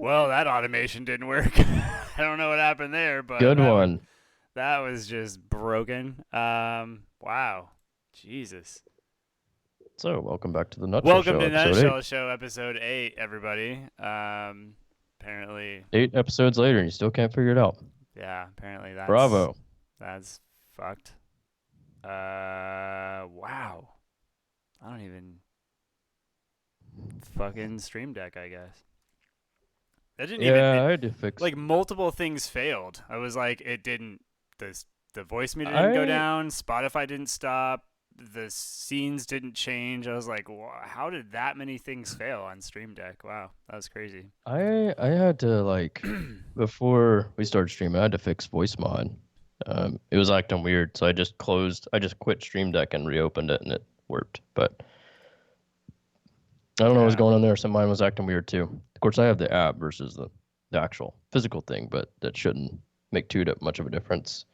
Well, that automation didn't work. I don't know what happened there, but Good one. that was just broken. Wow. Jesus. So, welcome back to the Nutshell Welcome Show, to episode 8. Nutshell Show, episode 8, everybody. Apparently, 8 episodes later, and you still can't figure it out. yeah, apparently Bravo. that's fucked. Wow. I don't even fucking Stream Deck, I guess. That didn't even Yeah, I had to fix. like multiple things failed. I was like, it didn't. The voice meter didn't go I down. Spotify didn't stop. The scenes didn't change. I was like, how did that many things fail on Stream Deck? Wow, that was crazy. I had to before we started streaming, I had to fix voice mod. It was acting weird, so I just quit Stream Deck and reopened it, and it worked. But I don't know what was Yeah. going on there. So mine was acting weird too. Of course, I have the app versus the actual physical thing, but that shouldn't make too much of a difference.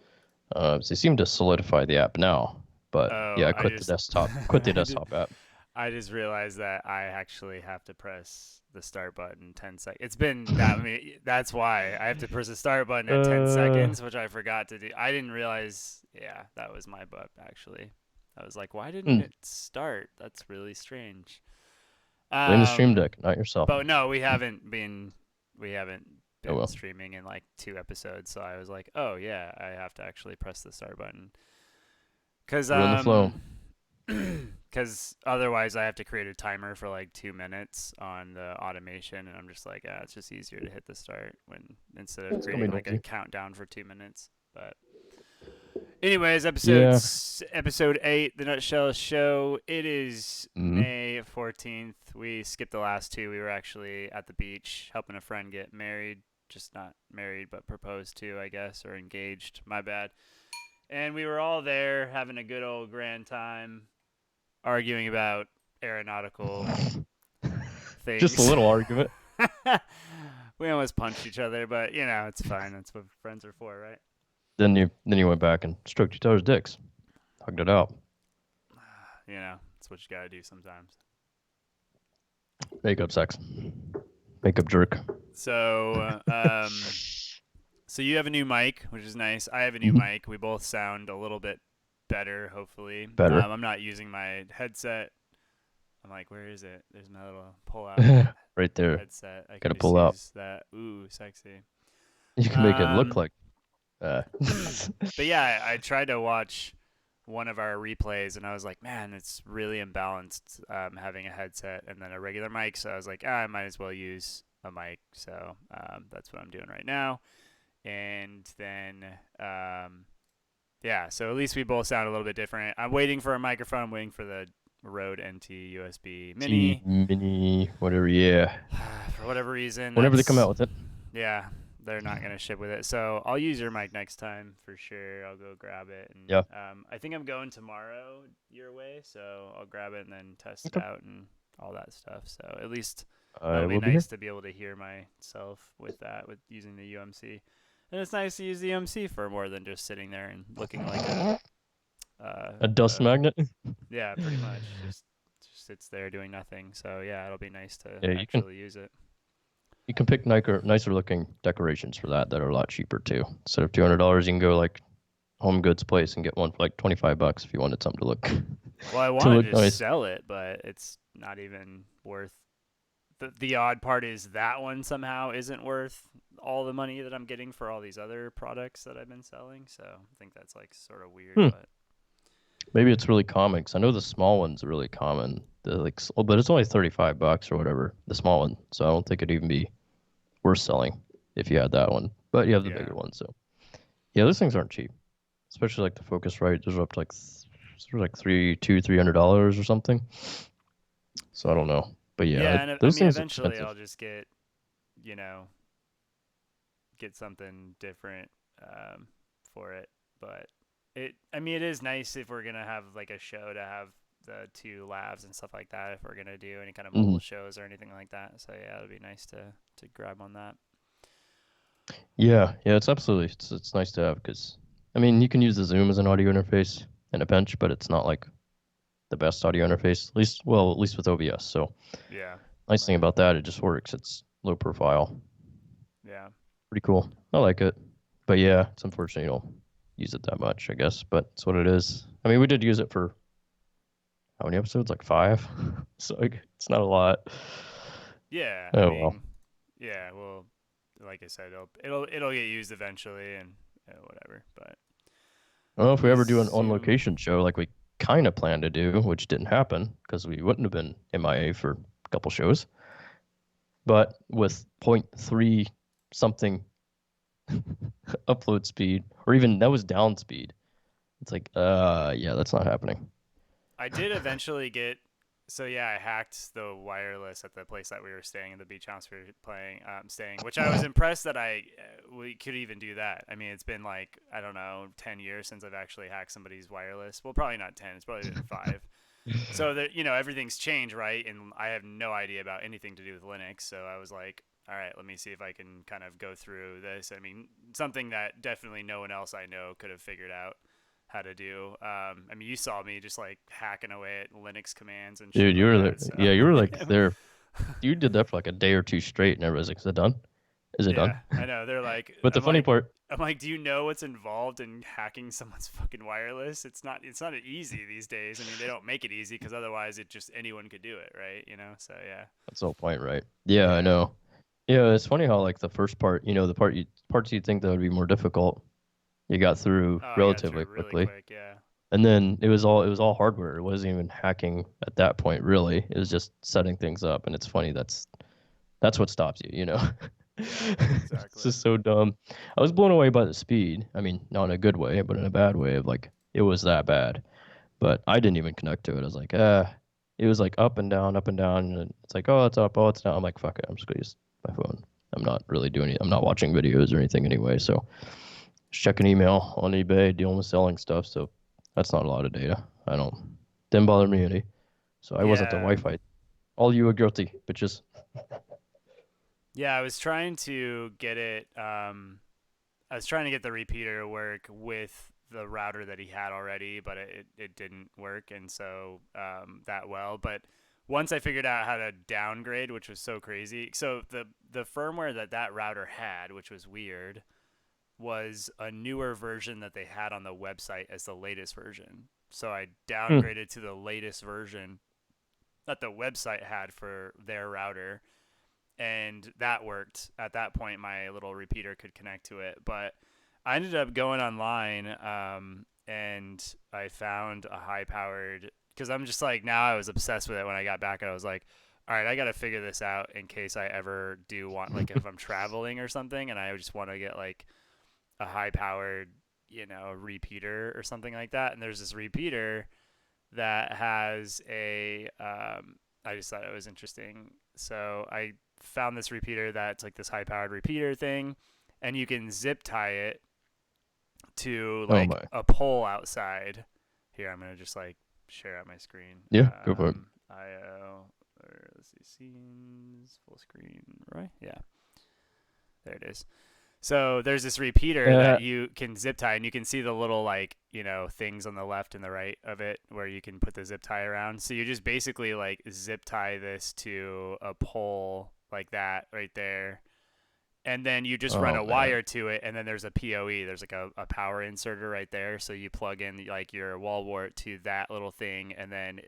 So they seem to solidify the app now. But Oh, yeah, I I quit the just desktop. Quit the desktop app. I just realized that I actually have to press the start button 10 seconds. It's been that that's why I have to press the start button at 10 Uh, seconds, which I forgot to do. I didn't realize, yeah, that was my butt actually. I was like, why didn't hmm, it start? That's really strange. blame the Stream Um Deck, not yourself. but no, we haven't Oh been well. streaming in like 2 episodes, so I was like, "Oh yeah, I have to actually press the start button." Cuz Ruin the flow. because otherwise I have to create a timer for like 2 minutes on the automation, and I'm just like, it's just easier to hit the start when instead of It's gonna creating be like a nifty. countdown for 2 minutes. But anyways, Yeah. episode 8, the Nutshell Show. It is Mm-hmm. May 14th. We skipped the last two. We were actually at the beach helping a friend get married. Just not married, but proposed to, I guess, or engaged. My bad. And we were all there having a good old grand time, arguing about aeronautical Just a things. little argument. We almost punched each other, but it's fine. That's what friends are for, right? Then you went back and stroked each other's dicks, hugged it out. That's what you gotta do sometimes. Makeup sex. Makeup jerk. So, so you have a new mic, which is nice. I have a new Mhm. mic. We both sound a little bit better, hopefully. Better. I'm not using my headset. I'm like, where is it? There's my little pull-out Right there. headset. I can Gotta just pull out. use that. Ooh, sexy. You can make it look Um, like. Uh, but yeah, I tried to watch one of our replays, and I was like, man, it's really imbalanced having a headset and then a regular mic. So I was like, I might as well use a mic. So that's what I'm doing right now. And then, yeah, so at least we both sound a little bit different. I'm waiting for a microphone. I'm waiting for the Rode NT USB T Mini. mini, whatever. Yeah. For whatever reason, Whenever they come out with it. yeah, they're not gonna ship with it. So I'll use your mic next time for sure. I'll go grab it, and Yeah. I think I'm going tomorrow your way, so I'll grab it and then test it Okay. out and all that stuff. So at least I that'll be will be here. nice to be able to hear myself with that, with using the UMC. And it's nice to use the UMC for more than just sitting there and looking like A dust magnet. yeah, pretty much just sits there doing nothing. So yeah, it'll be nice to Yeah, actually use it. you can pick nicer looking decorations for that are a lot cheaper too. Instead of $200, you can go like Home Goods place and get one for like $25 if you wanted something to look Well, I to want to look just nice. sell it, but it's not even worth. The odd part is that one somehow isn't worth all the money that I'm getting for all these other products that I've been selling. So I think that's like sort of weird, Hmm. but Maybe it's really common 'cause I know the small ones are really common. But it's only $35 or whatever, the small one. So I don't think it'd even be worth selling if you had that one. But you have the yeah, bigger one, so yeah, those things aren't cheap, especially like the Focusrite. Those are up to like $300 or something. So I don't know, but yeah, yeah, and I those mean things are eventually expensive. I'll just you know, get something different for it. But I mean, it is nice if we're gonna have like a show to have the two labs and stuff like that. If we're gonna do any kind of Hmm. mobile shows or anything like that, so yeah, it'd be nice to grab on that. Yeah, it's nice to have because I mean you can use the Zoom as an audio interface and a bench, but it's not like the best audio interface. At least with OBS. So Yeah, nice thing right. about that, it just works. It's low profile. Yeah. Pretty cool. I like it. But yeah, it's unfortunate you don't use it that much, I guess. But it's what it is. I mean, we did use it for how many episodes? Like 5. So like, it's not a lot. Yeah, I Oh well. mean, yeah. Well, like I said, it'll get used eventually, and whatever. But I don't know if we ever do an on resume. location show like we kind of planned to do, which didn't happen because we wouldn't have been MIA for a couple shows. But with point 0.3 something upload speed, or even that was down speed. It's like, yeah, that's not happening. I did eventually get. So yeah, I hacked the wireless at the place that we were staying in the beach house we were staying, which I was impressed that we could even do that. I mean, it's been like I don't know 10 years since I've actually hacked somebody's wireless. Well, probably not 10. It's probably been 5. So that everything's changed, right? And I have no idea about anything to do with Linux. So I was like, all right, let me see if I can kind of go through this. I mean, something that definitely no one else I know could have figured out how to do. I mean, you saw me just like hacking away at Linux commands and shit Dude, you like were there. that. So Yeah, you were like there. You did that for like a day or two straight, and everybody's like, "Is it done? Is it yeah, done?" I know. They're like, But the funny part, I'm like, do you know what's involved in hacking someone's fucking wireless? It's not easy these days. I mean, they don't make it easy because otherwise it just anyone could do it, right? So yeah, that's the whole point, right? Yeah, I yeah. know. Yeah, it's funny how like the first part, the parts you'd think that would be more difficult, you got through Oh, I got through relatively it really quickly. quick. Yeah, And then it was all hardware. It wasn't even hacking at that point, really. It was just setting things up. And it's funny that's what stops you. yeah, It's exactly. just so dumb. I was blown away by the speed. I mean, not in a good way, but in a bad way of like it was that bad. But I didn't even connect to it. I was like, it was like up and down, and then it's like, oh, it's up, oh, it's down. I'm like, fuck it, I'm just gonna use my phone. I'm not really doing it. I'm not watching videos or anything anyway. So just checking email on eBay, dealing with selling stuff. So that's not a lot of data. I don't didn't bother me any. So I wasn't the Yeah, Wi-Fi. All you are guilty, bitches. yeah. I was trying to get it. I was trying to get the repeater to work with the router that he had already, but it didn't work, and so that well. But once I figured out how to downgrade, which was so crazy, so the firmware that router had, which was weird, was a newer version that they had on the website as the latest version. So I Hmm. downgraded to the latest version that the website had for their router, and that worked. At that point, my little repeater could connect to it. But I ended up going online, and I found a high powered, because I'm just like, now I was obsessed with it when I got back, and I was like, all right, I got to figure this out in case I ever do want, like, if I'm traveling or something, and I just want to get like a high powered, repeater or something like that. And there's this repeater that has I just thought it was interesting. So I found this repeater that's like this high powered repeater thing, and you can zip tie it to Oh like my. a pole outside. Here, I'm gonna just like share out my screen. Yeah, go for it. IO, or let's see, scenes, full screen, right? Yeah, there it is. So there's this repeater Uh, that you can zip tie, and you can see the little like things on the left and the right of it where you can put the zip tie around. So you just basically like zip tie this to a pole like that right there, and then you just run oh a man. wire to it, and then there's a PoE. There's like a power inserter right there, so you plug in like your wall wart to that little thing, and then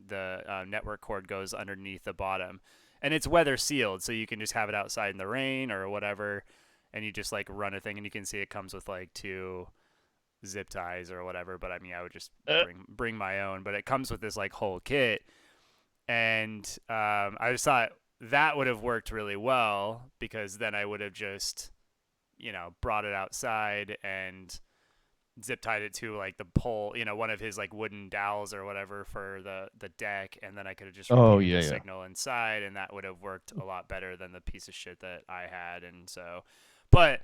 the network cord goes underneath the bottom, and it's weather sealed, so you can just have it outside in the rain or whatever, and you just like run a thing, and you can see it comes with like 2 zip ties or whatever. But I mean, I would just Uh, bring my own, but it comes with this like whole kit, and I just thought that would have worked really well because then I would have just brought it outside and zip tied it to like the pole, one of his like wooden dowels or whatever for the deck, and then I could have just oh repeated the yeah, yeah. signal inside, and that would have worked a lot better than the piece of shit that I had. And so, but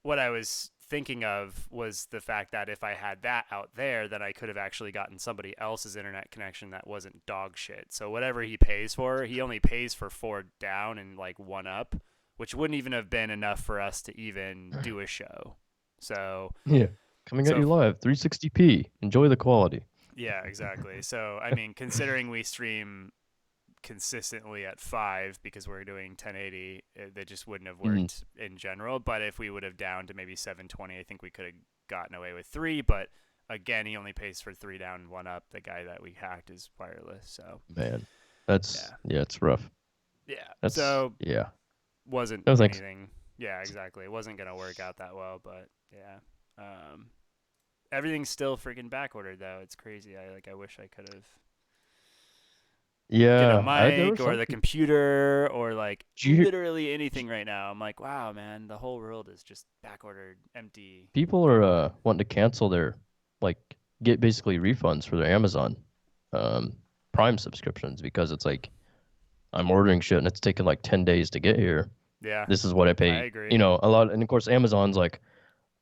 what I was thinking of was the fact that if I had that out there, then I could have actually gotten somebody else's internet connection that wasn't dog shit. So whatever he pays for, he only pays for 4 down and like 1 up, which wouldn't even have been enough for us to even do a show. So, Yeah. Coming at so you live, 360p. Enjoy the quality. yeah, exactly. So I mean, considering we stream consistently at 5 because we're doing 1080, that just wouldn't have Mm, worked in general. But if we would have down to maybe 720, I think we could have gotten away with 3. But again, he only pays for 3 down, 1 up. The guy that we hacked is wireless. So man, yeah, yeah, it's rough. yeah. That's So yeah. wasn't No thanks. anything. Yeah, exactly. It wasn't gonna work out that well, but yeah. Um, Everything's still freaking back ordered though. It's crazy. I wish I could have get a Yeah, there were mic or some the people. computer or like You, literally anything right now. I'm like, wow, man, the whole world is just back ordered, empty, people are gone. wanting to cancel their like get basically refunds for their Amazon um Prime subscriptions because it's like I'm ordering shit and it's taking like 10 days to get here. Yeah, This is what I I pay, agree. a lot. And of course Amazon's like,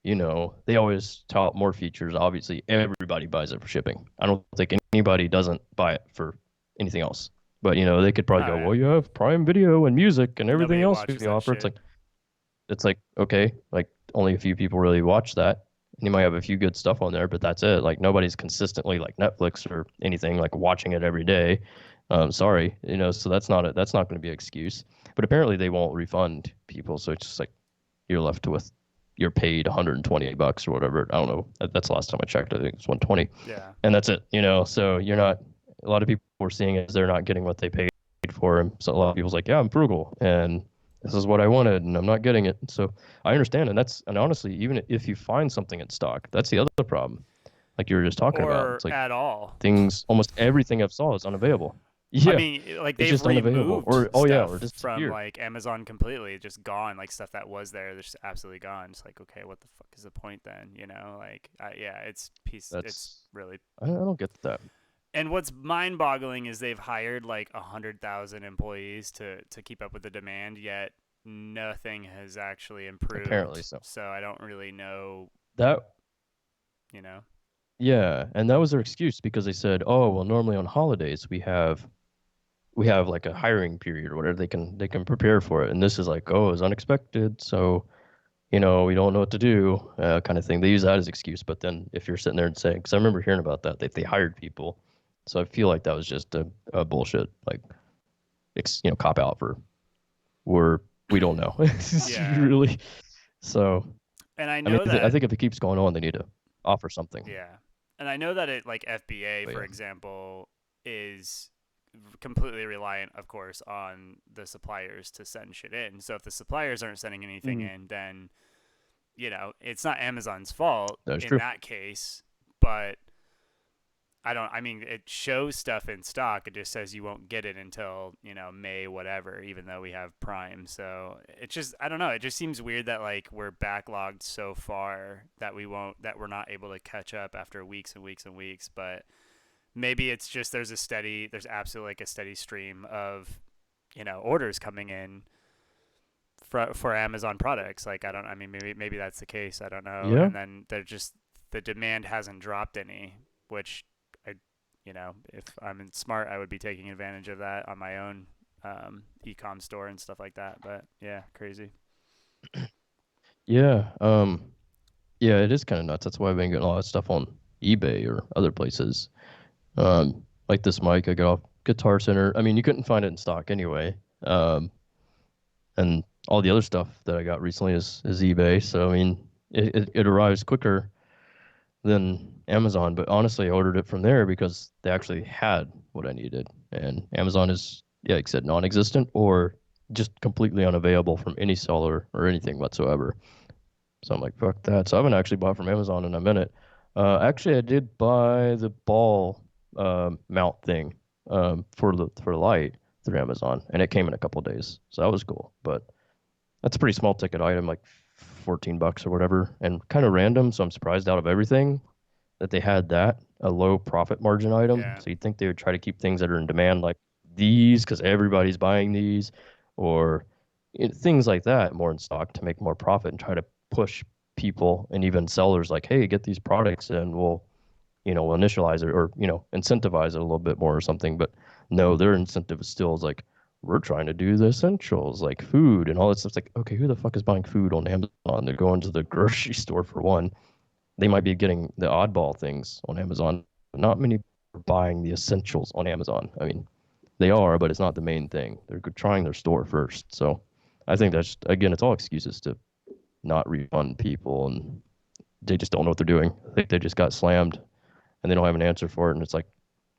they always tout more features. Obviously, everybody buys it for shipping. I don't think anybody doesn't buy it for anything else. But they could Oh probably go, yeah, well, you have Prime Video and music and everything nobody else watches we that offer. shit. It's like okay, like only a few people really watch that. And you might have a few good stuff on there, but that's it. Like nobody's consistently like Netflix or anything like watching it every day. Sorry, so that's not going to be an excuse. But apparently they won't refund people, so it's just like you're left with you're paid $128 or whatever. I don't know. That's the last time I checked. I think it's 120, Yeah. and that's it. So you're not. A lot of people are seeing it as they're not getting what they paid for, and so a lot of people's like, yeah, I'm frugal, and this is what I wanted, and I'm not getting it. So I understand, and honestly, even if you find something in stock, that's the other problem. Like you were just talking about, Or it's like at all. almost everything I've saw is unavailable. I Yeah, mean, like it's they've just unavailable, removed or oh yeah, or stuff from disappeared. like Amazon completely, just gone. Like stuff that was there, they're just absolutely gone. It's like, okay, what the fuck is the point then? Like, yeah, it's That's really. I don't get that. And what's mind-boggling is they've hired like 100,000 employees to keep up with the demand, yet nothing has actually Apparently improved. so. So I don't really know, That you know. Yeah, and that was their excuse because they said, "Oh, well, normally on holidays we have like a hiring period or whatever. They can prepare for it, and this is like, oh, it's unexpected, so we don't know what to do, kind of thing." They use that as excuse, but then if you're sitting there and saying, because I remember hearing about that, they hired people, so I feel like that was just a bullshit, like, cop out for we're we don't know, Yeah. really. So And I I mean, know I that think if it keeps going on, they need to offer something. Yeah. And I know that it like FBA, But for yeah, example, is completely reliant, of course, on the suppliers to send shit in. So if the suppliers aren't sending anything mm, in, then it's not Amazon's fault that is in true. that case. But I mean, it shows stuff in stock. It just says you won't get it until, May, whatever, even though we have Prime. So it just, I don't know. It just seems weird that like we're backlogged so far that that we're not able to catch up after weeks and weeks and weeks. But maybe it's just there's absolutely like a steady stream of, orders coming in for Amazon products. Like, I mean, maybe that's the case. I don't know. Yeah. And then the demand hasn't dropped any, which I, if I'm smart, I would be taking advantage of that on my own e-com store and stuff like that. But yeah, crazy. Yeah. Yeah, it is kind of nuts. That's why I've been getting a lot of stuff on eBay or other places. Like this mic I got off Guitar Center. I mean, you couldn't find it in stock anyway. And all the other stuff that I got recently is eBay. So I mean, it arrives quicker than Amazon, but honestly, I ordered it from there because they actually had what I needed. And Amazon is, yeah, like I said, non-existent or just completely unavailable from any seller or anything whatsoever. So I'm like, fuck that. So I haven't actually bought from Amazon in a minute. Actually, I did buy the ball mount thing for the light through Amazon, and it came in a couple of days, so that was cool. But that's a pretty small ticket item, like $14 or whatever, and kind of random. So I'm surprised out of everything that they had that a low profit margin item. Yeah. So you'd think they would try to keep things that are in demand like these because everybody's buying these, or things like that more in stock to make more profit and try to push people and even sellers like, hey, get these products and we'll initialize it or incentivize it a little bit more or something. But no, their incentive is still is like we're trying to do the essentials like food and all that stuff. It's like, okay, who the fuck is buying food on Amazon? They're going to the grocery store for one. They might be getting the oddball things on Amazon, but not many are buying the essentials on Amazon. I mean, They are, but it's not the main thing. They're trying their store first. So I think that's, again, it's all excuses to not refund people, and they just don't know what they're doing. I think they just got slammed and they don't have an answer for it. And it's like,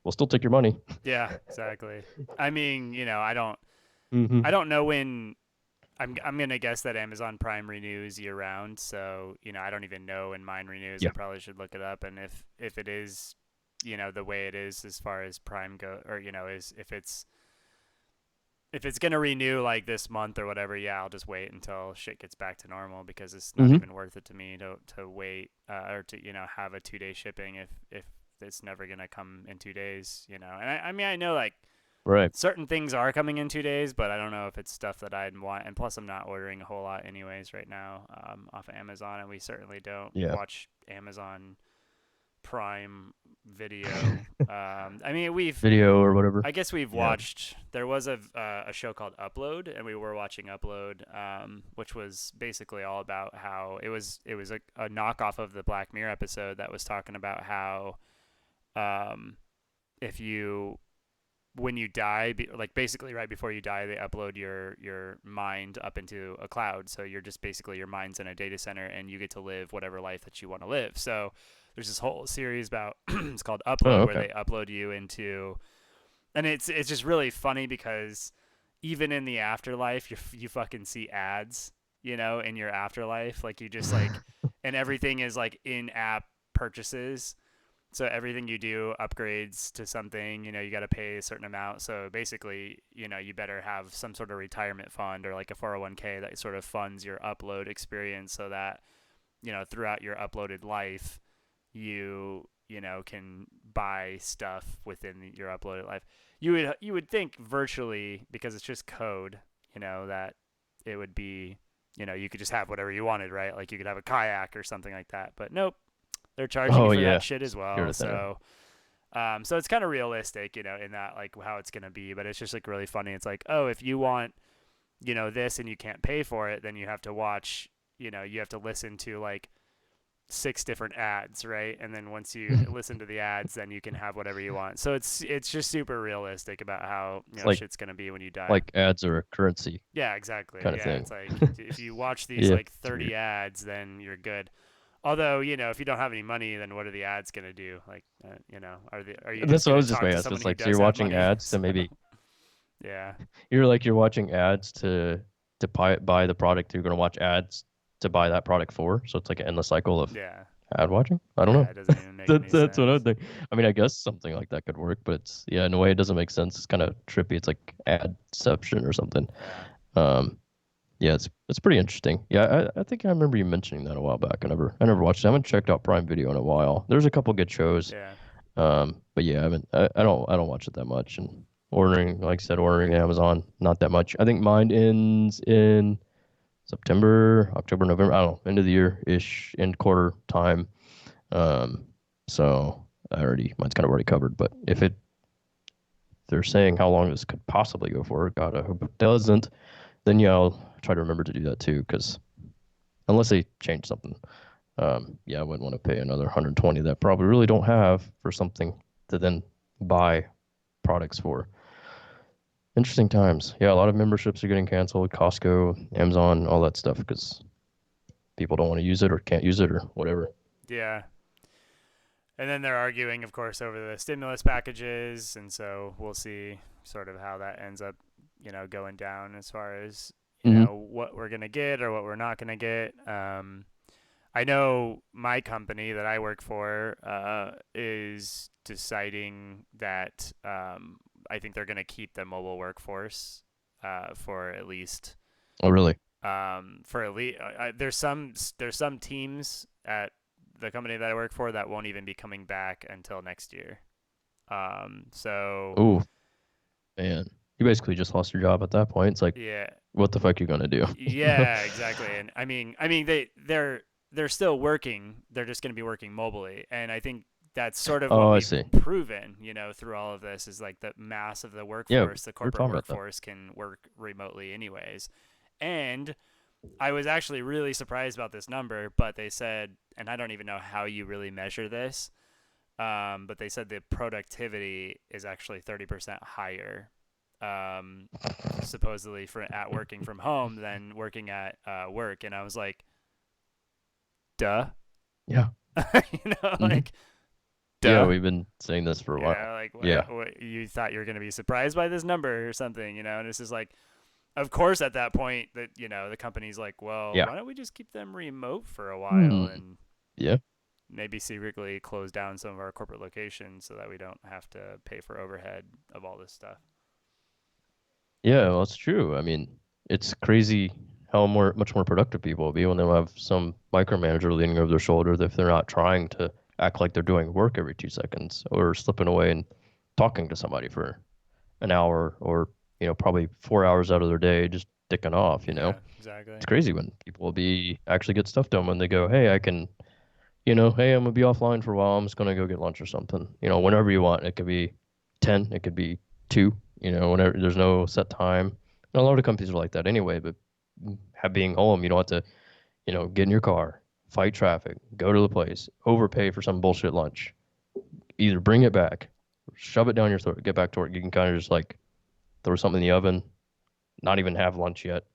we'll still take your money. Yeah, exactly. I mean, Hmm. I don't know when. I'm gonna guess that Amazon Prime renews year round, so I don't even know when mine renews. I Yeah. probably should look it up, and if it is, the way it is as far as Prime go, or is if it's gonna renew like this month or whatever, yeah, I'll just wait until shit gets back to normal because it's not Hmm. even worth it to me to wait or to have a 2 day shipping if it's never gonna come in 2 days. And I mean I know like Right. certain things are coming in 2 days, but I don't know if it's stuff that I'd want. And plus, I'm not ordering a whole lot anyways right now off of Amazon, and we certainly don't Yeah. watch Amazon Prime Video. I mean, Video or whatever. I guess we've Yeah. watched. There was a show called Upload, and we were watching Upload, which was basically all about how it was a knockoff of the Black Mirror episode that was talking about how um, if you when you die, like basically right before you die, they upload your mind up into a cloud. So you're just basically your mind's in a data center, and you get to live whatever life that you want to live. So there's this whole series about it's called Oh, Upload, where okay. they upload you into, and it's just really funny because even in the afterlife, you fucking see ads, in your afterlife, like you just like, and everything is like in app purchases, so everything you do upgrades to something, you got to pay a certain amount. So basically, you better have some sort of retirement fund or like a 401k that sort of funds your upload experience so that, throughout your uploaded life, can buy stuff within your uploaded life. You would think virtually, because it's just code, that it would be, you could just have whatever you wanted, right? Like you could have a kayak or something like that. But nope, they're charging you Oh, for that yeah. shit as Scared well. of thinner. So it's kind of realistic, in that like how it's gonna be. But it's just like really funny. It's like, oh, if you want, this and you can't pay for it, then you have to watch, you have to listen to like 6 different ads, right? And then once you listen to the ads, then you can have whatever you want. So it's just super realistic about how It's like shit's gonna be when you die. like ads are a currency Yeah, exactly. kind of Yeah, thing. it's like if you watch these Yeah. like It's weird. 30 ads, then you're good. Although, if you don't have any money, then what are the ads gonna do? Like, are you just That's what I gonna was just talk going to to ask. someone It's who like, so does you're have watching money? ads So, to maybe yeah, you're watching ads to buy the product you're going to watch ads to buy that product for. So it's like an endless cycle of yeah, ad watching. I don't yeah. know. It doesn't even make any That's what I would sense. think. I mean, I guess something like that could work, but it's, yeah, in a way it doesn't make sense. It's kind of trippy. It's like adception or something. Yeah, Um, yeah, it's pretty interesting. Yeah, I think I remember you mentioning that a while back. I never watched it. I haven't checked out Prime Video in a while. There's a couple good shows. yeah, But yeah, I don't watch it that much. And ordering, like I said, ordering Amazon, not that much. I think mine ends in September, October, November. I don't know, end of the year ish, end quarter time. Um, so mine's kind of already covered. But if they're saying how long this could possibly go for, God, I hope it doesn't. Then yeah, I'll try to remember to do that too, because unless they change something, yeah, I wouldn't want to pay another 120 that I probably really don't have for something to then buy products for. Interesting times. Yeah, a lot of memberships are getting canceled. Costco, Amazon, all that stuff because people don't want to use it or can't use it or whatever. yeah. And then they're arguing, of course, over the stimulus packages, and so we'll see sort of how that ends up, going down as far as Hmm. what we're gonna get or what we're not gonna get. I know my company that I work for is deciding that I think they're going to keep the mobile workforce for at least Oh, really? there's some teams at the company that I work for that won't even be coming back until next year. So Oh, man. You basically just lost your job at that point. It's like, yeah, what the fuck you gonna do? yeah, exactly. And I mean they're still working. They're just going to be working mobily, and I think that's sort of what Oh, I we've see. proven, through all of this is like the mass of the Yeah, workforce, the we were corporate talking about that. workforce can work remotely anyways. And I was actually really surprised about this number, but they said, and I don't even know how you really measure this, but they said the productivity is actually 30% higher supposedly at working from home than working at work. And I was like, duh. Yeah. Hmm. Like, Yeah, duh. we've been saying this for a while. Like Yeah. what, you thought you were going to be surprised by this number or something, and it's just like, of course, at that point that, the company's like, well, Yeah. why don't we just keep them remote for a while Hmm. and Yeah. maybe secretly close down some of our corporate locations so that we don't have to pay for overhead of all this stuff. Yeah, well, it's true. I mean, it's crazy how much more productive people will be when they don't have some micromanager leaning over their shoulder if they're not trying to act like they're doing work every 2 seconds or slipping away and talking to somebody for an hour or, probably 4 hours out of their day just dicking off. Yeah, exactly. It's crazy when people will be actually get stuff done when they go, hey, I can, hey, I'm gonna be offline for a while. I'm just gonna go get lunch or something. Whenever you want. It could be 10, it could be 2, whenever there's no set time. And a lot of companies are like that anyway, but being home, you don't have to, get in your car, fight traffic, go to the place, overpay for some bullshit lunch. Either bring it back, shove it down your throat, get back to work. You can kind of just like throw something in the oven, not even have lunch yet,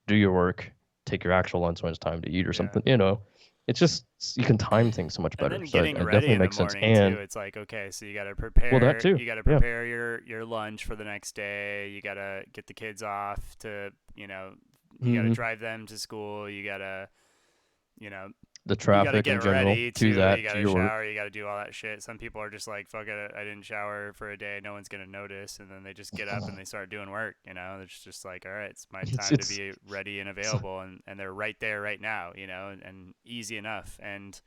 do your work, take your actual lunch when it's time to eat or Yeah. something. It's just you can time things so much And better. then So it getting ready definitely in the makes sense. morning too. And It's like, okay, so you got to well, that prepare. too. You got to Yeah. prepare your lunch for the next day. You got to get the kids off to, you got to Hmm. drive them to school. You know, The you got to traffic in get general ready to too. You that got to to your work. shower. You got to do all that shit. Some people are just like, fuck it, I didn't shower for a day. No one's gonna notice, and then they just get up and they start doing work. It's just like, all right, it's my It's time to it's be ready and it's, available, and they're right there right now. And easy enough. And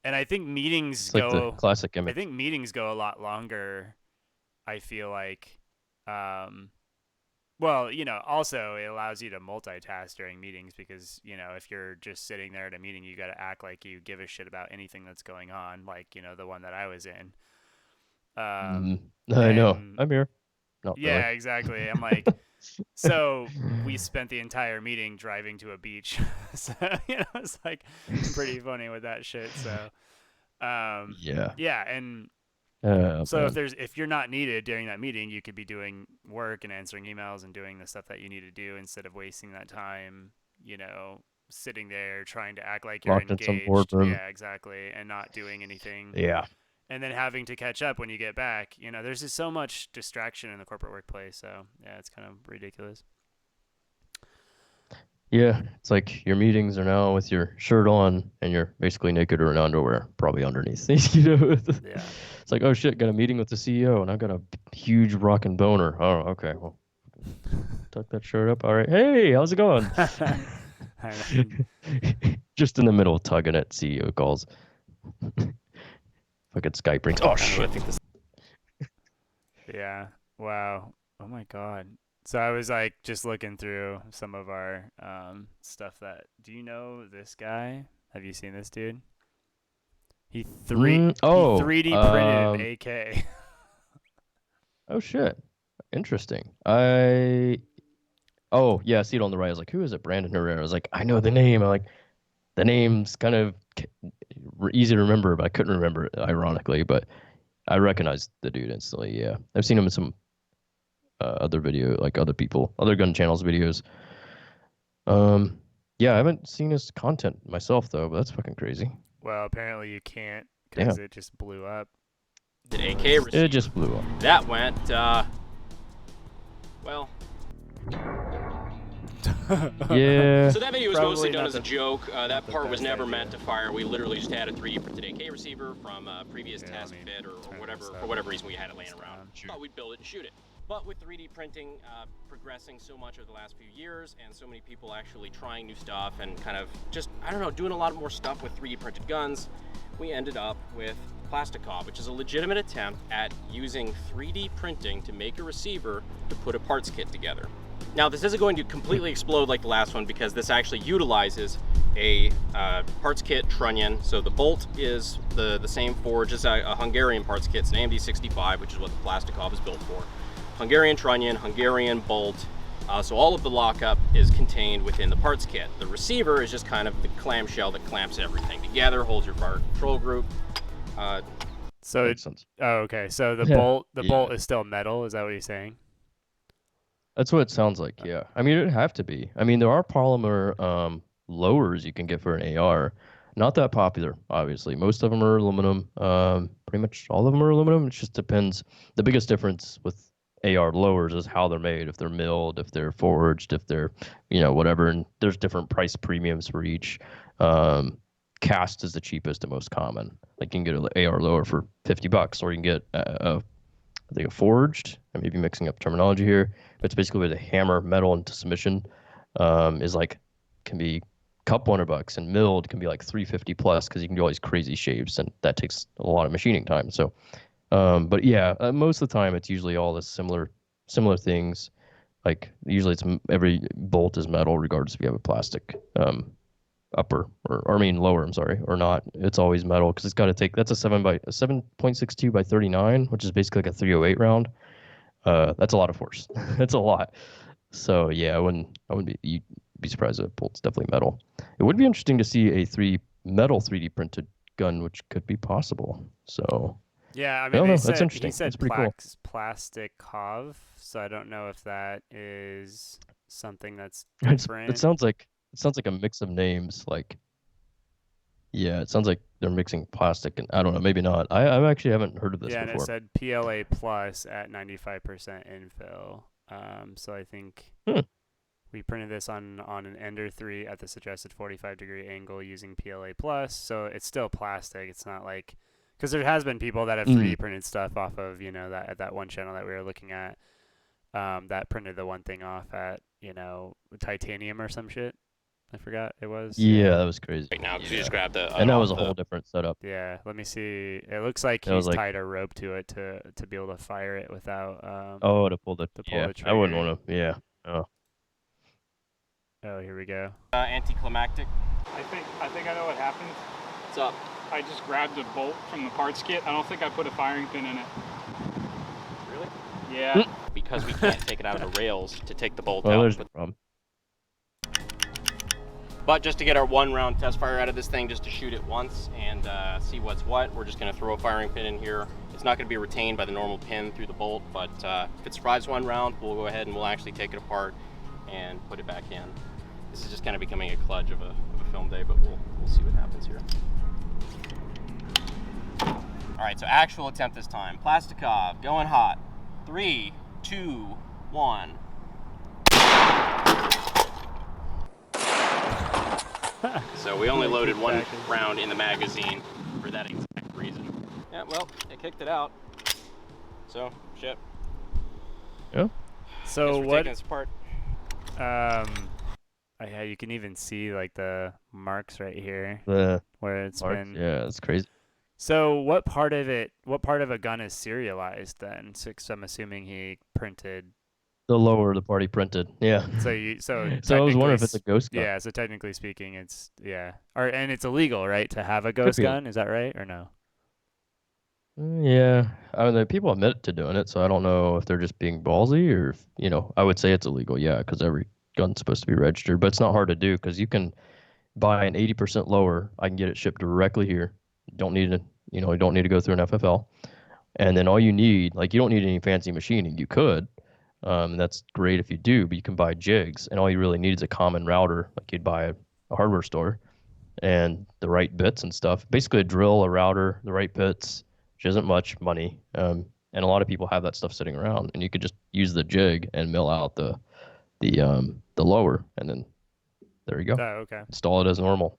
I think meetings it's like the go. classic I image. think meetings go a lot longer. I feel like. Um, well, also it allows you to multitask during meetings because, if you're just sitting there at a meeting, you got to act like you give a shit about anything that's going on, like, the one that I was in. Hmm. Um, I know. and I'm here. Not really. yeah, exactly. I'm like, so we spent the entire meeting driving to a beach. So, it's like pretty funny with that shit. So, Yeah. yeah. And Oh so man. if you're not needed during that meeting, you could be doing work and answering emails and doing the stuff that you need to do instead of wasting that time, sitting there trying to act like you're Locked in some engaged. boardroom. Yeah, exactly, and not doing anything. Yeah. And then having to catch up when you get back. There's just so much distraction in the corporate workplace. So, yeah, it's kind of ridiculous. Yeah. It's like your meetings are now with your shirt on and you're basically naked or in underwear, probably underneath. Yeah. It's like, oh shit, got a meeting with the CEO and I got a huge rockin' boner. Oh, okay. Well, tuck that shirt up. All right. Hey, how's it going? I mean, Just in the middle of tugging it, CEO calls. Fucking Skype rings. Oh shit. yeah. Wow. Oh my God. So I was like just looking through some of our stuff that. Do you know this guy? Have you seen this dude? He Oh, 3D printed an AK. oh shit. Interesting. Oh yeah, I see it on the right. I was like, who is it? Brandon Herrera. I was like, I know the name. I like the name's kind of easy to remember, but I couldn't remember it, ironically. But I recognized the dude instantly. Yeah, I've seen him in some other video, like other gun channels videos. Um, yeah, I haven't seen his content myself though, but that's fucking crazy. Well, apparently you can't because Damn, it just blew up. AK it receiver. just blew up. That went, well. Yeah. So that video was Probably mostly done not as a the- joke. That the part was best never idea. meant to fire. We literally just had a 3D printed AK receiver from a previous Yeah, test I mean, fit or turn whatever, this for up, whatever reason we had it turn laying this around. down. Thought we'd build it and shoot it. But with 3D printing progressing so much over the last few years and so many people actually trying new stuff and kind of just, I don't know, doing a lot more stuff with 3D printed guns, we ended up with Plastikov, which is a legitimate attempt at using 3D printing to make a receiver to put a parts kit together. Now, this isn't going to completely explode like the last one because this actually utilizes a parts kit trunnion. So the bolt is the same forge as a Hungarian parts kit. It's an AMD65, which is what the Plastikov is built for. Hungarian trunnion, Hungarian bolt. So all of the lockup is contained within the parts kit. The receiver is just kind of the clamshell that clamps everything together, holds your fire control group. So Makes sense. oh, okay. So the Yeah. bolt Yeah. bolt is still metal. Is that what you're saying? That's what it sounds like. Yeah. I mean, it'd have to be. I mean, there are polymer lowers you can get for an AR. Not that popular, obviously. Most of them are aluminum. Pretty much all of them are aluminum. It just depends. The biggest difference with AR lowers is how they're made. If they're milled, if they're forged, if they're, whatever. And there's different price premiums for each. Cast is the cheapest and most common. Like you can get an AR lower for $50, or you can get I think a forged. I may be mixing up terminology here, but it's basically where they hammer metal into submission. Is like can be a couple $100, and milled can be like 350 plus because you can do all these crazy shapes, and that takes a lot of machining time. So, but yeah, most of the time it's usually all this similar things. Like usually it's every bolt is metal, regardless if you have a plastic upper or I mean lower. I'm sorry, or not. It's always metal because it's got to take. That's a 7.62 by 39, which is basically like a 308 round. That's a lot of force. That's a lot. So yeah, I wouldn't be you'd be surprised if bolt's definitely metal. It would be interesting to see a metal 3D printed gun, which could be possible. So Yeah, I I mean, don't know. That's he interesting. said That's pretty cool. plastic cov, so I don't know if that is something that's It different. sounds like a mix of names. Like yeah, it sounds like they're mixing plastic and I don't know. Maybe not. I actually haven't heard of this Yeah, and it before. said PLA plus at 95% infill. So I think Hmm. we printed this on an Ender 3 at the suggested 45-degree angle using PLA plus. So it's still plastic. It's not like because there has been people that have 3D printed stuff off of that at that one channel that we were looking at. That printed the one thing off at titanium or some shit. I forgot it was. Yeah, that was crazy. Right now, because we Yeah. just grabbed And that was a whole different setup. Yeah, let me see. It looks like That was he's like, tied a rope to it to be able to fire it without oh, to pull the, to pull yeah, the I wouldn't trigger. want to, yeah. Oh, Oh, here we go. anticlimactic. I think I know what happened. What's up? I just grabbed a bolt from the parts kit. I don't think I put a firing pin in it. Really? Yeah. Because we can't take it out of the rails to take the bolt well, out. there's no problem. But just to get our 1-round test fire out of this thing, just to shoot it once and see what's what, we're just going to throw a firing pin in here. It's not going to be retained by the normal pin through the bolt, but if it survives 1 round, we'll go ahead and we'll actually take it apart and put it back in. This is just kind of becoming a kludge of a film day, but we'll see what happens here. All right, so actual attempt this time. Plastikov, going hot. 3, 2, 1. So we only loaded 1 round in the magazine for that exact reason. Yeah, well, it kicked it out. So, shit. Yeah. So Guess we're what? taking this apart. Yeah, you can even see like the marks right here The where it's marks, been. yeah, it's crazy. So what part of a gun is serialized then? So 'cause I'm assuming he printed. The lower the party printed, yeah. So So I was wondering if it's a technically ghost gun. Yeah, so technically speaking, it's and it's illegal, right, to have a ghost be. gun? Is that right or no? Yeah, I mean, the people admit to doing it, so I don't know if they're just being ballsy or if, I would say it's illegal, yeah, because every gun's supposed to be registered, but it's not hard to do because you can buy an 80% lower. I can get it shipped directly here. Don't need to, you don't need to go through an FFL. And then all you need, like, you don't need any fancy machining. You could, that's great if you do, but you can buy jigs, and all you really need is a common router, like you'd buy a hardware store, and the right bits and stuff. Basically, a drill, a router, the right bits, which isn't much money. And a lot of people have that stuff sitting around, and you could just use the jig and mill out the lower, and then there you go. Oh, okay. Install it as normal.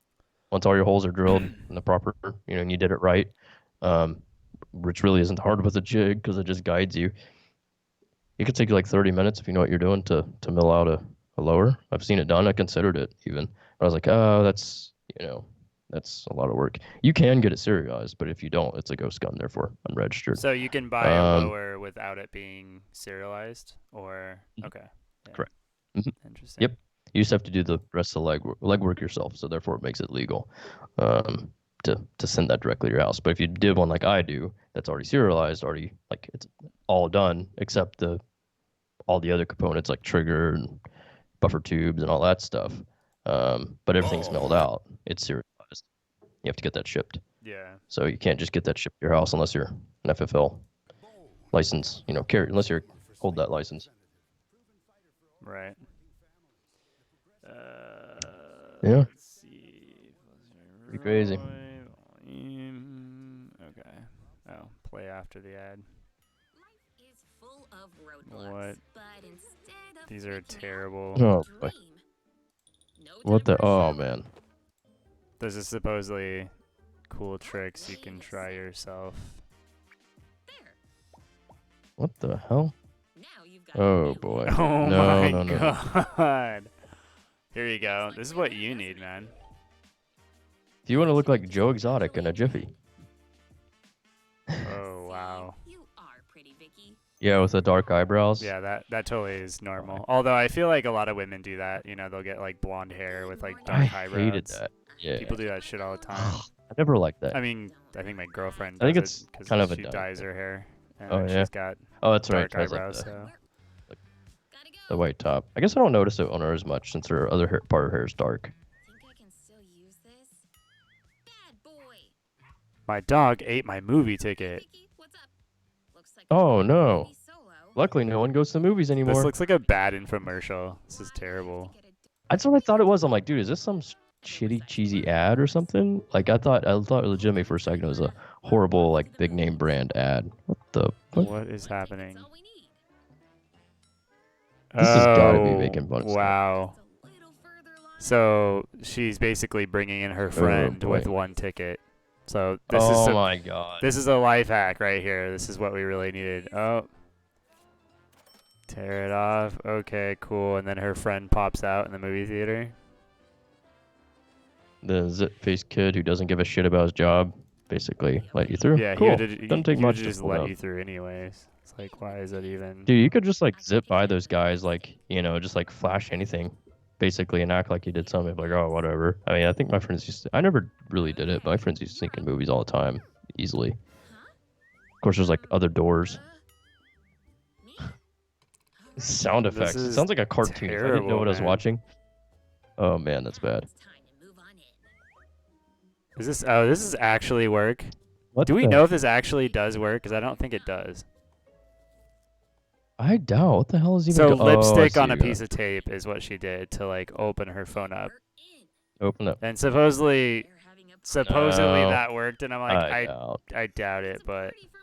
Once all your holes are drilled in the proper, and you did it right, which really isn't hard with a jig because it just guides you. It could take you like 30 minutes if you know what you're doing to mill out a lower. I've seen it done. I considered it even. But I was like, oh, that's a lot of work. You can get it serialized, but if you don't, it's a ghost gun, therefore unregistered. So you can buy a lower without it being serialized, or okay. Yeah. Correct. Mm-hmm. Interesting. Yep. You just have to do the rest of the legwork yourself, so therefore it makes it legal to send that directly to your house. But if you did one like I do, that's already serialized, like it's all done except all the other components like trigger and buffer tubes and all that stuff. But everything's milled out. It's serialized. You have to get that shipped. Yeah. So you can't just get that shipped to your house unless you're an FFL license, unless you hold that license. Right. Yeah. Let's see. Pretty crazy. Okay. Oh, play after the ad. Life is full of roadblocks, What? but instead of These are freaking out, terrible. Oh, boy. dream. No What time the? for a Oh, show. man. Those are supposedly cool tricks you can try yourself. There. What the hell? Now you've got Oh, a new boy. Oh No, my no, no, no. god. Here you go. This is what you need, man. If you want to look like Joe Exotic in a jiffy. Oh wow. You are pretty, Vicky. Yeah, with the dark eyebrows. Yeah, that totally is normal. Although I feel like a lot of women do that. You know, they'll get like blonde hair with like I dark eyebrows. hated that. Yeah. People do that shit all the time. I never liked that. I mean, I think my girlfriend I think does it's it 'cause kind of a she dumb dyes thing. her hair. And Oh, then yeah? she's got Oh, that's right. dark It has, like, eyebrows, the, so. Gotta the go. white top. I guess I don't notice it on her as much since her other hair, part of her hair is dark. Think I can still use this? Bad boy. My dog ate my movie ticket. Vicky, what's up? Looks like Oh, a no. movie solo. Luckily, no one goes to the movies This anymore. looks like a bad infomercial. This is terrible. That's what I thought it was. I'm like, dude, is this some shitty, cheesy ad or something? Like, I thought legitimately for a second it was a horrible, like, big name brand ad. What the fuck? What is happening? That's all we need. This has gotta be Oh, making fun of stuff. wow. It's a little further along. So she's basically bringing in her friend with boy. one ticket. So this is Oh my god. this is a life hack right here. This is what we really needed. Oh. Tear it off. Okay, cool. And then her friend pops out in the movie theater. The zit-faced kid who doesn't give a shit about his job, basically, let you through. Yeah, cool. he would Doesn't take much to just pull let out. you through anyways. It's like, why is that even? Dude, you could just like zip by those guys, like, you know, just like flash anything, basically, and act like you did something. Like, oh, whatever. I mean, I think my friends used to. I never really did it, but my friends used to sneak in movies all the time, easily. Of course, there's like other doors. Me? Sound This effects. It is sounds like a cartoon. If I didn't know terrible, what I was man. watching. Oh man, that's bad. It's time to move on in. Is this? Oh, this is actually work. What Do we the- know if this actually does work? Because I don't think it does. I doubt. What the hell is even? So Oh, I lipstick see on a what you piece of tape is what she did to like open her phone up, We're in. got. Open up. and supposedly They're having a supposedly No. that worked, and I'm like, I doubt. party. I doubt It's it, a but party for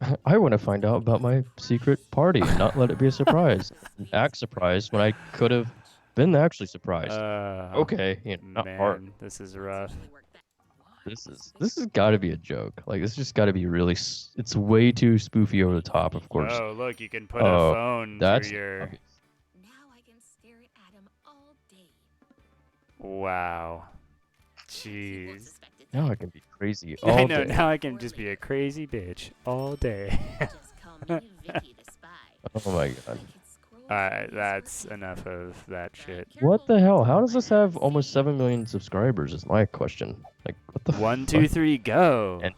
me. I want to find out about my secret party and not let it be a surprise. And act surprised when I could have been actually surprised. Okay, you know, not hard. man, this is rough. Actually worked that- This has got to be a joke. Like this just got to be really. It's way too spoofy over the top. Of course. Oh, look, you can put Oh, a phone That's through your. obvious. Now I can stare at him all day. Wow. He won't Jeez. suspect it Now then. I can be crazy all I know. day. Now I can just be a crazy bitch all day. Just call me Vicky the spy. Oh my god. I could scroll Alright, through his that's website. enough of that shit. What the hell? How does this have almost 7 million subscribers? Is my question. Like what the? 1, 2, 3, go. And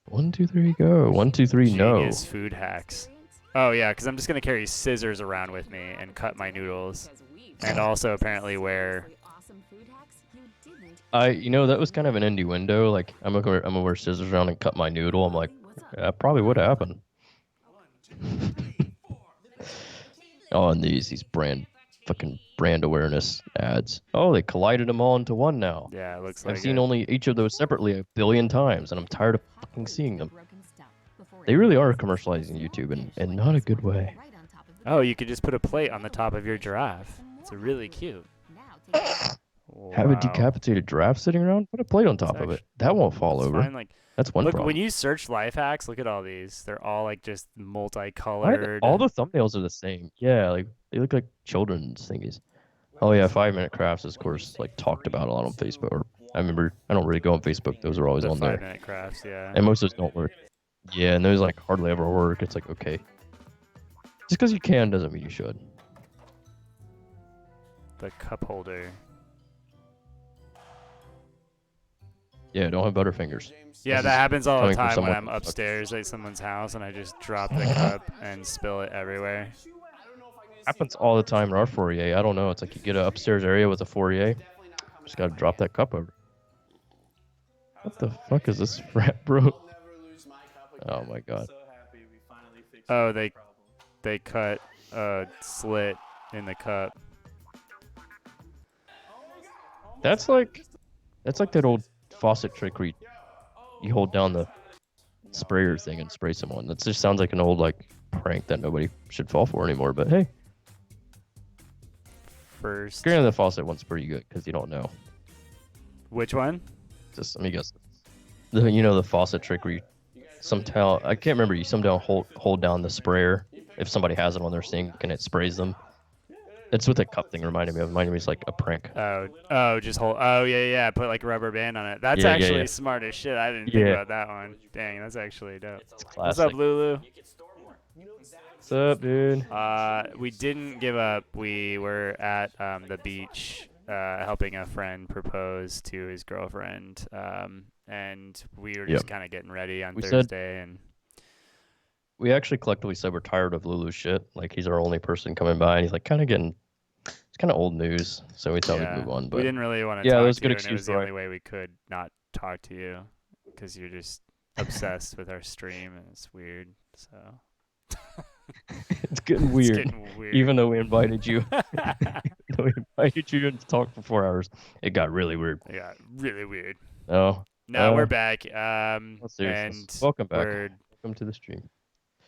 1, 2, 3, go. 1, 2, 3, no. Genius food hacks. Oh yeah, because I'm just gonna carry scissors around with me and cut my noodles, and also apparently wear. You know, that was kind of an innuendo. Like I'm gonna wear scissors around and cut my noodle. I'm like, that probably would happen. Oh, and these fucking brand awareness ads. Oh, they collided them all into one now. Yeah, it looks like I've seen it. only each of those separately 1 billion times, and I'm tired of fucking seeing them. They really are commercializing YouTube in not a good way. Oh, you could just put a plate on the top of your giraffe. It's really cute. Have a Wow. decapitated giraffe sitting around? Put a plate on top of it. That won't fall It's over. fine, like, That's one look, problem. when you search life hacks, look at all these. They're all like just Why are multicolored. all the thumbnails are the same. Yeah, like they look like children's thingies. Oh yeah, 5-minute crafts is of course like talked about a lot on Facebook. Or I remember I don't really go on Facebook. Those are always the on there, 5-minute crafts, yeah. and most of those don't work. Yeah, and those like hardly ever work. It's like okay, just because you can doesn't mean you should. The cup holder. Yeah, don't have butterfingers. Yeah, This that is happens all the coming from time when someone I'm who sucks. upstairs at someone's house and I just drop the cup and spill it everywhere. Happens all the time in our foyer. I don't know. It's like you get an upstairs area with a foyer. Just gotta drop that cup over. What the fuck is this frat, bro? Oh my god. Oh, they cut a slit in the cup. That's like that old faucet trick where you hold down the sprayer thing and spray someone. That just sounds like an old like prank that nobody should fall for anymore. But hey, First, granted the faucet one's pretty good because you don't know. which one? Just let me guess. The faucet trick where you somehow I can't remember. You somehow hold down the sprayer if somebody has it on their sink and it sprays them. It's what that cup thing reminded me of. Reminded me it's like a prank. Just hold. Oh yeah. Put like a rubber band on it. That's Yeah, actually smart as shit. I didn't think Yeah. about that one. Dang, that's actually dope. It's What's classic. up, Lulu? What's up, dude? We didn't give up. We were at the beach helping a friend propose to his girlfriend, and we were just kind of getting ready on We said- Thursday. And We actually collectively said we're tired of Lulu's shit. Like he's our only person coming by, and he's like it's kind of old news. So we thought we'd move on. But we didn't really want to yeah, talk that was a to good you, and it excuse was the for only way we could not talk to you because you're just obsessed with our stream, and it's weird. So it's getting It's weird. getting weird. Even though we invited you, we invited you to talk for 4 hours. It got really weird. Yeah, really weird. Oh, No, we're back. seriously. And Welcome back. we're Welcome to the stream.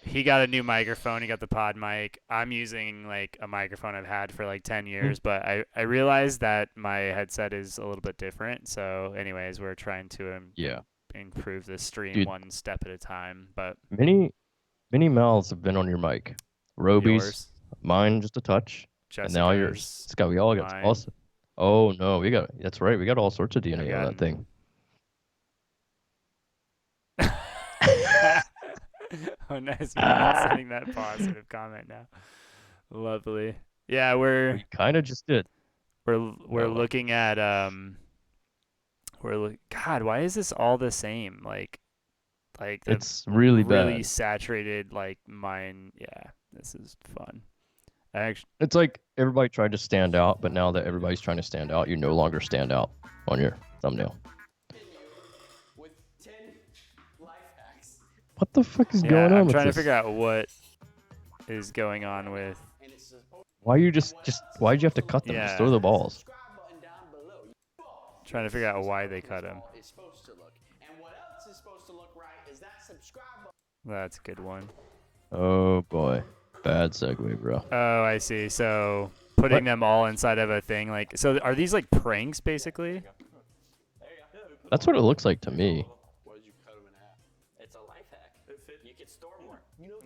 he got a new microphone. He got the pod mic. I'm using like a microphone I've had for like 10 years, but I realized that my headset is a little bit different. So anyways, we're trying to Yeah. improve the stream Dude. one step at a time. But Many mouths have been on your mic. Roby's, yours, mine just a touch, and now yours. Jessica's, Scott, we all got mine. awesome. Oh no, that's right. We got all sorts of DNA on that thing. Oh, nice. We're not sending that positive comment now. Lovely. Yeah, We kind of just did. we're Well, looking at God, why is this all the same? Like the It's really really bad. saturated like mine. Yeah, this is fun. I actually It's like everybody tried to stand out, but now that everybody's trying to stand out, you no longer stand out on your thumbnail. What the fuck is going on I'm with trying this? to figure out what is going on with. Why you why'd you have to cut them? Yeah. Just throw the balls. Trying to figure out why they cut him. That's a good one. Oh boy. Bad segue, bro. Oh, I see. So putting What? them all inside of a thing, like, so are these like pranks basically? That's what it looks like to me.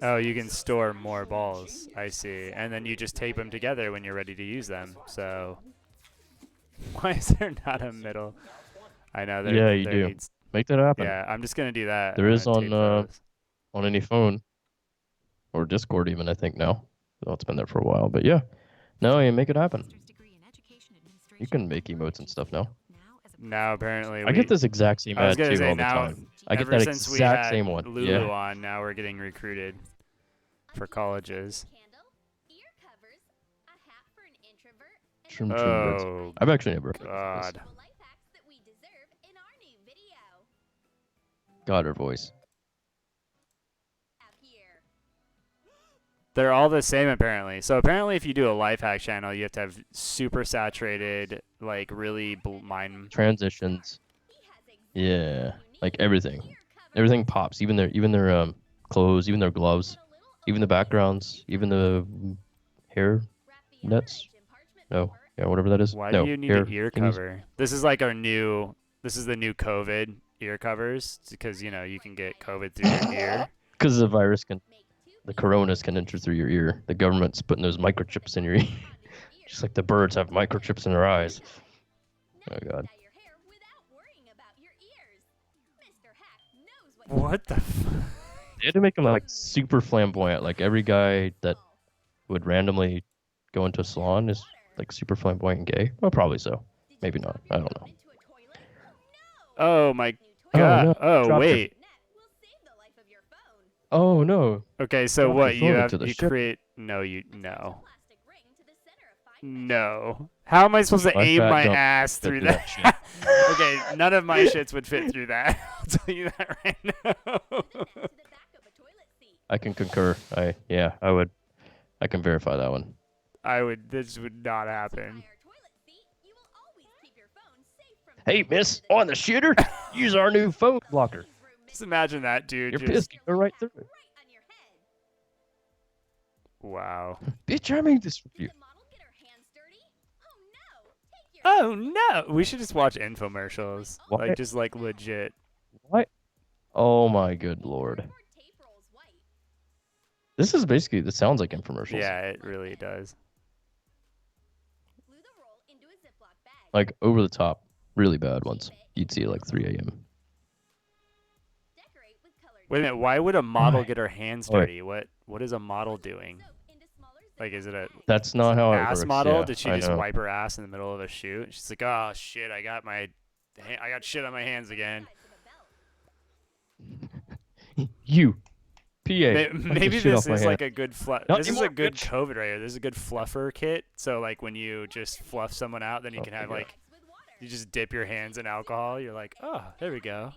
Oh, you can store more balls. I see. And then you just tape them together when you're ready to use them. So why is there not a middle? I know there. Yeah, you there do. needs- Make that happen. Yeah, I'm just gonna do that. There I'm is gonna on, tape those. On any phone. Or Discord even, I think now. Well, it's been there for a while, but yeah. No, you make it happen. You can make emotes and stuff now. Now apparently I get this exact same I was ad gonna too say all the now. time. I get Ever that since we exact had same one. Lulu Yeah. on, now we're getting recruited for colleges. Trim bits. Oh I've actually never. God. God, her voice. They're all the same apparently. So apparently, if you do a life hack channel, you have to have super saturated, like really mind. Transitions. Yeah. Like everything. Everything pops. Even their clothes, even their gloves, even the backgrounds, even the hair nets. No. Yeah, whatever that is. Why no, do you need hair an ear thingies. cover? This is like our new. This is the new COVID ear covers because you can get COVID through your ear. Because the coronas can enter through your ear. The government's putting those microchips in your ear. Just like the birds have microchips in their eyes. Oh God. What the? They had to make them like super flamboyant. Like every guy that would randomly go into a salon is like super flamboyant and gay. Well, probably so. Maybe not. I don't know. Oh my Oh, God. no. Oh, Dropped your- wait. Oh no. Okay, so Drop what your you phone have? into the You ship. create? No. No. How am I supposed to My aim fat my dump ass fit through through that? that Okay, none of my shits would fit through that. I'll tell you that right now. I can concur. I can verify that one. This would not happen. Hey, miss, on the shitter, use our new phone blocker. Just imagine that, dude. You're just, pissed. You go right through it. Wow. Bitch, I made this for you. Oh no! We should just watch infomercials. What? Like just like legit. What? Oh my good lord. This sounds like infomercials. Yeah, it really does. Like over the top, really bad ones. You'd see at like 3 a.m. Wait a minute. Why would a model Why? get her hands Why? dirty? What is a model doing? Like, is it a That's not how it ass works. model? Yeah, Did she I just know. wipe her ass in the middle of a shoot? She's like, oh shit, I got shit on my hands again. You, PA. Maybe this is like a good Not this is a anymore, good bitch. COVID right here. This is a good fluffer kit. So like when you just fluff someone out, then you Oh can my have God. like you just dip your hands in alcohol. You're like, oh, there we go.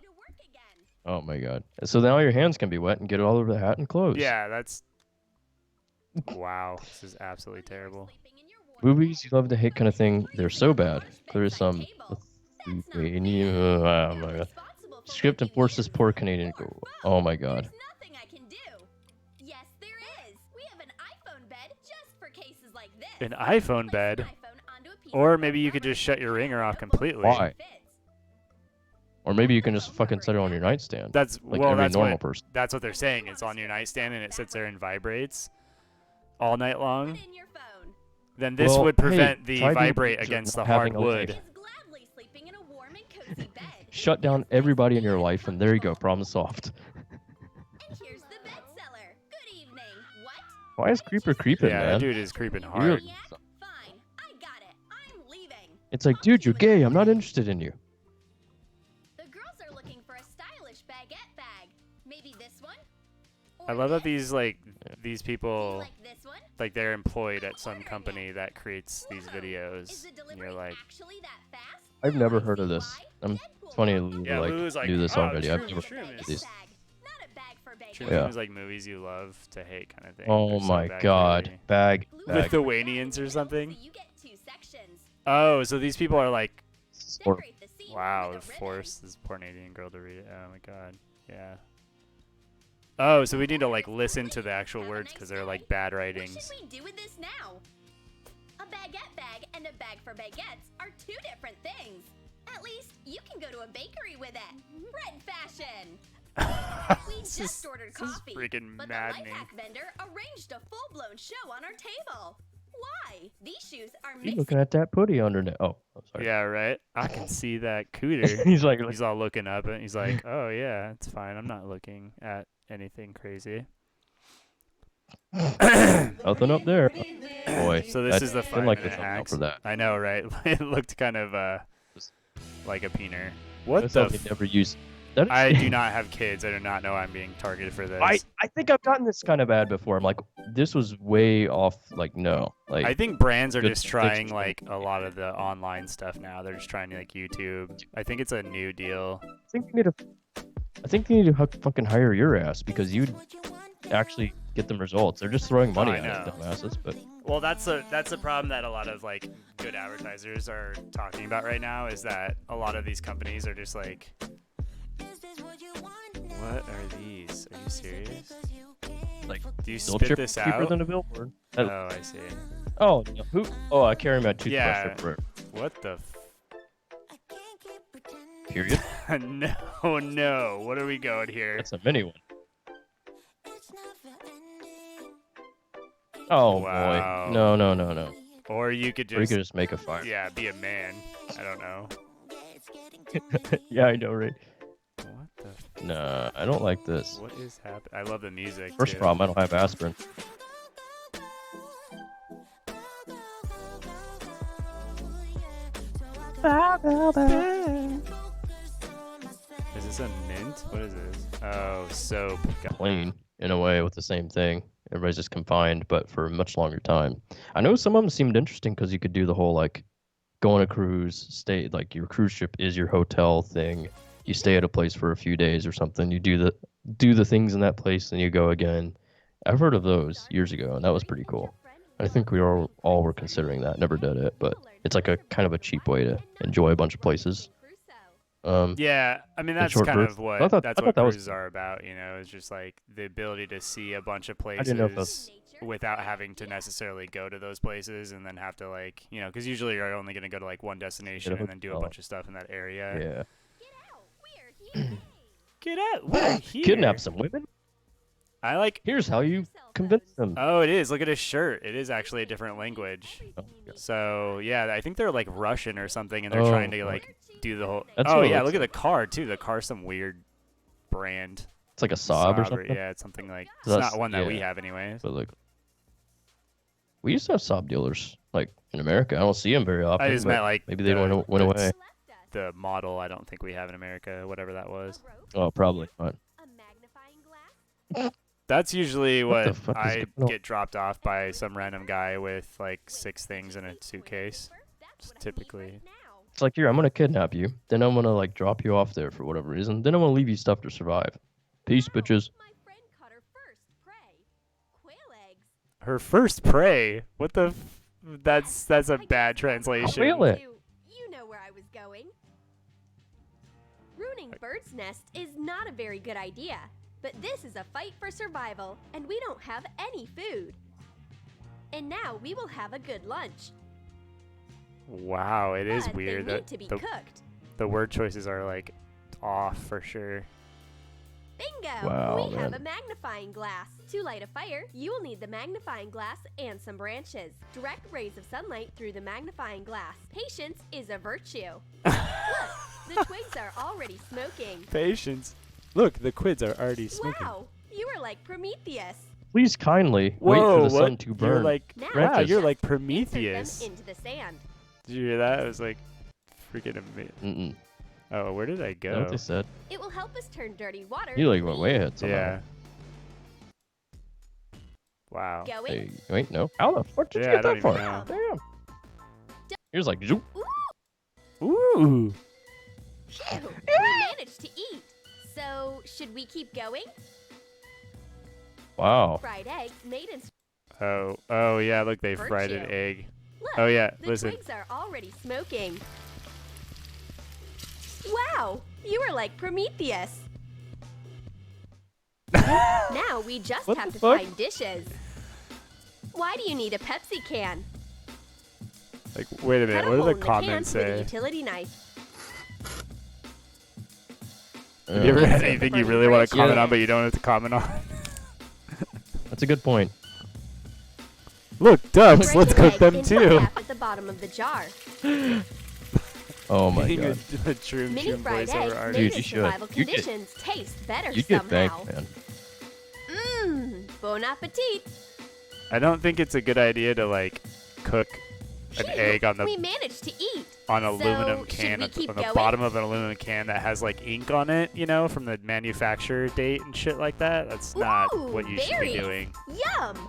Oh my god. So now your hands can be wet and get it all over the hat and clothes. Yeah, that's wow. This is absolutely terrible. Movies you love to hate kind of thing, they're so bad. There's some oh my god. Script enforces poor Canadian go. Oh my god. Nothing I can do. Yes, there is. We have an iPhone bed just for cases like this. An iPhone bed? Or maybe you could just shut your ringer off completely. Why? Or maybe you can just fucking set it on your nightstand. That's like well, every that's normal what person. that's what they're saying. It's on your nightstand and it sits there and vibrates all night long. Then this Well, would hey, prevent the try the vibrate advantage of against the not having hard a wood. life. Shut down everybody in your life, and there you go. Problem solved. And here's the bestseller. Good evening. What? Why is Creeper creeping, Yeah, man? that dude is creeping You're- hard. Yeah, fine. I got it. I'm leaving. It's like, dude, you're gay. I'm not interested in you. The girls are looking for a stylish baguette bag. Maybe this one? I Or love that this? these Do you people like this one? like they're employed at some company that creates these videos. Is the And delivery you're like, actually that fast? I've Oh, never I heard of see this. why. It's funny, Deadpool. Lulu, Yeah, like, Lulu's like, knew this "Oh, already. I've true, never true, heard of it's these. Bag, not a bag for True bacon. Yeah. is like movies you love to hate kind of thing. Oh They're so my bad god. creepy. Bag. Lithuanians or something? So you get 2 sections. Oh, so these people are like, Or Decorate the scene wow, with a ribbon. force this poor Canadian girl to read it. Oh my god. Yeah. Oh, so we need to like listen to the actual Have a words nice because they're day. like bad What writings. should we do with this now? A baguette bag and a bag for baguettes are 2 different things. At least you can go to a bakery with it. Bread fashion. We This just is- ordered this is coffee, freaking but the life maddening. hack vendor arranged a full-blown show on our table. Why? These shoes are you mixed. looking at that putty underneath? Oh, I'm sorry. Yeah, right. I can see that cooter. He's like, He's all looking up and he's like, "Oh yeah, it's fine. I'm not looking at anything crazy." nothing up there. Boy. So this that is the seemed like 5-minute there's something out hacks. for that. I know, right? It looked kind of like a peener. What That's the? something never used. That is- I do not have kids. I do not know I'm being targeted for this. I think I've gotten this kind of bad before. I'm like, this was way off. Like, no. Like, I think brands are good just fix trying is like a lot of the online stuff now. They're just trying to like YouTube. I think it's a new deal. I think they need to fucking hire your ass because you'd actually get them results. They're just throwing money I at it, know. dumbasses. But Well, that's a problem that a lot of like good advertisers are talking about right now. Is that a lot of these companies are just like, what are these? Are you serious? like, Do you still spit this cheaper out? than a billboard. Oh, I see. Oh, no, who? Oh, I carry my toothbrush Yeah. everywhere. What the? Period. No, no. What are we going here? That's a mini one. Oh Wow. boy. No, no, no, no. Or you could Or you just, could just make a fire. yeah, be a man. I don't know. Yeah, I know, right? What the? Nah, I don't like this. What is happening? I love the music. First too. problem, I don't have aspirin. Is this a mint? What is this? Oh, soap. Clean in a way with the same thing. Everybody's just confined, but for a much longer time. I know some of them seemed interesting because you could do the whole like go on a cruise, stay like your cruise ship is your hotel thing. You stay at a place for a few days or something. You do the things in that place, and you go again. I've heard of those years ago, and that was pretty cool. I think we all were considering that. Never did it, but it's like a kind of a cheap way to enjoy a bunch of places. Yeah, I mean that's short kind bursts. of what I thought that was cruises are about. You know, it's just like the ability to see a bunch of I didn't know if places without having to necessarily go to those places and then have to like, you know, because usually you're only going to go to like one destination Get a and then do a hotel. bunch of stuff in that area. Yeah. Get out! We're here. Kidnap some women? I like. Here's how you convince them. Oh, it is. Look at his shirt. It is actually a different language. Oh, God. So yeah, I think they're like Russian or something, and they're Oh, trying to boy. like do the whole. That's Oh what it yeah, looks look at the car too. The car's some weird brand. It's like a Saab or Saab something. Yeah, it's something like. It's That's- not one that we yeah. have anyways. But like, we used to have Saab dealers like in America. I don't see them very often. I just but meant like maybe they the- went away. The model, I don't think we have in America. Whatever that was. Oh, probably not. A magnifying glass? That's usually What the what fuck is I going on? get dropped off by some random guy with like 6 things in a suitcase. That's what I need Typically. right now. It's like, here, I'm gonna kidnap you. Then I'm gonna like drop you off there for whatever reason. Then I'm gonna leave you stuff to survive. Peace, Wow, bitches. My friend caught her first prey. Quail eggs. Her first prey. What the? That's a bad translation. Quail egg. You know where I was going. Ruining bird's nest is not a very good idea, but this is a fight for survival, and we don't have any food. And now we will have a good lunch. Wow, it is But weird they that need to be the, cooked. the word choices are like off for sure. Bingo! Wow, We have man. a magnifying glass. To light a fire, you will need the magnifying glass and some branches. Direct rays of sunlight through the magnifying glass. Patience is a virtue. Look, the twigs are already smoking. Patience. Look, the quids are already smoking. Wow, you are like Prometheus. Please kindly Whoa, wait for the what? sun to You're burn. like, Now wow, branches. you're like Insert Prometheus. them into the sand. Did you hear that? It was like freaking amazing. Mm-mm. Oh, where did I Is that what go? they said? It will help us turn dirty water. You like went way ahead somehow. Yeah. Wow. Going. Hey, wait, no. How the fuck did Yeah, you I get don't that even far? know. Damn. Here's like, zoop. Ooh. Phew, we managed to eat. So, should we keep going? Wow. Fried eggs made in. Oh yeah. Look, they Virtue. fried an egg. Look, Oh yeah. the Listen. twigs are already smoking. Wow, you are like Prometheus. Now we just What have the to fuck? find dishes. Why do you need a Pepsi can? Like, wait a minute. Cut a What hole do in the can comments with a say? utility knife. Have you ever had anything you really want to comment Yeah. on, but you don't have to comment on? That's a good point. Look, ducks. Break Let's an cook egg them into too. half at the bottom of the jar. Oh my Being god. a true Mini fried voiceover eggs artist. made Dude, in you should. survival You get- conditions taste better You get somehow. thanked, man. Bon appetit. I don't think it's a good idea to like cook an Phew, egg on we the managed to eat. aluminum So, should can we on keep the going? bottom of an aluminum can that has like ink on it, you know, from the manufacturer date and shit like that. That's not Ooh, what you should berries. be doing. Yum.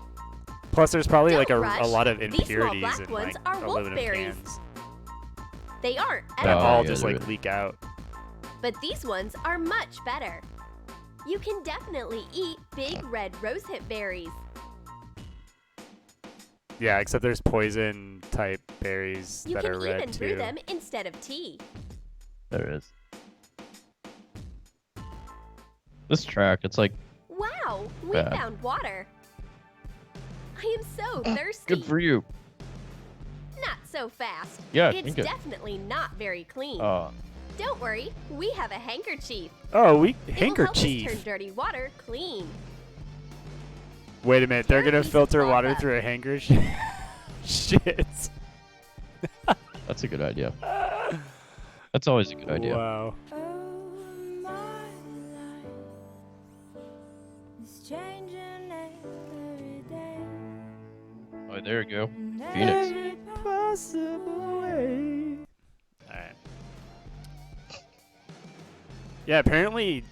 Plus, there's probably Don't like a rush. lot of These small impurities black in ones like are aluminum wolfberries. cans They aren't that Oh, all yeah, just there like is. leak out. but these ones are much better. You can definitely eat big red rosehip berries. Yeah, except there's poison type berries You that can are red even brew too. them instead of tea. There is. This track, it's like, Wow, we Bad. found water. I am so thirsty. good for you. Not so fast. Yeah, It's drink it. definitely not very clean. Don't worry, we have a handkerchief. Oh, It will help us turn handkerchief. dirty water clean. Wait a minute, they're Tear a gonna piece of filter cloth water up. through a handkerchief. Shit. That's a good idea. That's always a good idea. Wow. Oh, there you go. Phoenix. Alright. Yeah, apparently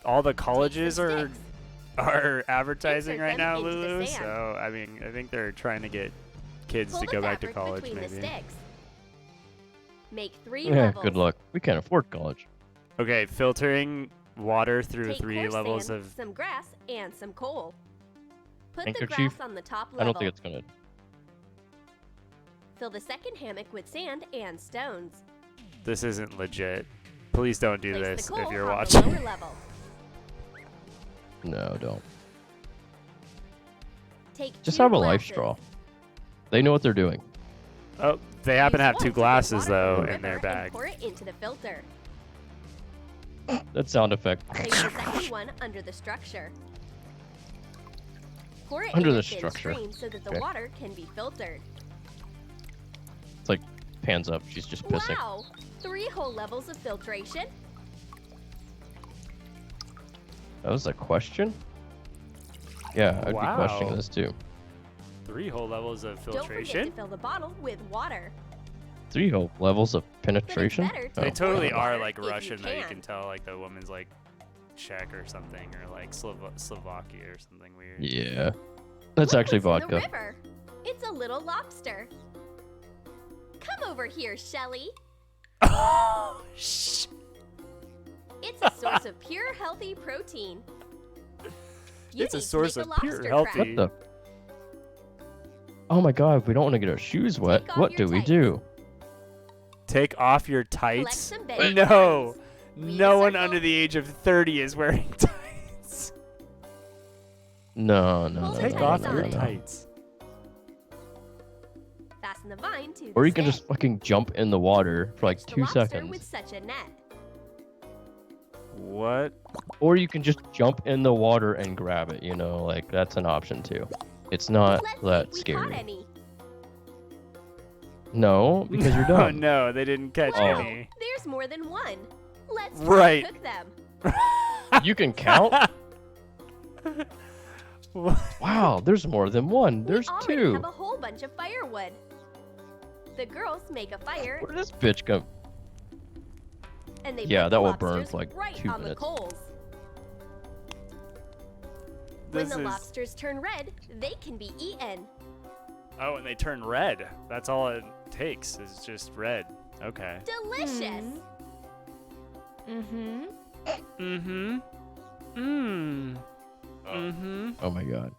all the colleges are Sticks. advertising Insert right them now, into the Lulu. sand. So I mean, I think they're trying to get kids Pull to the go back to fabric college, between the maybe. sticks. Make 3 Yeah, levels. good luck. We can't afford college. Okay, filtering water through Take 3 coarse levels sand, of. some grass, and some coal. Put the Handkerchief? grass on the top level. I don't think it's gonna. Fill the second hammock with sand and stones. This isn't legit. Please don't do Place this the coal if you're on watching. the lower level. No, don't. Take Just 2 have a life glasses. straw. They know what they're doing. Oh, they happen to Use have one 2 to get glasses water though from the in their river bag. And pour it into the filter. That sound effect. Place the second one under the structure. Pour it Under in the a thin structure. stream so that the Okay. water can be filtered. It's like pans up. She's just pissing. Wow! 3 whole levels of filtration. That was a question? Yeah, I'd be questioning Wow. this too. 3 whole levels of Don't forget filtration. to fill the bottle with water. 3 whole levels of But it's penetration? better to They Oh. avoid totally water are like if you Russian though. You can. can tell like the woman's like Czech or something, or like Slovakia or something weird. Yeah. That's Look actually what's in vodka. the river. It's a little lobster. Come over here, Shelly. Oh, shh. It's a source of pure, healthy protein. You It's a need to source make of a pure lobster healthy- trap. What the? Oh my god, we don't want to get our shoes wet. Take off What your do we tights. do? Take off your Collect tights. some Betty No, Crockers. no one circle. under the age of 30 is wearing tights. No, no, Hold no, it Take no, tight off no, on your no, it. no. tights. Fasten the vine to Or the you can just stick. fucking jump in the water for like Catch the 2 lobster seconds. with such a net. What? Or you can just jump in the water and grab it, you know, like that's an option too. It's not Let's that see if we caught scary. any. No, because you're Oh dumb. no, they didn't catch Wow, any. there's more than one. Let's try Right. to cook them. You can count? What? Wow, there's more than one. There's we already 2. have a whole bunch of firewood. The girls make a fire, Where did this bitch go? and they Yeah, put that the will burn lobsters for, like, right 2 on minutes. the coals. When This the is... lobsters turn red, they can be eaten. Oh, and they turn red. That's all it takes is just red. Okay. Delicious. Mm-hmm. Mmm. Mm-hmm. Oh my god.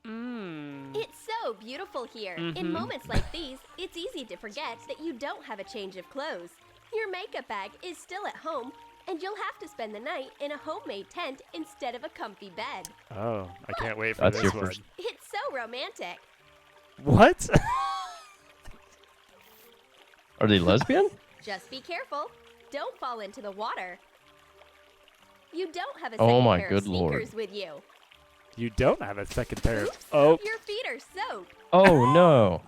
Mmm. It's so beautiful here. In Mhm. moments like these, it's easy to forget that you don't have a change of clothes. Your makeup bag is still at home, and you'll have to spend the night in a homemade tent instead of a comfy bed. Oh, I can't wait for That's this your one. first- It's so romantic. What? Are they lesbian? Just be careful. Don't fall into the water. You don't have a Oh second my pair good of lord. sneakers with you. You don't have a second pair of... Oops, Oh. your feet are soaked. Oh no.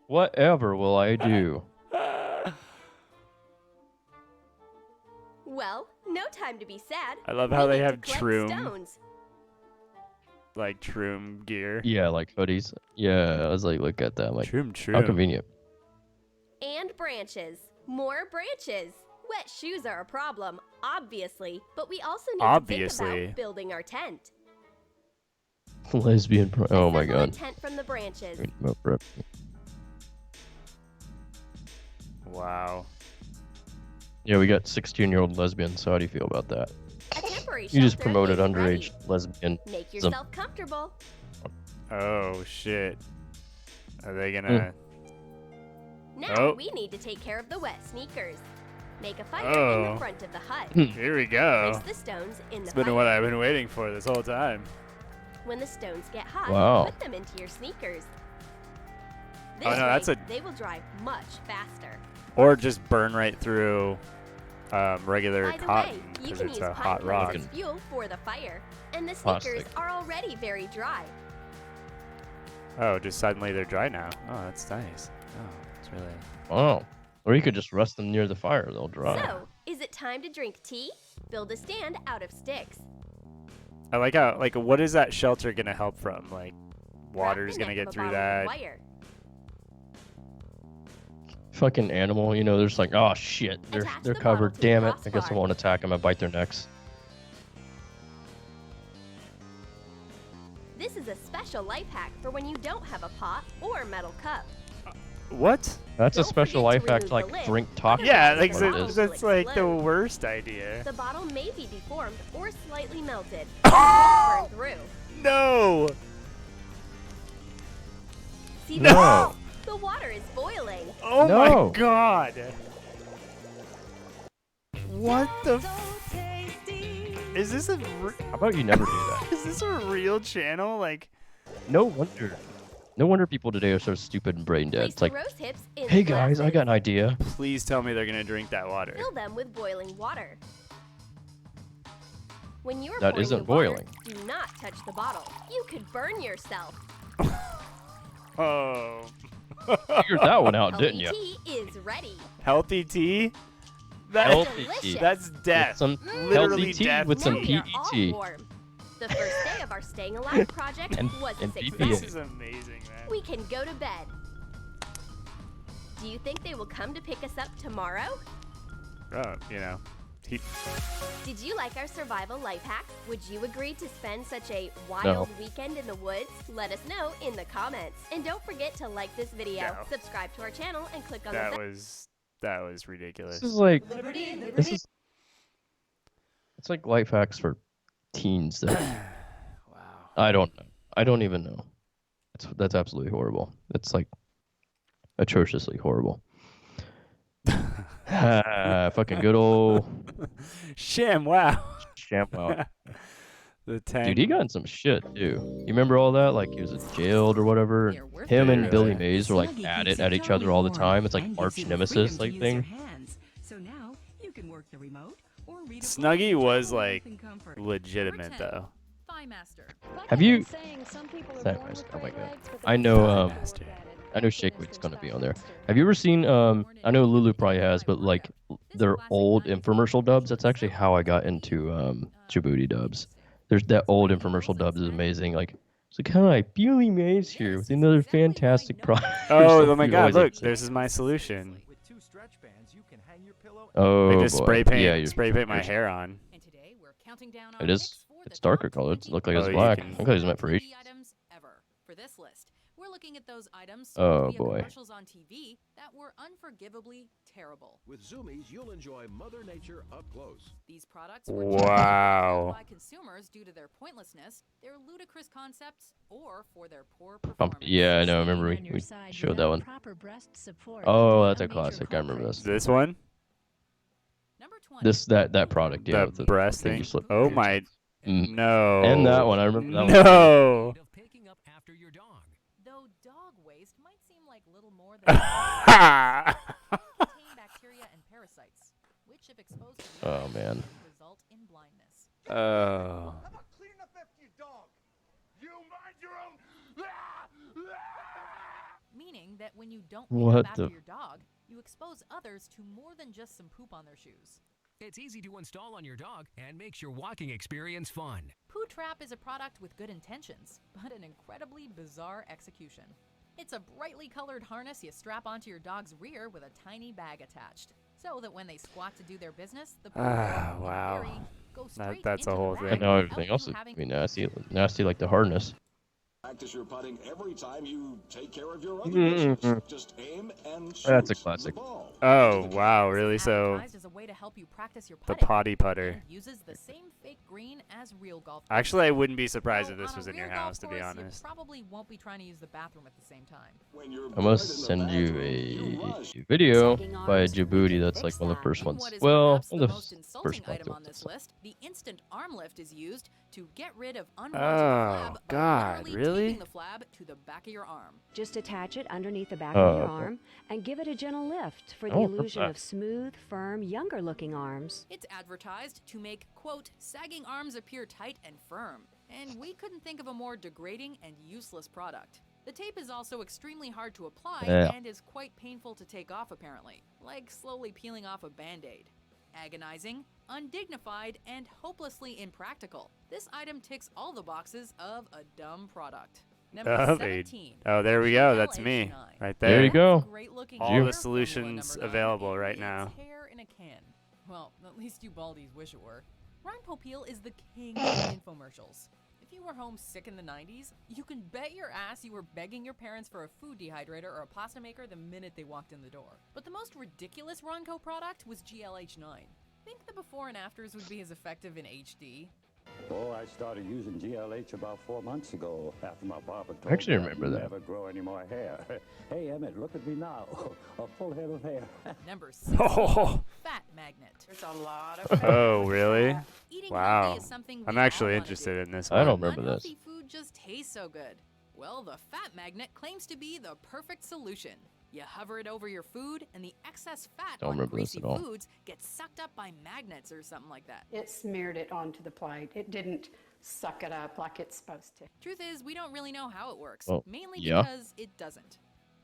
Whatever will I do? Well, no time to be sad. I love how We they need to have collect Troom, stones. like Troom gear. Yeah, like hoodies. Yeah, I was like, look at that. I'm like, Troom, how convenient. And branches. More branches. Wet shoes are a problem, obviously, but we also need to think Obviously. about building our tent. Lesbian. Oh my Assemble a god. tent from the branches. Wow. Yeah, we got 16-year-old lesbians. So how do you feel about that? A temporary You just shelter promoted is underage ready. lesbian. Make yourself comfortable. Oh, shit. Are they gonna... Now Oh. we need to take care of the wet sneakers. Make a fire in Oh. the front of the hut. Here we go. Place the stones in the It's been fire. what I've been waiting for this whole time. When the stones get hot, Wow. put them into your sneakers. This Oh, no, way, that's a- they will dry much faster. Or just burn right through regular By the cotton way, you because can it's use a pine hot rock. cones as fuel for the fire, and the Plastic. sneakers are already very dry. Oh, just suddenly they're dry now. Oh, that's nice. Oh, it's really... Wow. Or you could just rest them near the fire. They'll dry. So, is it time to drink tea? Build a stand out of sticks. I like how, like, what is that shelter gonna help from? Like, Wrap water's the gonna neck get of a through bottle with that. Wire. Fucking animal. You know, there's like, oh shit, they're Attach they're the bottle covered. to the Damn it. I guess I crossbar. won't attack them. I bite their necks. This is a special life hack for when you don't have a pot or metal cup. What? That's a Don't special forget life to hack to remove like the lid. drink taco. Yeah, Otherwise, like the what it bottle is. that's will like the explode. worst idea. The bottle may be deformed or slightly melted. It won't burn through. No. See No. the water is boiling. Oh No. my god. What the? Is this a? How about you never do that? Is this a real channel? Like, No wonder. No wonder people today are so stupid and brain dead. Place It's the like, rose hips in hey guys, I glasses. got an idea. please tell me they're gonna drink that water. Fill them with boiling water. When you are That pouring isn't the water, boiling. do not touch the bottle. You could burn yourself. Oh. Figured that one out, Healthy didn't you? tea is ready. Healthy tea? That, Healthy delicious. tea. that's death. With some Literally healthy tea death with some Now we are all PET. warm. The first day of our Staying Alive project And- was a and success. BPA. This is amazing, man. We can go to bed. Do you think they will come to pick us up tomorrow? Oh, you know. Did you like our survival life hacks? Would you agree to spend such a wild No. weekend in the woods? Let us know in the comments. And don't forget to like this video, No. subscribe to our channel, and click on the That bell. was ridiculous. This is like, it's like life hacks for teens. That Wow. I don't know. I don't even know. That's absolutely horrible. It's like atrociously horrible. Fucking good old Sham, wow. ShamWow. The tank. Dude, he got in some shit too. You remember all that? Like he was jailed or whatever. Him and Yeah. Billy Mays were like at each other all the time. It's like arch nemesis like thing. So now you can work the remote or read a book Snuggie in was warmth like and comfort. legitimate though. Have you? Oh my god. I know. I know Shakeweight's gonna be on there. Have you ever seen? I know Lulu probably has, but like their old infomercial dubs. That's actually how I got into Djibouti dubs. There's that old infomercial dubs is amazing. Like it's like, hi, Billy Mays here with another fantastic product. Oh my god, look, this is my solution. Oh I just boy. spray paint Yeah, you're- spray paint my you're- hair on. And today we're counting down It is. It's darker color. It looks like Oh, it's you black. can- I think it was meant for H. items ever. For this list, we're looking at those items Oh, sold via boy. commercials on TV that were unforgivably terrible. With Zoomies, you'll enjoy Mother Nature up close. These products were Wow. by consumers due to their pointlessness, their ludicrous concepts, or for their poor performance. Yeah, I know. I remember we showed that one. Oh, that's a classic. I remember this. This one? Number 20. That product. Yeah. with The breast thing thing? you slip- Oh my Mm. no. And that one. I remember that one. No. Of taking up after your dog. Though dog waste might seem like little more than contain bacteria and parasites, which if exposed to Oh man. result in blindness. Oh. Clean up after your dog. You mind your own. Meaning that when you don't clean What up after the- your dog, you expose others to more than just some poop on their shoes. It's easy to install on your dog and makes your walking experience fun. Poo Trap is a product with good intentions, but an incredibly bizarre execution. It's a brightly colored harness you strap onto your dog's rear with a tiny bag attached, so that when they squat to do their business, the poo Ah, in wow. theory, goes straight That's a into the whole bag I thing. know without everything you else is having be nasty like the hardness. Practice your putting every time you take care of your other Mhm. business. Just aim and shoot That's a the classic. ball. Oh wow, really? So advertised as a way to help you practice your the putting, potty putter. and uses the same fake green as real golf. Actually, I wouldn't be surprised Though if this on was a in your real golf house, to be course, honest. You probably won't be trying to use the bathroom at the same time. When you're I must bored in the send you bathroom, you a rush. video Tagging by arms Djibouti. can That's like fix one of the that. first In ones. what is Well, perhaps one the of the most insulting first ones. item on this list, the instant arm lift is used to get rid of unwanted Oh, flab by God, literally really? taping the flab to the back of your arm. Just attach it underneath the back Oh, of your okay. arm and give it a gentle lift for the Oh, illusion perfect. of smooth, firm, younger looking arms. It's advertised to make, quote, sagging arms appear tight and firm. And we couldn't think of a more degrading and useless product. The tape is also extremely hard to apply Yeah. and is quite painful to take off, apparently, like slowly peeling off a band-aid. Agonizing, undignified, and hopelessly impractical. This item ticks all the boxes of a dumb product. Number Oh, 17. Oh, there we go. That's me, GLH9. right There there. you go. Great-looking All hair the formula solutions number 9. available It right is now. hair in a can. Well, at least you baldies wish it were. Ryan Popeil is the king of infomercials. If you were home sick in the 90s, you can bet your ass you were begging your parents for a food dehydrator or a pasta maker the minute they walked in the door. But the most ridiculous Ronco product was GLH9. Think the before and afters would be as effective in HD? Oh, I started using GLH about 4 months ago after my barber told I actually me remember I'd that. never grow any more hair. Hey, Emmett, look at me now. A full head of hair. Number 16, Oh. fat magnet. There's a lot of Oh, really? Eating Wow. healthy is something I'm we all actually wanna interested do. in this I one. don't remember this. Unhealthy food just tastes so good. Well, the fat magnet claims to be the perfect solution. You hover it over your food, and the excess fat Don't on remember this greasy at all. foods gets sucked up by magnets or something like that. It smeared it onto the plate. It didn't suck it up like it's supposed to. Truth is, we don't really know how it works, Well, mainly yeah. because it doesn't.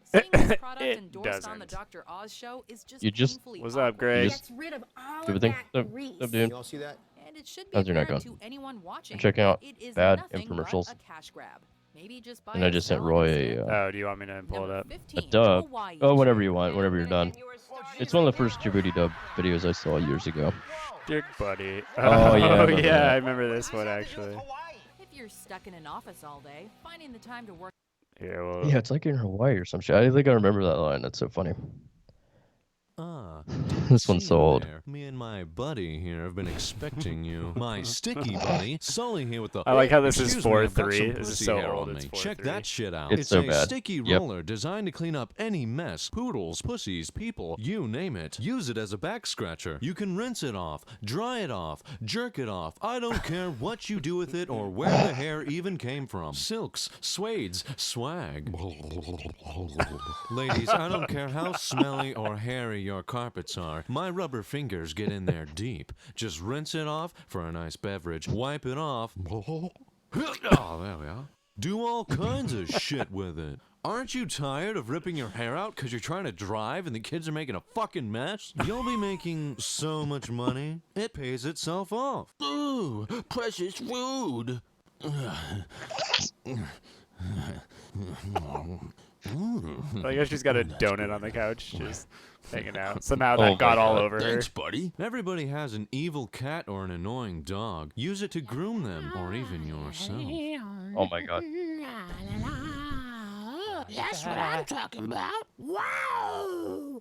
Seeing this product It endorsed on the doesn't. Dr. Oz show is just You just- painfully What's up, awkward. Greg? Gets rid of all Do of the thing. that Up, grease. dude. You all see that? And it should be How's your night apparent going? to anyone watching checking out that it is bad nothing but infomercials. a cash grab. Maybe just buy And I a just sent salad Roy instead. a Oh, do you want me to pull it Number up? 15, dub. Hawaii Oh, whenever trip. you want, whenever you're done. It's one of the first Djibouti dub videos I saw years ago. Dick Buddy. Oh, yeah, I Oh, remember yeah, that. I remember this one, actually. If you're stuck in an office all day, finding the time to work. Here, well, Yeah, it's like in Hawaii or some shit. I think I remember that line. That's so funny. This one's so old. Me and my buddy here have been expecting you. My sticky buddy, Sully here with the. I like how this is Excuse me, I've got 4:3. some This is pussy so hair old, on it's me. Check 4:3. that shit out. It's so a bad. sticky Yep. roller designed to clean up any mess. Poodles, pussies, people, you name it. Use it as a back scratcher. You can rinse it off, dry it off, jerk it off. I don't care what you do with it or where the hair even came from. Silks, suedes, swag. Ladies, I don't care how smelly or hairy your carpets are. My rubber fingers get in there deep. Just rinse it off for a nice beverage. Wipe it off. Oh, there we are. Do all kinds of shit with it. Aren't you tired of ripping your hair out because you're trying to drive and the kids are making a fucking mess? You'll be making so much money, it pays itself off. Ooh, precious food. I guess she's got a donut on the couch, just hanging out. Somehow Oh that my got all God. over her. Thanks, buddy. Everybody has an evil cat or an annoying dog. Use it to groom them, or even yourself. Oh my god. That's what I'm talking about. Wow!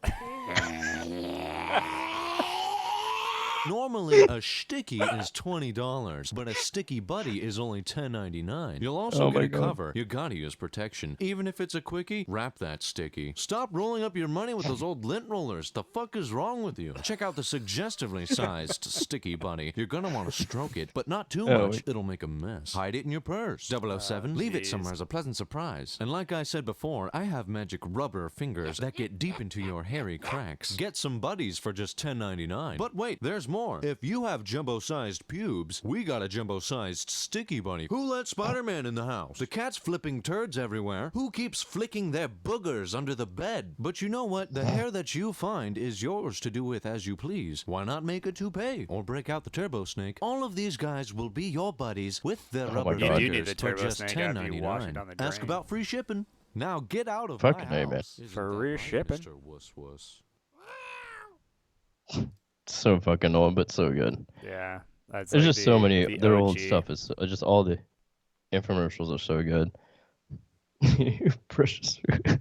Normally, a sticky is $20, but a sticky buddy is only $10.99. You'll also Oh get my a God. cover. You gotta use protection. Even if it's a quickie, wrap that sticky. Stop rolling up your money with those old lint rollers. The fuck is wrong with you? Check out the suggestively sized sticky buddy. You're gonna want to stroke it, but not too Oh, much. wait. It'll make a mess. Hide it in your purse. 007, leave it jeez. somewhere as a pleasant surprise. And like I said before, I have magic rubber fingers that get deep into your hairy cracks. Get some buddies for just $10.99. But wait, there's more. If you have jumbo-sized pubes, we got a jumbo-sized sticky bunny. Who let Spider-Man in the house? The cat's flipping turds everywhere. Who keeps flicking their boogers under the bed? But you know what? The hair that you find is yours to do with as you please. Why not make a toupee? Or break out the turbo snake? All of these guys will be your buddies with their Oh my rubber God. You do need fingers the for turbo just snake after you wash it $10.99. down the Ask drain. about free shipping. Now get out of Fucking my A, man. house. Isn't For that free right, shipping. Mr. Wuss Wuss? So fucking old, but so good. Yeah. That's There's like just so many. the Their old OG. stuff is just all the infomercials are so good. Precious food.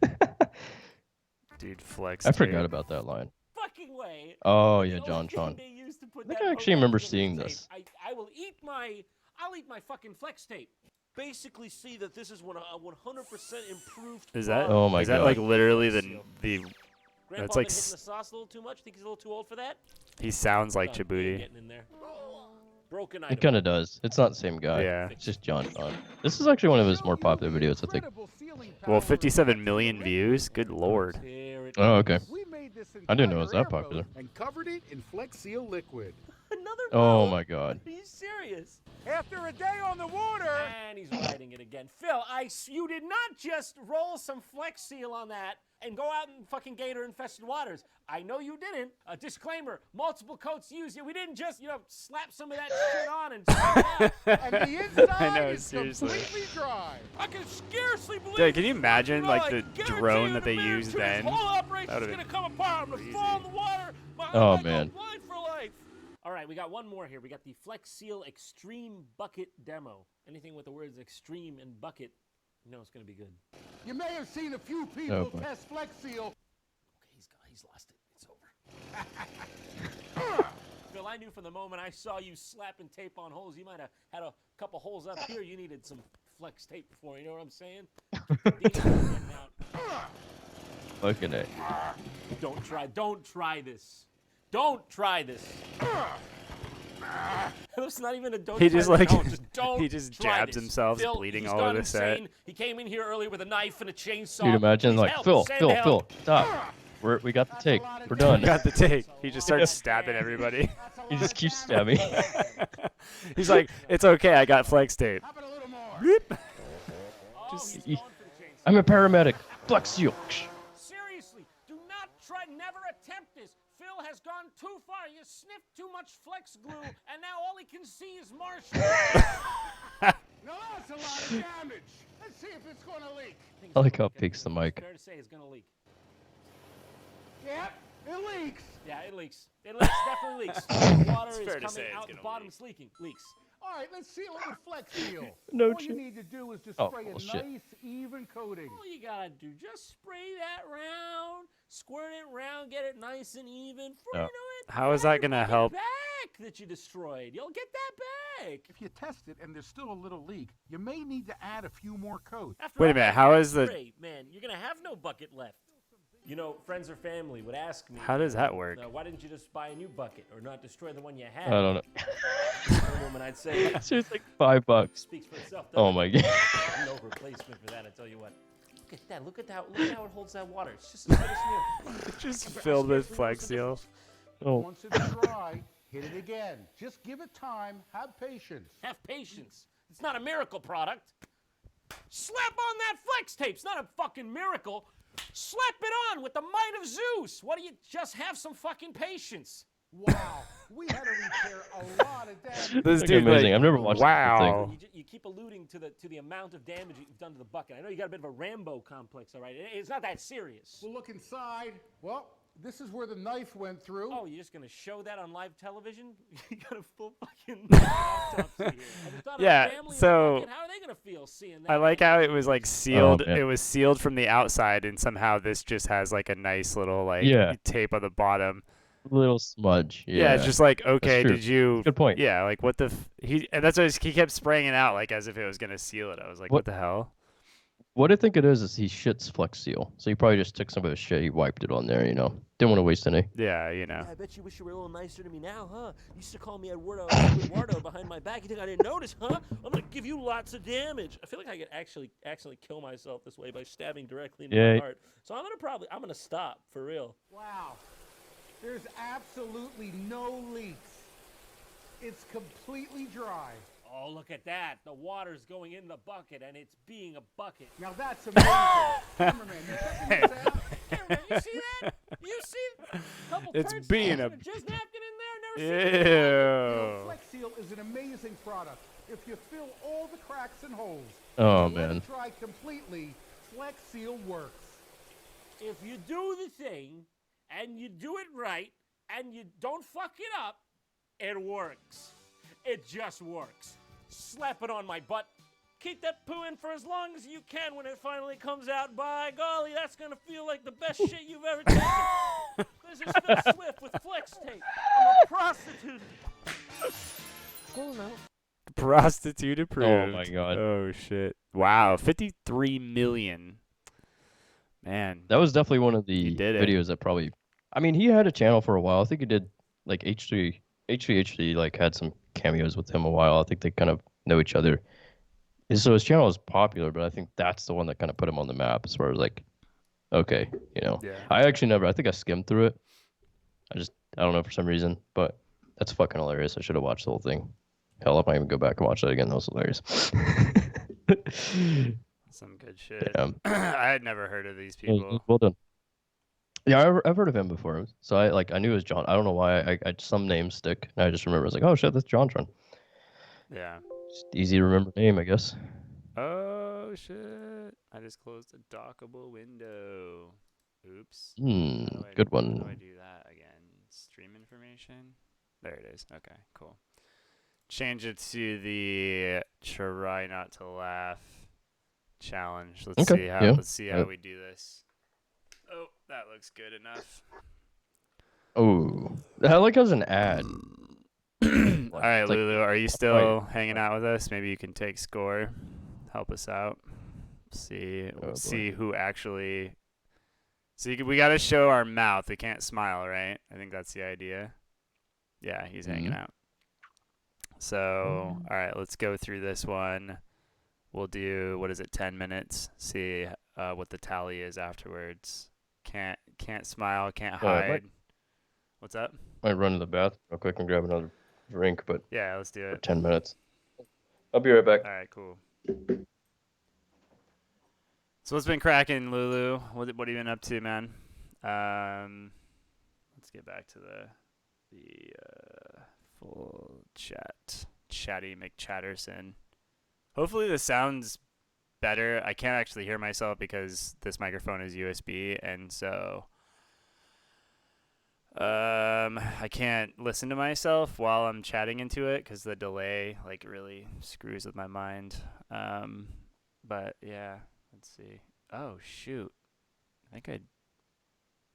Dude, flex. I forgot tape. about that line. Fucking way. Oh The yeah, only John thing Tron. they use to put I think that I actually program remember together seeing is this. tape. I'll eat my fucking flex tape. Basically, see that this is a 100% improved. Is that? Oh my is that God. like literally the? Grandpa That's been like. hitting the sauce a little too much. Think he's a little too old for that? He sounds like Oh, he ain't Djibouti. getting in there. Broken It item. kind of does. It's not the same guy. Yeah. It's just John Tron. This is actually one of his more popular videos, I think. Well, 57 million views. Good lord. Here it Oh, okay. We made this I didn't know it was that entire popular. airboat And covered it in Flex Seal liquid. Another Oh boat? my God. Are you serious? After a day on the water. And he's riding it again. Phil, you did not just roll some Flex Seal on that and go out in fucking gator-infested waters. I know you didn't. A disclaimer, multiple coats used. We didn't just, slap some of that shit on and spit it out. And the inside I know, is seriously. completely dry. I can scarcely believe Dude, can you imagine like I the guarantee drone you that they in a minute or used two, then? This whole operation's That would've gonna been come apart. I'm gonna fall in the water. Oh, I go man. blind for life. All right, we got one more here. We got the Flex Seal Extreme Bucket Demo. Anything with the words extreme and bucket, it's gonna be good. You may have seen a few people Oh, boy. test Flex Seal. Okay, he's lost it. It's over. Phil, Phil, I knew from the moment I saw you slapping tape on holes, you might have had a couple holes up here. You needed some flex tape before. You know what I'm saying? Look at it. Don't try this. Don't try this. It's not even a don't He try just this. like No, just don't he just try jabs this. himself, Phil, bleeding he's all gone over the set. insane. He came in here earlier with a knife and a chainsaw. Dude, imagine Please like help, Phil, send Phil, help. stop. We got the take. We're done. Got the take. He just starts stabbing everybody. He just keeps stabbing. He's like, it's okay, I got flex tape. Bloop. Just, I'm a paramedic. Flex seal. Seriously, do not try, never attempt this. Phil has gone too far. You sniffed too much flex glue, and now all he can see is marshmallows. Now that's a lot of damage. Let's see if it's going to leak. I like how it peeks the mic. Fair to say it's going to leak. Yep, it leaks. Yeah, it leaks. It leaks. Definitely leaks. Water is fair to say coming it's out the gonna bottom. It's leaking. Leaks. All right, let's seal it with Flex Seal. No All you shit. need to do is just Oh, spray a bullshit. nice, even coating. All you gotta do, just spray that round, squirt it round, get it nice and even. For, Yeah. you know it. How is that gonna help? Back that you destroyed. You'll get that back. If you test it and there's still a little leak, you may need to add a few more coats. After Wait a all minute, that how is the- spray, man, you're gonna have no bucket left. You know, friends or family would ask me. How does that work? Why didn't you just buy a new bucket or not destroy the one you I had? don't know. The woman, I'd say. So it's like $5. Speaks for itself. Oh doesn't my it? god. No replacement for that, I tell you what. Look at that. Look at how it holds that water. It's just as good as new. Just filled with flex seal. Oh. Once it's dry, hit it again. Just give it time. Have patience. Have patience. It's not a miracle product. Slap on that flex tape. It's not a fucking miracle. Slap it on with the might of Zeus. What do you just have some fucking patience? Wow, we had to repair a lot of damage. This Like dude, amazing. like, I've never watched the whole wow. You keep alluding to the amount of damage you've done to the bucket. I know you got a bit of a Rambo complex, all right? It's not that serious. We'll look inside. Well, this is where the knife went through. Oh, you're just gonna show that on live television? You got a full fucking autopsy here. I just thought of Yeah, a family in the so- bucket. How are they gonna feel seeing that? I like how it was like sealed. man. It was sealed from the outside, and somehow this just has like a nice little like Yeah. tape on the bottom. Little smudge. Yeah, it's just like, okay, true. did you? Good point. Yeah, like what the? And that's why he kept spraying it out like as if it was gonna seal it. I was like, what the hell? What I think it is he shits Flex Seal. So he probably just took some of his shit, he wiped it on there, you know. Didn't want to waste any. Yeah, you know. I bet you wish you were a little nicer to me now, huh? You used to call me Eduardo behind my back. You think I didn't notice, huh? I'm gonna give you lots of damage. I feel like I could actually kill myself this way by stabbing directly into my heart. So I'm gonna stop for real. Wow, there's absolutely no leaks. It's completely dry. Oh, look at that. The water's going in the bucket, and it's being a bucket. Now that's amazing. Cameraman, you checking this out? Cameraman, you see that? You see? Couple It's turds, being a- jizz napkin in there. Never seen it. You know, Ew. Flex Seal is an amazing product. If you fill all the cracks and holes, Oh, and let man. it dry completely, Flex Seal works. If you do the thing, and you do it right, and you don't fuck it up, it works. It just works. Slap it on my butt. Keep that poo in for as long as you can. When it finally comes out, by golly, that's gonna feel like the best shit you've ever taken. This is Phil Swift with Flex Tape. I'm a prostitute. Cool now. Prostitute approved. Oh my god. Oh shit. Wow, 53 million. Man. That was definitely one of the did it. videos that probably. I mean, he had a channel for a while. I think he did like H3HD like had some cameos with him a while. I think they kind of know each other. And so his channel is popular, but I think that's the one that kind of put him on the map as far as like, okay, you know. Yeah. I actually never. I think I skimmed through it. I don't know for some reason, but that's fucking hilarious. I should have watched the whole thing. Hell, I might even go back and watch that again. That was hilarious. Some good shit. Yeah. I had never heard of these Yeah, people. well done. Yeah, I've heard of him before. So I knew it was John. I don't know why. I some names stick. And I just remember I was like, oh shit, that's JonTron. Yeah. Just easy to remember name, I guess. Oh shit. I just closed a dockable window. Oops. Good How do one. I do that again? Stream information. There it is. Okay, cool. Change it to the try not to laugh challenge. Let's Okay, see how yeah. let's see how we do this. Oh, that looks good enough. Oh, I like as an ad. All right, It's like, Lulu, are you fight. still hanging out with us? Maybe you can take score, help us out. See boy. see who actually. See, we got to show our mouth. We can't smile, right? I think that's the idea. Yeah, he's hanging out. So, all right, let's go through this one. We'll do, what is it, 10 minutes? See what the tally is afterwards. Can't smile, can't hide. What's up? Might run to the bathroom real quick and grab another drink, but yeah, let's do it. For 10 minutes. I'll be right back. All right, cool. So what's been cracking, Lulu? What have you been up to, man? Let's get back to the full chat. Chatty McChatterson. Hopefully this sounds better. I can't actually hear myself because this microphone is USB, and so I can't listen to myself while I'm chatting into it because the delay like really screws with my mind. But yeah, let's see. Oh shoot, I think I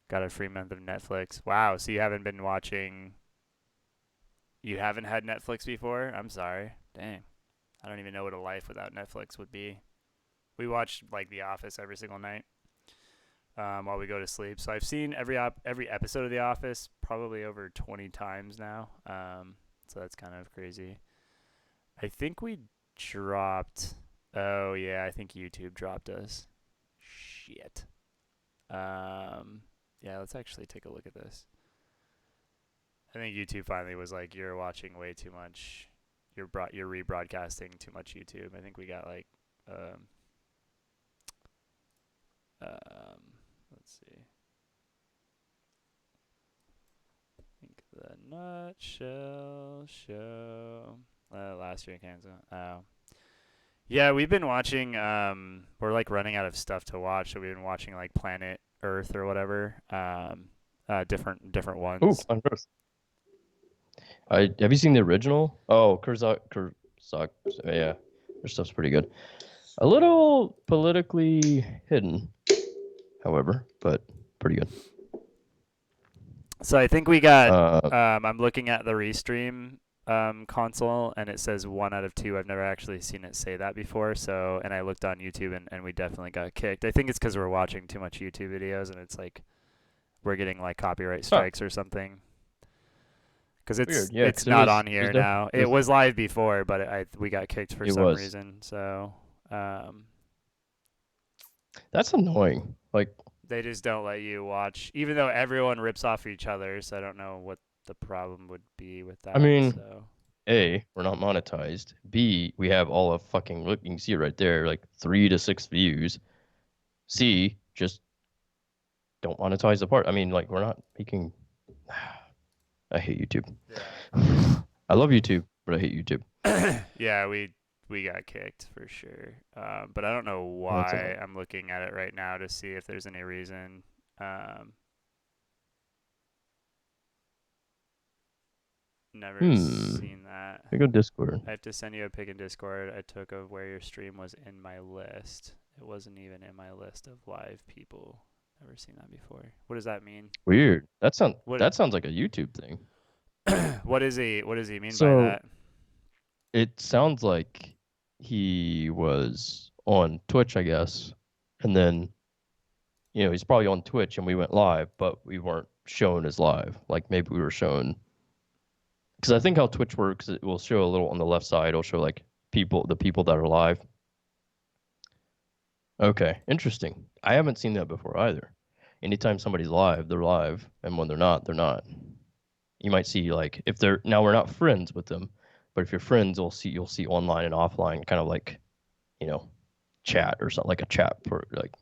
got a free month of Netflix. Wow, so you haven't been watching? You haven't had Netflix before? I'm sorry. Dang, I don't even know what a life without Netflix would be. We watch like The Office every single night while we go to sleep. So I've seen every episode of The Office probably over 20 times now. So that's kind of crazy. I think we dropped. Oh yeah, I think YouTube dropped us. Shit. Yeah, let's actually take a look at this. I think YouTube finally was like, you're watching way too much. You're rebroadcasting too much YouTube. I think we got like let's see. I think the Nutshell Show. Last year canceled. Oh. Yeah, we've been watching. We're like running out of stuff to watch, so we've been watching like Planet Earth or whatever. Different ones. Ooh, on Earth. Have you seen the original? Oh, Kurzak. Yeah, their stuff's pretty good. A little politically hidden, however, but pretty good. So I think we got. I'm looking at the Restream console, and it says 1 out of 2. I've never actually seen it say that before. So, and I looked on YouTube, and we definitely got kicked. I think it's because we're watching too much YouTube videos, and it's like we're getting like copyright strikes or something. Because it's not on here now. It was live before, but we got kicked for some reason. So that's annoying. Like they just don't let you watch, even though everyone rips off each other. So I don't know what the problem would be with that. I mean, so. A, we're not monetized. B, we have all of fucking look. You can see it right there, like 3 to 6 views. C, just don't monetize the part. I mean, like we're not making. I hate YouTube. Yeah. I love YouTube, but I hate YouTube. Yeah, we got kicked for sure. But I don't know why. I'm looking at it right now to see if there's any reason. Never seen that. I go Discord. I have to send you a pic in Discord I took of where your stream was in my list. It wasn't even in my list of live people. Never seen that before. What does that mean? Weird. That sounds like a YouTube thing. What does he mean by that? It sounds like he was on Twitch, I guess. And then he's probably on Twitch and we went live, but we weren't shown as live. Like maybe we were shown, because I think how Twitch works, it will show a little on the left side. It'll show like the people that are live. Okay, interesting. I haven't seen that before either. Anytime somebody's live, they're live, and when they're not, they're not. You might see like if they're now we're not friends with them, but if you're friends, you'll see online and offline, kind of like, chat or something, like a chat for like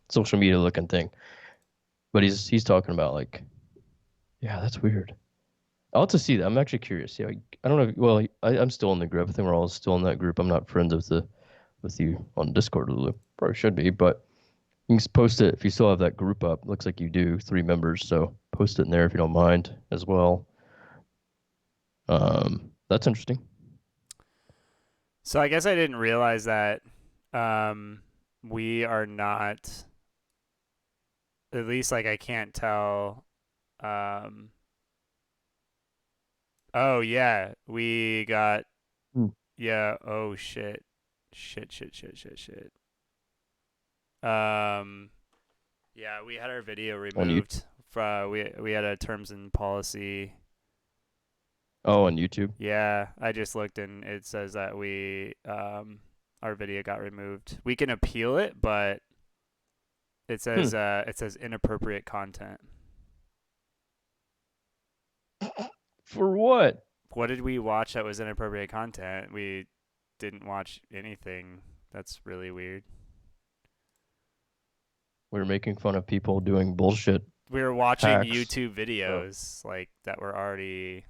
social media looking thing. But he's talking about like, yeah, that's weird. I'll have to see that. I'm actually curious. Yeah, I don't know. Well, I'm still in the group. I think we're all still in that group. I'm not friends with you on Discord, Lulu. Probably should be, but you can post it if you still have that group up. Looks like you do, 3 members, so post it in there if you don't mind as well. That's interesting. So I guess I didn't realize that we are not, at least like I can't tell. Oh yeah, we got Hmm. yeah. Oh shit, shit. Um, yeah, we had our video On you? removed. We had a terms and policy. Oh, on YouTube. Yeah, I just looked and it says that we our video got removed. We can appeal it, but it says inappropriate content. For what? What did we watch that was inappropriate content? We didn't watch anything. That's really weird. We were making fun of people doing bullshit. We were watching hacks. YouTube videos like that were already.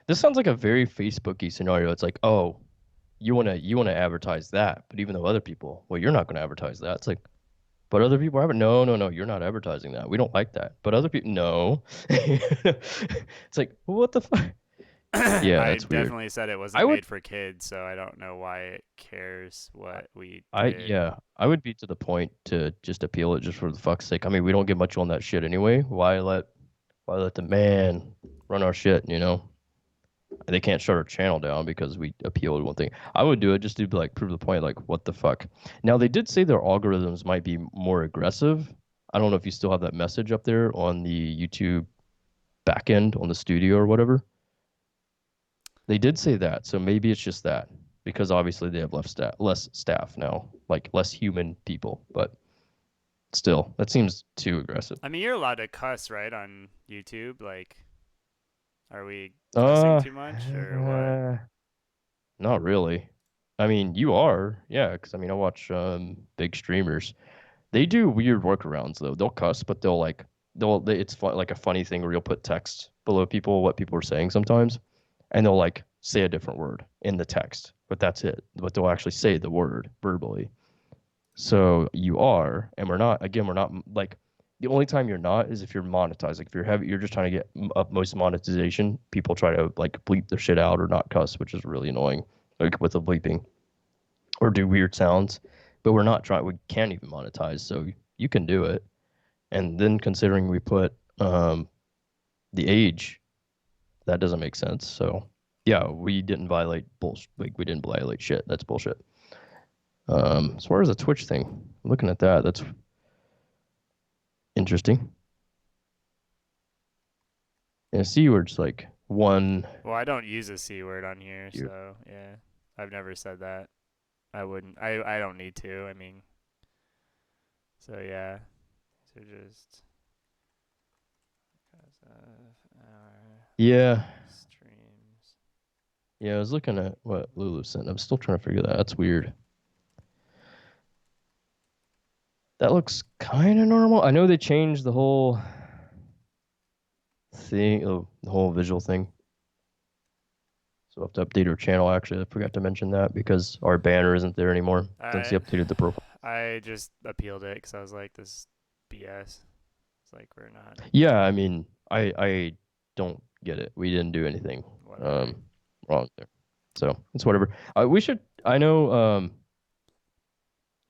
This sounds like a very Facebooky scenario. It's like, oh, you wanna advertise that, but even though other people, well, you're not gonna advertise that. It's like, but other people are. No, you're not advertising that. We don't like that. But other people, no. It's like, what the fuck? Yeah, I that's weird. definitely said it wasn't made for kids, so I don't know why it cares what we did. I would be to the point to just appeal it just for the fuck's sake. I mean, we don't get much on that shit anyway. Why let the man run our shit, you know? They can't shut our channel down because we appealed one thing. I would do it just to like prove the point, like, what the fuck. Now they did say their algorithms might be more aggressive. I don't know if you still have that message up there on the YouTube backend on the studio or whatever. They did say that, so maybe it's just that because obviously they have less staff now, like less human people. But still, that seems too aggressive. I mean, you're allowed to cuss, right, on YouTube? Like, are we cussing too much or what? Not really. I mean, you are, yeah. Because I mean, I watch big streamers. They do weird workarounds though. They'll cuss, but it's like a funny thing where you'll put text below what people are saying sometimes, and they'll like say a different word in the text, but that's it. But they'll actually say the word verbally. So you are, and we're not. Again, we're not like the only time you're not is if you're monetized. Like if you're just trying to get utmost monetization. People try to like bleep their shit out or not cuss, which is really annoying. Like with the bleeping, or do weird sounds. But we're not trying. We can't even monetize, so you can do it. And then considering we put the age, that doesn't make sense. So yeah, we didn't violate bullshit. Like we didn't violate shit. That's bullshit. As far as the Twitch thing, I'm looking at that. That's interesting. And C word's like one. Well, I don't use a C word on here, so yeah, I've never said that. I wouldn't. I don't need to. I mean, so yeah, so just because of our Yeah. streams. Yeah, I was looking at what Lulu sent. I'm still trying to figure that. That's weird. That looks kind of normal. I know they changed the whole thing, the whole visual thing. So we'll have to update our channel. Actually, I forgot to mention that because our banner isn't there anymore since they updated the profile. I just appealed it because I was like, this is BS. It's like we're not. Yeah, I mean, I don't get it. We didn't do anything wrong there, so it's whatever. We should. I know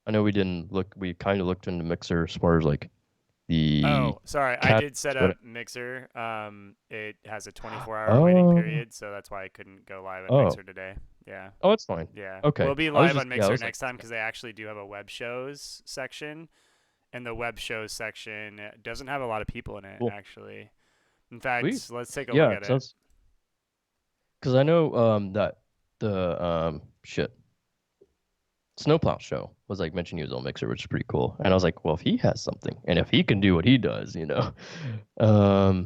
we didn't look. We kind of looked into Mixer as far as like the. Oh, sorry. I did set up Mixer. It has a 24-hour waiting period, so that's why I couldn't go live on Mixer today. Yeah. Oh, it's fine. Yeah. Okay. We'll be live on Mixer next time because they actually do have a web shows section, and the web shows section doesn't have a lot of people in it actually. In fact, let's take a look at it. Because I know that the Snowplow show was like mentioned he was on Mixer, which is pretty cool. And I was like, well, if he has something, and if he can do what he does, you know. I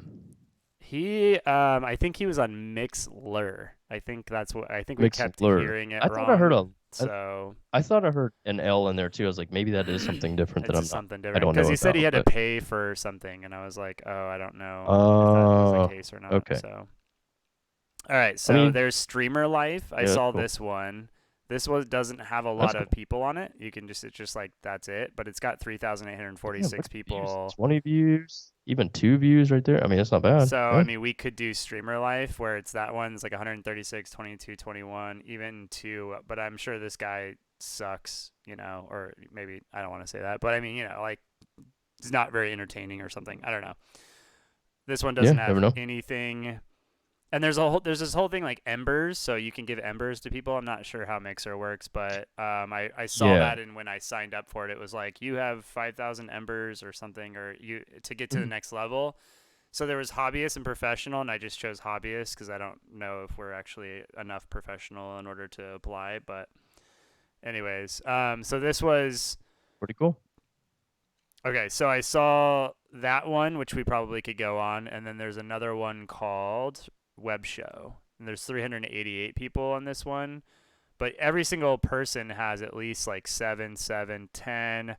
think he was on Mixler. I think that's what we kept hearing it I wrong. thought I heard I thought I heard an L in there too. I was like, maybe that is something different that I'm something not. different. I don't know. Because he said he had to pay for something, and I was like, oh, I don't know if that was the case or not. Okay. So, all right. So there's Streamer Life. I saw this one. This one doesn't have a lot of people on it. It's just like that's it. But it's got 3,846 people. 20 views, even 2 views right there. I mean, that's not bad. So right? I mean, we could do Streamer Life where it's that one's like 136, 22, 21, even 2. But I'm sure this guy sucks, you know, or maybe I don't want to say that, but I mean, you know, like it's not very entertaining or something. I don't know. This one doesn't have anything. And there's this whole thing like embers, so you can give embers to people. I'm not sure how Mixer works, but I saw that, and when I signed up for it, it was like you have 5,000 embers or something, or you to get to the next level. So there was hobbyist and professional, and I just chose hobbyist because I don't know if we're actually enough professional in order to apply. But anyways, so this was pretty cool. Okay, so I saw that one, which we probably could go on, and then there's another one called Web Show, and there's 388 people on this one, but every single person has at least like 7, 7, 10,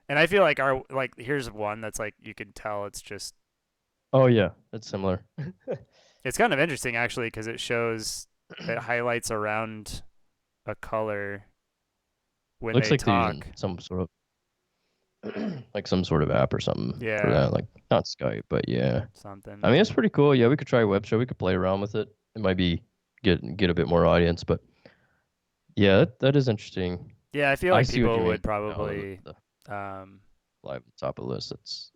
and I feel like here's one that's like you could tell it's just. Oh yeah, it's similar. It's kind of interesting actually because it highlights around a color when Looks they like talk. they're using some sort of like some sort of app or something for Yeah. that, like not Skype, but yeah, Something. I mean, it's pretty cool. Yeah, we could try a web show. We could play around with it. It might be get a bit more audience, but yeah, that is interesting. Yeah, I feel like see what people you would mean. probably. Live on top of the list.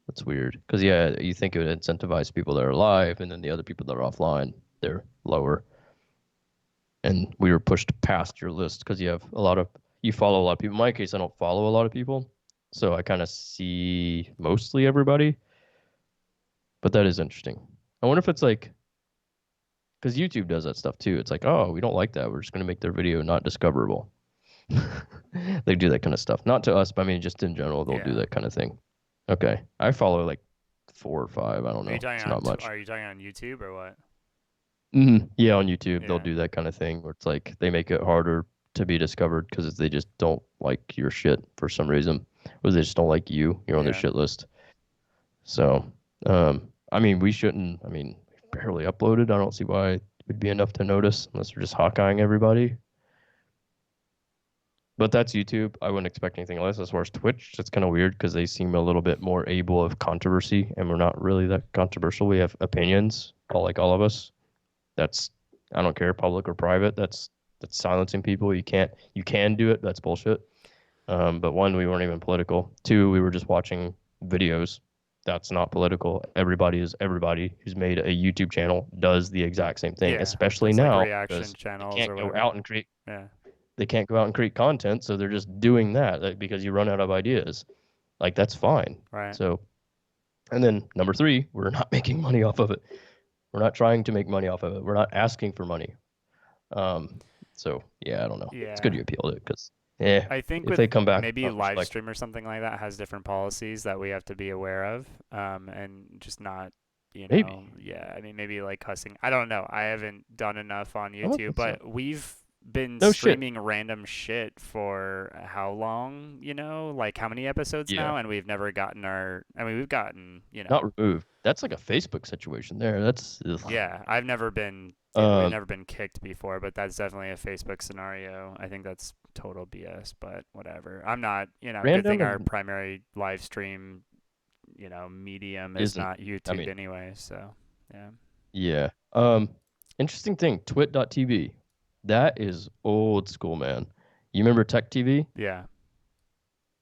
That's weird because yeah, you think it would incentivize people that are live, and then the other people that are offline, they're lower. And we were pushed past your list because you follow a lot of people. In my case, I don't follow a lot of people, so I kind of see mostly everybody. But that is interesting. I wonder if it's like, because YouTube does that stuff too. It's like, oh, we don't like that. We're just going to make their video not discoverable. They do that kind of stuff. Not to us, but I mean, just in general, they'll do that kind of thing. Okay. I follow like 4 or 5. I don't know. It's not much. Are you talking on YouTube or what? Yeah, on YouTube, they'll do that kind of thing where it's like they make it harder to be discovered because they just don't like your shit for some reason. Or they just don't like you. You're on their shit list. So, I mean, we shouldn't. I mean, we've barely uploaded. I don't see why it would be enough to notice unless we're just Hawkeyeing everybody. But that's YouTube. I wouldn't expect anything less. As far as Twitch, it's kind of weird because they seem a little bit more able of controversy, and we're not really that controversial. We have opinions, all of us. That's, I don't care, public or private. That's silencing people. You can do it. That's bullshit. But 1, we weren't even political. 2, we were just watching videos. That's not political. Everybody who's made a YouTube channel does the exact same thing, especially it's now. like reaction channels they can't or go whatever. out and create. Yeah. They can't go out and create content, so they're just doing that because you run out of ideas. Like, that's fine. Right. So, and then number 3, we're not making money off of it. We're not trying to make money off of it. We're not asking for money. So yeah, I don't know. Yeah. It's good you appealed it because I think if they come back, maybe live stream or something like that has different policies that we have to be aware of, and just not, Maybe. Yeah, I mean, maybe like cussing. I don't know. I haven't done enough on YouTube, but we've been No shit. streaming random shit for how long? Like how many episodes now? And we've never gotten we've gotten, not removed. That's like a Facebook situation there. That's Yeah, I've never been. We've never been kicked before, but that's definitely a Facebook scenario. I think that's total BS, but whatever. I'm not, good thing our primary live stream, medium is not YouTube anyway. So, yeah. Yeah. Interesting thing. Twit.tv. That is old school, man. You remember Tech TV? Yeah.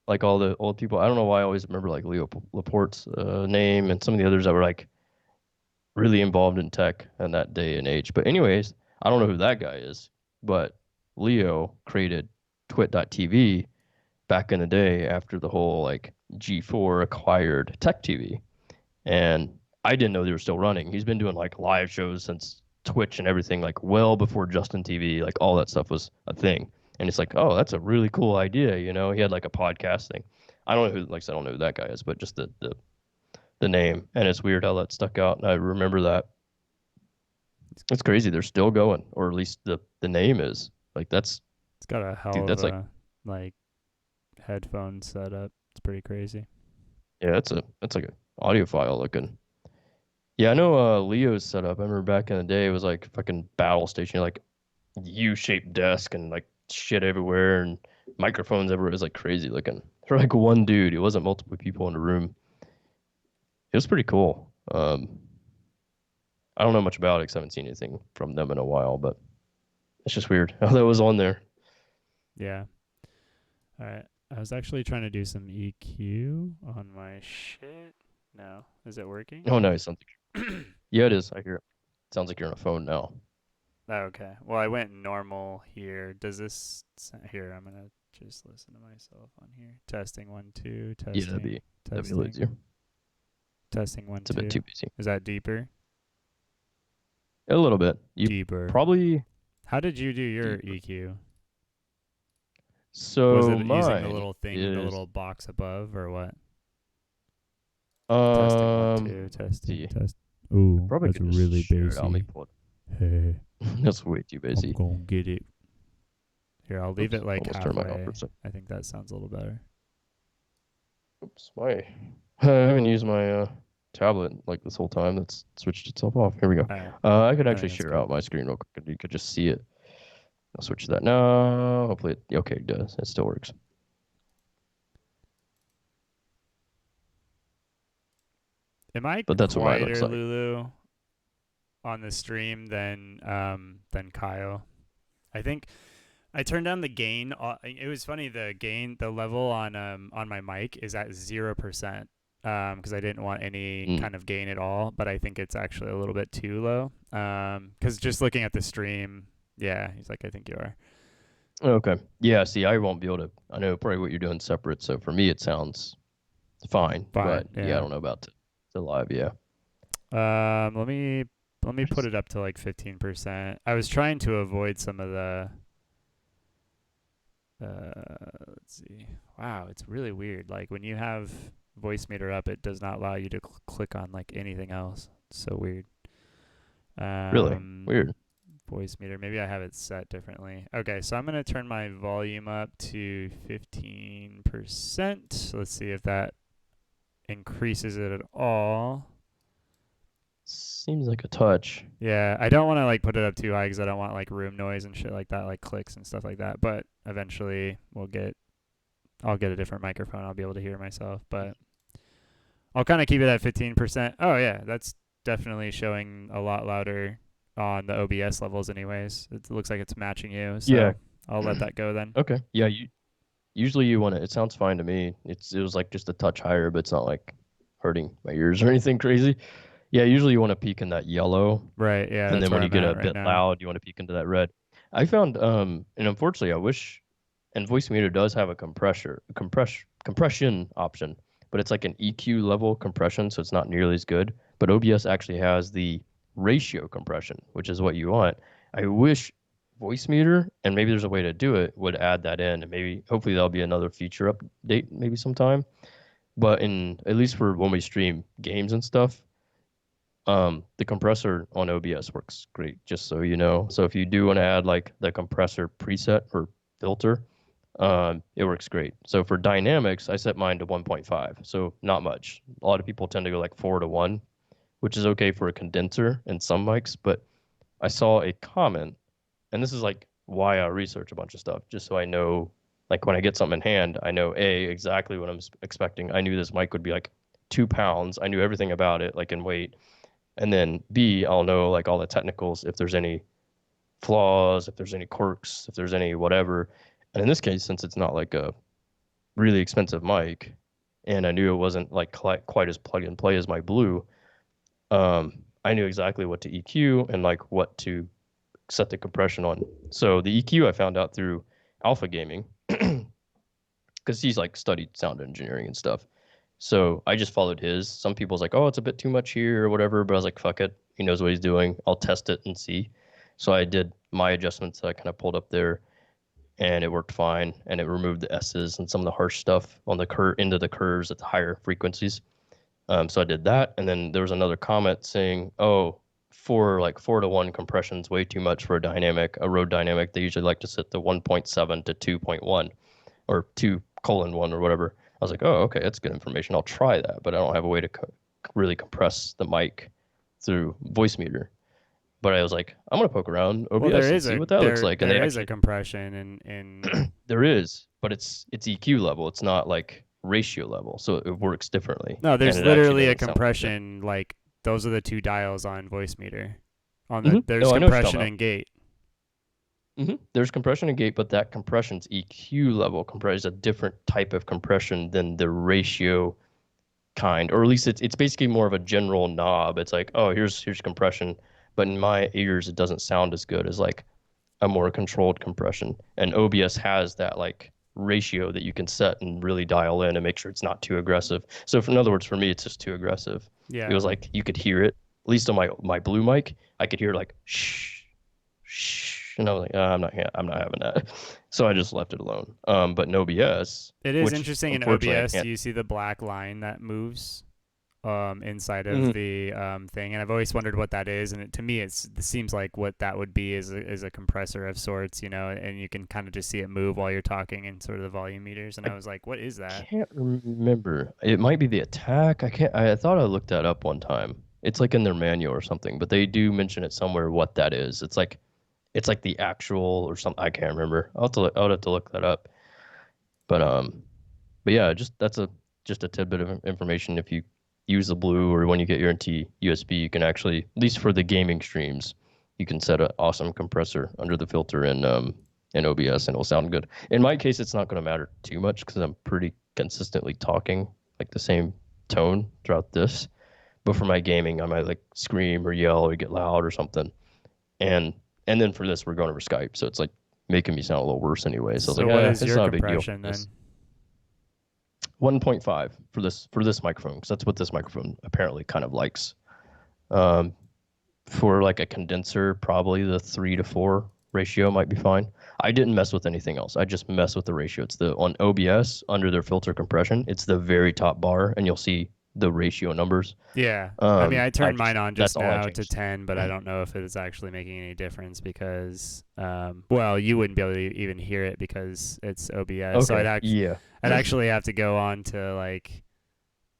Like all the old people. I don't know why I always remember like Leo Laporte's name and some of the others that were like really involved in tech in that day and age. But anyways, I don't know who that guy is, but Leo created Twit.tv back in the day after the whole like G4 acquired Tech TV. And I didn't know they were still running. He's been doing like live shows since Twitch and everything, like well before Justin TV, like all that stuff was a thing. And it's like, oh, that's a really cool idea. He had like a podcast thing. I don't know who, like I said, I don't know who that guy is, but just the name. And it's weird how that stuck out. And I remember that. It's crazy. They're still going, or at least the name is. Like that's. It's got a hell of a like headphone setup. It's pretty crazy. Yeah, that's like an audiophile looking. Yeah, I know Leo's setup. I remember back in the day, it was like fucking battle station, like U-shaped desk and like shit everywhere and microphones everywhere. It was like crazy looking. For like one dude, it wasn't multiple people in the room. It was pretty cool. I don't know much about it because I haven't seen anything from them in a while, but it's just weird how that was on there. Yeah. All right. I was actually trying to do some EQ on my shit. No. Is it working? Oh, nice. Yeah, it is. I hear it. Sounds like you're on a phone now. Oh, okay. Well, I went normal here. Does this here? I'm gonna just listen to myself on here. Testing 1 2. Testing. Yeah, that'd be testing. easier. Testing 1 It's a 2. bit too busy. Is that deeper? A little bit. You Deeper. probably. How did you do your EQ? So Was it using the mine little thing, the is little box above, or what? um. Testing 1 2. Testing. see. Test. Ooh, Probably that's could just really share it. I'll bassy. make pull it. Hey, That's way too I'm busy. gonna get it. Here, I'll leave Oops, it like almost turned mine off halfway. for a sec. I think that sounds a little better. Oops, I haven't used my tablet like this whole time. That's switched itself off. Here we go. Alright. I could I actually think that's share out my screen real quick, and you could just see it. I'll switch to that now. Hopefully, okay, it does. It still works. Am I But that's what mine looks quieter, like. Lulu, on the stream than Kyle? I think I turned down the gain. It was funny. The level on my mic is at 0%. Because I didn't want any kind of gain at all, but I think it's actually a little bit too low. Because just looking at the stream, yeah, he's like, I think you are. Okay. Yeah. See, I won't be able to. I know probably what you're doing separate. So for me, it sounds fine. But yeah, I don't know about the live. Yeah. Let me put it up to like 15%. I was trying to avoid some of the. Let's see. Wow, it's really weird. Like when you have voice meter up, it does not allow you to click on like anything else. It's so weird. Really weird. Voice meter. Maybe I have it set differently. Okay, so I'm gonna turn my volume up to 15%. Let's see if that increases it at all. Seems like a touch. Yeah, I don't want to like put it up too high because I don't want like room noise and shit like that, like clicks and stuff like that. But eventually I'll get a different microphone. I'll be able to hear myself, but I'll kind of keep it at 15%. Oh yeah, that's definitely showing a lot louder on the OBS levels anyways. It looks like it's matching you. So Yeah. I'll let that go then. Okay. Yeah. Usually you want to. It sounds fine to me. It was like just a touch higher, but it's not like hurting my ears or anything crazy. Yeah. Usually you want to peak in that yellow. Right. Yeah. And that's then when where you I'm get at a right bit now. loud, you want to peak into that red. I found and unfortunately I wish, and voice meter does have a compression option, but it's like an EQ level compression, so it's not nearly as good. But OBS actually has the ratio compression, which is what you want. I wish voice meter, and maybe there's a way to do it, would add that in, and maybe hopefully that'll be another feature update maybe sometime. But at least for when we stream games and stuff, the compressor on OBS works great, just so you know. So if you do want to add like the compressor preset or filter, it works great. So for dynamics, I set mine to 1.5, so not much. A lot of people tend to go like 4:1, which is okay for a condenser and some mics, but I saw a comment, and this is like why I research a bunch of stuff, just so I know, like when I get something in hand, I know exactly what I'm expecting. I knew this mic would be like 2 pounds. I knew everything about it, like in weight. And then B, I'll know like all the technicals, if there's any flaws, if there's any quirks, if there's any whatever. And in this case, since it's not like a really expensive mic, and I knew it wasn't like quite as plug and play as my Blue, I knew exactly what to EQ and like what to set the compression on. So the EQ I found out through Alpha Gaming, because he's like studied sound engineering and stuff. So I just followed his. Some people's like, oh, it's a bit too much here or whatever, but I was like, fuck it. He knows what he's doing. I'll test it and see. So I did my adjustments that I kind of pulled up there, and it worked fine. And it removed the S's and some of the harsh stuff on the into the curves at the higher frequencies. So I did that. And then there was another comment saying, oh, for like 4:1 compression's way too much for a dynamic, a road dynamic. They usually like to set the 1.7 to 2.1 or 2:1 or whatever. I was like, oh, okay, that's good information. I'll try that, but I don't have a way to really compress the mic through voice meter. But I was like, I'm gonna poke around OBS and see what that looks like. And there is a compression in there is, but it's EQ level. It's not like ratio level, so it works differently. No, there's literally a compression. Like those are the two dials on voice meter. On the there's compression and gate. There's compression and gate, but that compression's EQ level comprises a different type of compression than the ratio kind, or at least it's basically more of a general knob. It's like, oh, here's compression, but in my ears it doesn't sound as good as like a more controlled compression. And OBS has that like ratio that you can set and really dial in and make sure it's not too aggressive. So in other words, for me, it's just too aggressive. Yeah. It was like you could hear it, at least on my blue mic, I could hear like shh, shh, and I was like, I'm not having that. So I just left it alone. But in OBS, it is which, interesting in unfortunately, OBS. Do you see the black line that moves inside of Mhm. the thing? And I've always wondered what that is. And to me, it seems like what that would be is a compressor of sorts, you know, and you can kind of just see it move while you're talking in sort of the volume meters. And I was like, what is that? I can't remember. It might be the attack. I thought I looked that up one time. It's like in their manual or something, but they do mention it somewhere what that is. It's like the actual or something. I can't remember. I'll have to look that up. But yeah, that's just a tidbit of information. If you use the blue or when you get your NT USB, you can actually, at least for the gaming streams, you can set an awesome compressor under the filter in OBS and it'll sound good. In my case, it's not going to matter too much because I'm pretty consistently talking like the same tone throughout this. But for my gaming, I might like scream or yell or get loud or something. And then for this, we're going over Skype, so it's like making me sound a little worse anyway. So I was like, what is it's your not a big deal. compression then? 1.5 for this microphone, because that's what this microphone apparently kind of likes. For like a condenser, probably the 3 to 4 ratio might be fine. I didn't mess with anything else. I just messed with the ratio. It's on OBS under their filter compression. It's the very top bar, and you'll see the ratio numbers. Yeah. I mean, I turned mine on just that's all I now to changed. 10, but I don't know if it is actually making any difference because, well, you wouldn't be able to even hear it because it's OBS. So Okay, I'd actually have to go on to like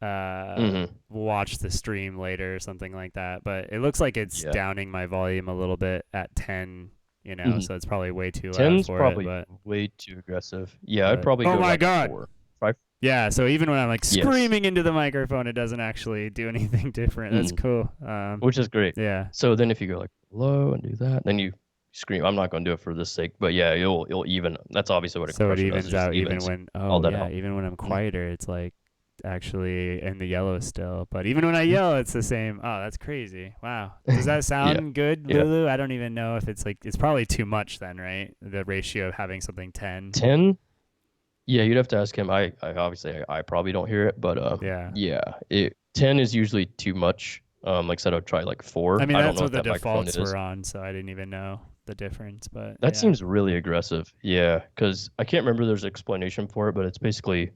Mhm. watch the stream later or something like that. But it looks like it's Yeah. downing my volume a little bit at 10, you know, Mhm. so it's probably way too loud 10's for probably it. way too aggressive. Yeah, I'd But- probably oh go my like God. 4, 5. Yeah, so even when I'm like Yes. screaming into the microphone, it doesn't actually do anything different. That's cool. Which is great. Yeah. So then if you go like low and do that, then you scream. I'm not going to do it for this sake, but yeah, you'll even. That's obviously what a So it compression does. evens It just out even evens when all that out. even when I'm quieter, it's like actually in the yellow still. But even when I yell, it's the same. Oh, that's crazy. Wow. Does that sound good, Yeah. Lulu? I don't even know if it's like it's probably too much then, right? The ratio of having something 10. 10? Yeah, you'd have to ask him. I obviously I probably don't hear it, but yeah, 10 is usually too much. Like I said, I'd try like 4. I mean, don't that's know what what the that microphone defaults is. were on, so I didn't even know the difference. But That yeah. seems really aggressive. Yeah, because I can't remember there's an explanation for it, but it's basically,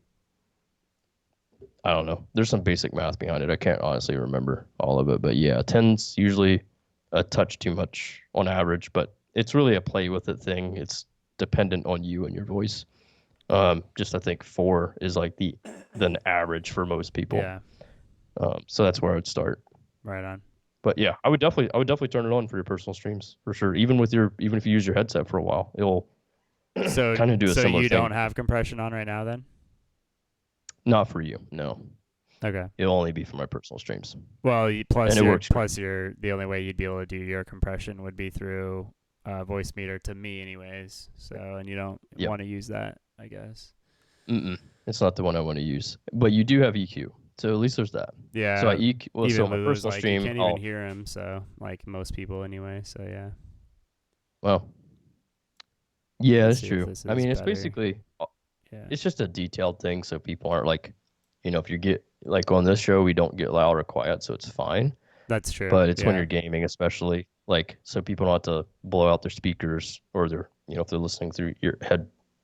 I don't know. There's some basic math behind it. I can't honestly remember all of it, but yeah, 10's usually a touch too much on average, but it's really a play with it thing. It's dependent on you and your voice. Just I think 4 is like the average for most people. Yeah. So that's where I would start. Right on. But yeah, I would definitely turn it on for your personal streams for sure. Even if you use your headset for a while, it'll So kind of do a so similar you thing. don't have compression on right now then? Not for you, no. Okay. It'll only be for my personal streams. Well, plus And it your, works great. plus your the only way you'd be able to do your compression would be through voice meter to me anyways. So and you don't Yep. want to use that, I guess. It's not the one I want to use. But you do have EQ, so at least there's that. Yeah. So I EQ. Well, even so my Lulu's personal like, stream. you can't I'll, even hear him, so like most people anyway. So yeah. Well. Yeah, Let's that's see if true. this I is mean, it's better. basically. Yeah. It's just a detailed thing, so people aren't like, if you get like on this show, we don't get loud or quiet, so it's fine. That's true. But it's when yeah. you're gaming, especially like, so people don't have to blow out their speakers or their, if they're listening through your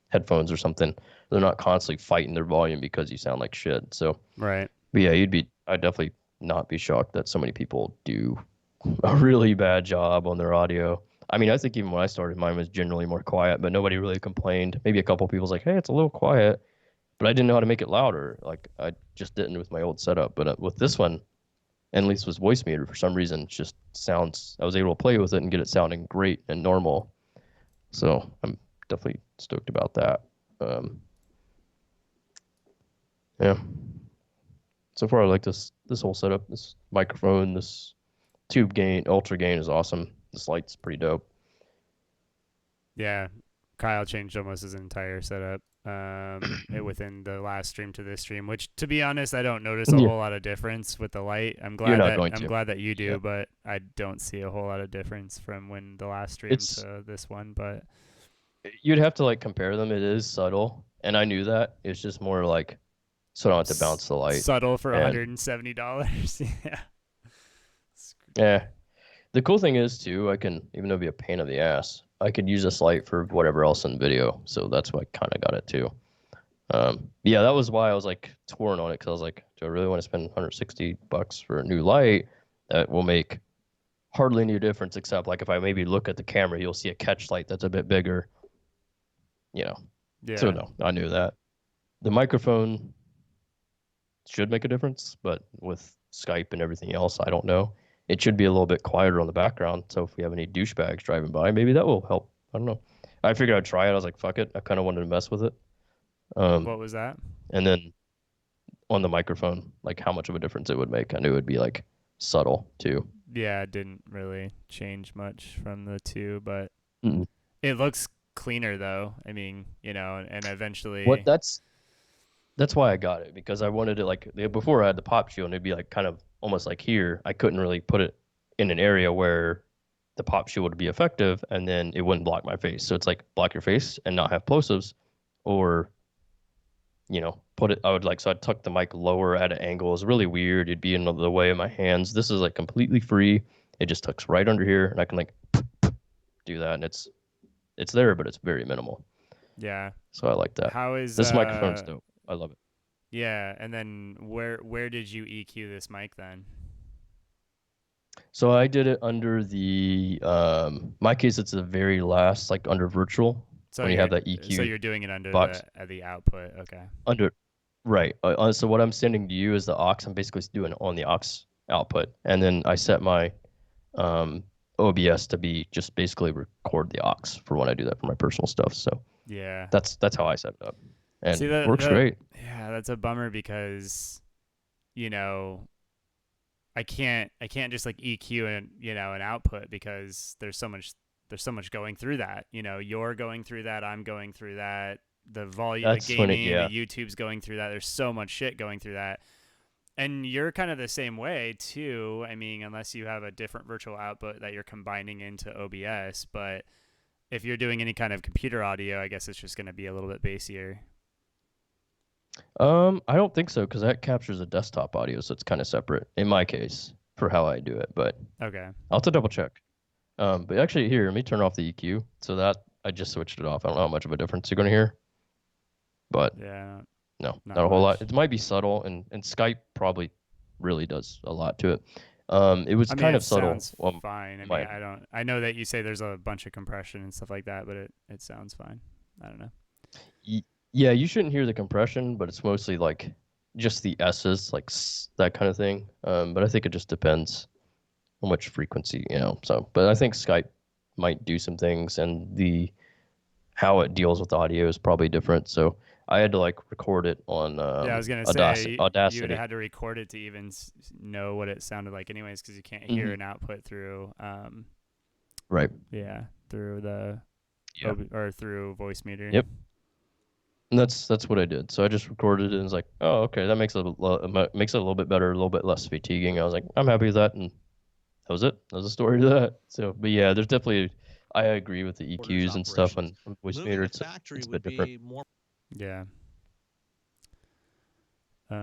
headphones or something, they're not constantly fighting their volume because you sound like shit. So, Right. but yeah, I'd definitely not be shocked that so many people do a really bad job on their audio. I mean, I think even when I started, mine was generally more quiet, but nobody really complained. Maybe a couple people's like, hey, it's a little quiet, but I didn't know how to make it louder. Like I just didn't with my old setup. But with this one, and at least with voice meter, for some reason, it just sounds, I was able to play with it and get it sounding great and normal. So I'm definitely stoked about that. Yeah. So far, I like this whole setup. This microphone, this tube gain, ultra gain is awesome. This light's pretty dope. Yeah. Kyle changed almost his entire setup within the last stream to this stream, which, to be honest, I don't notice a Yeah. whole lot of difference with the light. I'm You're glad not that going to. I'm glad that you do, Yeah. but I don't see a whole lot of difference from when the last stream It's to this one. But you'd have to like compare them. It is subtle, and I knew that. It's just more like so I don't have to bounce the light. subtle for And $170. Yeah. yeah, the cool thing is too, I can, even though it'd be a pain in the ass, I could use this light for whatever else in video. So that's why I kind of got it too. Yeah, that was why I was like torn on it, because I was like, do I really want to spend $160 for a new light that will make hardly any difference, except like if I maybe look at the camera, you'll see a catch light that's a bit bigger. Yeah. So no, I knew that. The microphone should make a difference, but with Skype and everything else, I don't know. It should be a little bit quieter on the background. So if we have any douchebags driving by, maybe that will help. I don't know. I figured I'd try it. I was like, fuck it. I kind of wanted to mess with it. What was that? And then on the microphone, like how much of a difference it would make. I knew it would be like subtle too. Yeah, it didn't really change much from the two, but Mm-mm. it looks cleaner though. I mean, and eventually. What that's why I got it, because I wanted it like before I had the pop shield, and it'd be like kind of almost like here. I couldn't really put it in an area where the pop shield would be effective, and then it wouldn't block my face. So it's like block your face and not have plosives, or put it. So I'd tuck the mic lower at an angle. It's really weird. It'd be in the way of my hands. This is like completely free. It just tucks right under here, and I can like do that, and it's there, but it's very minimal. Yeah. So I like that. How is this microphone's dope? I love it. Yeah, and then where did you EQ this mic then? So I did it under the my case. It's the very last, like under virtual, So when you have that EQ. So you're doing it under box. the output. Okay. Under, right. So what I'm sending to you is the aux. I'm basically doing it on the aux output, and then I set my OBS to be just basically record the aux for when I do that for my personal stuff. So yeah, that's how I set it up, and See, it works great. Yeah, that's a bummer because, I can't just like EQ and an output, because there's so much going through that. You're going through that, I'm going through that, the volume, That's the when gaming, it- the YouTube's going through that. There's so much shit going through that. And you're kind of the same way too. I mean, unless you have a different virtual output that you're combining into OBS, but if you're doing any kind of computer audio, I guess it's just going to be a little bit bassier. I don't think so, because that captures a desktop audio, so it's kind of separate in my case for how I do it. But Okay. I'll have to double check. But actually, here, let me turn off the EQ. So that I just switched it off. I don't know how much of a difference you're going to hear, but Yeah. no, not not a whole much. lot. It might be subtle, and Skype probably really does a lot to it. It was I mean, kind it of subtle. sounds fine. I mean, I know that you say there's a bunch of compression and stuff like that, but it sounds fine. I don't know. Yeah, you shouldn't hear the compression, but it's mostly like just the S's, like that kind of thing. But I think it just depends how much frequency, So, but I think Skype might do some things, and how it deals with audio is probably different. So I had to like record it on Yeah, I was gonna say Audacity. you would have had to record it to even know what it sounded like, anyways, because you can't hear Mhm. an output through. Right. Yeah, through the Yeah. or through voice meter. Yep. And that's what I did. So I just recorded it and was like, oh, okay, that makes it a little bit better, a little bit less fatiguing. I was like, I'm happy with that, and that was it. That was the story to that. So, but yeah, there's definitely, I agree with the EQs and stuff on voice meter. It's a bit different. Yeah. All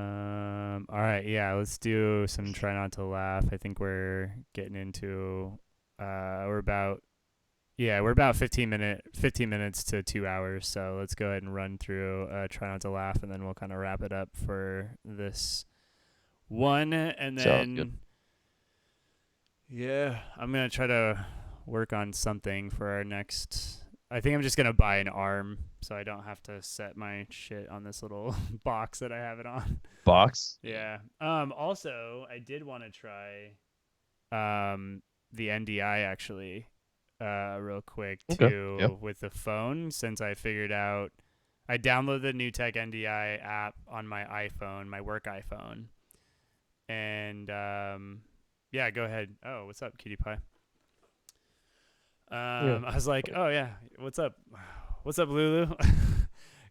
right. Yeah. Let's do some try not to laugh. I think we're getting into. We're about 15 minutes to 2 hours. So let's go ahead and run through try not to laugh, and then we'll kind of wrap it up for this one. And Sounds then, good. yeah, I'm gonna try to work on something for our next. I think I'm just gonna buy an arm so I don't have to set my shit on this little box that I have it on. Box? Yeah. Also, I did want to try the NDI actually real quick Okay, too, yeah. with the phone, since I figured out I downloaded the NewTek NDI app on my iPhone, my work iPhone. And yeah, go ahead. Oh, what's up, Cutie Pie? I was like, oh yeah, what's up? What's up, Lulu?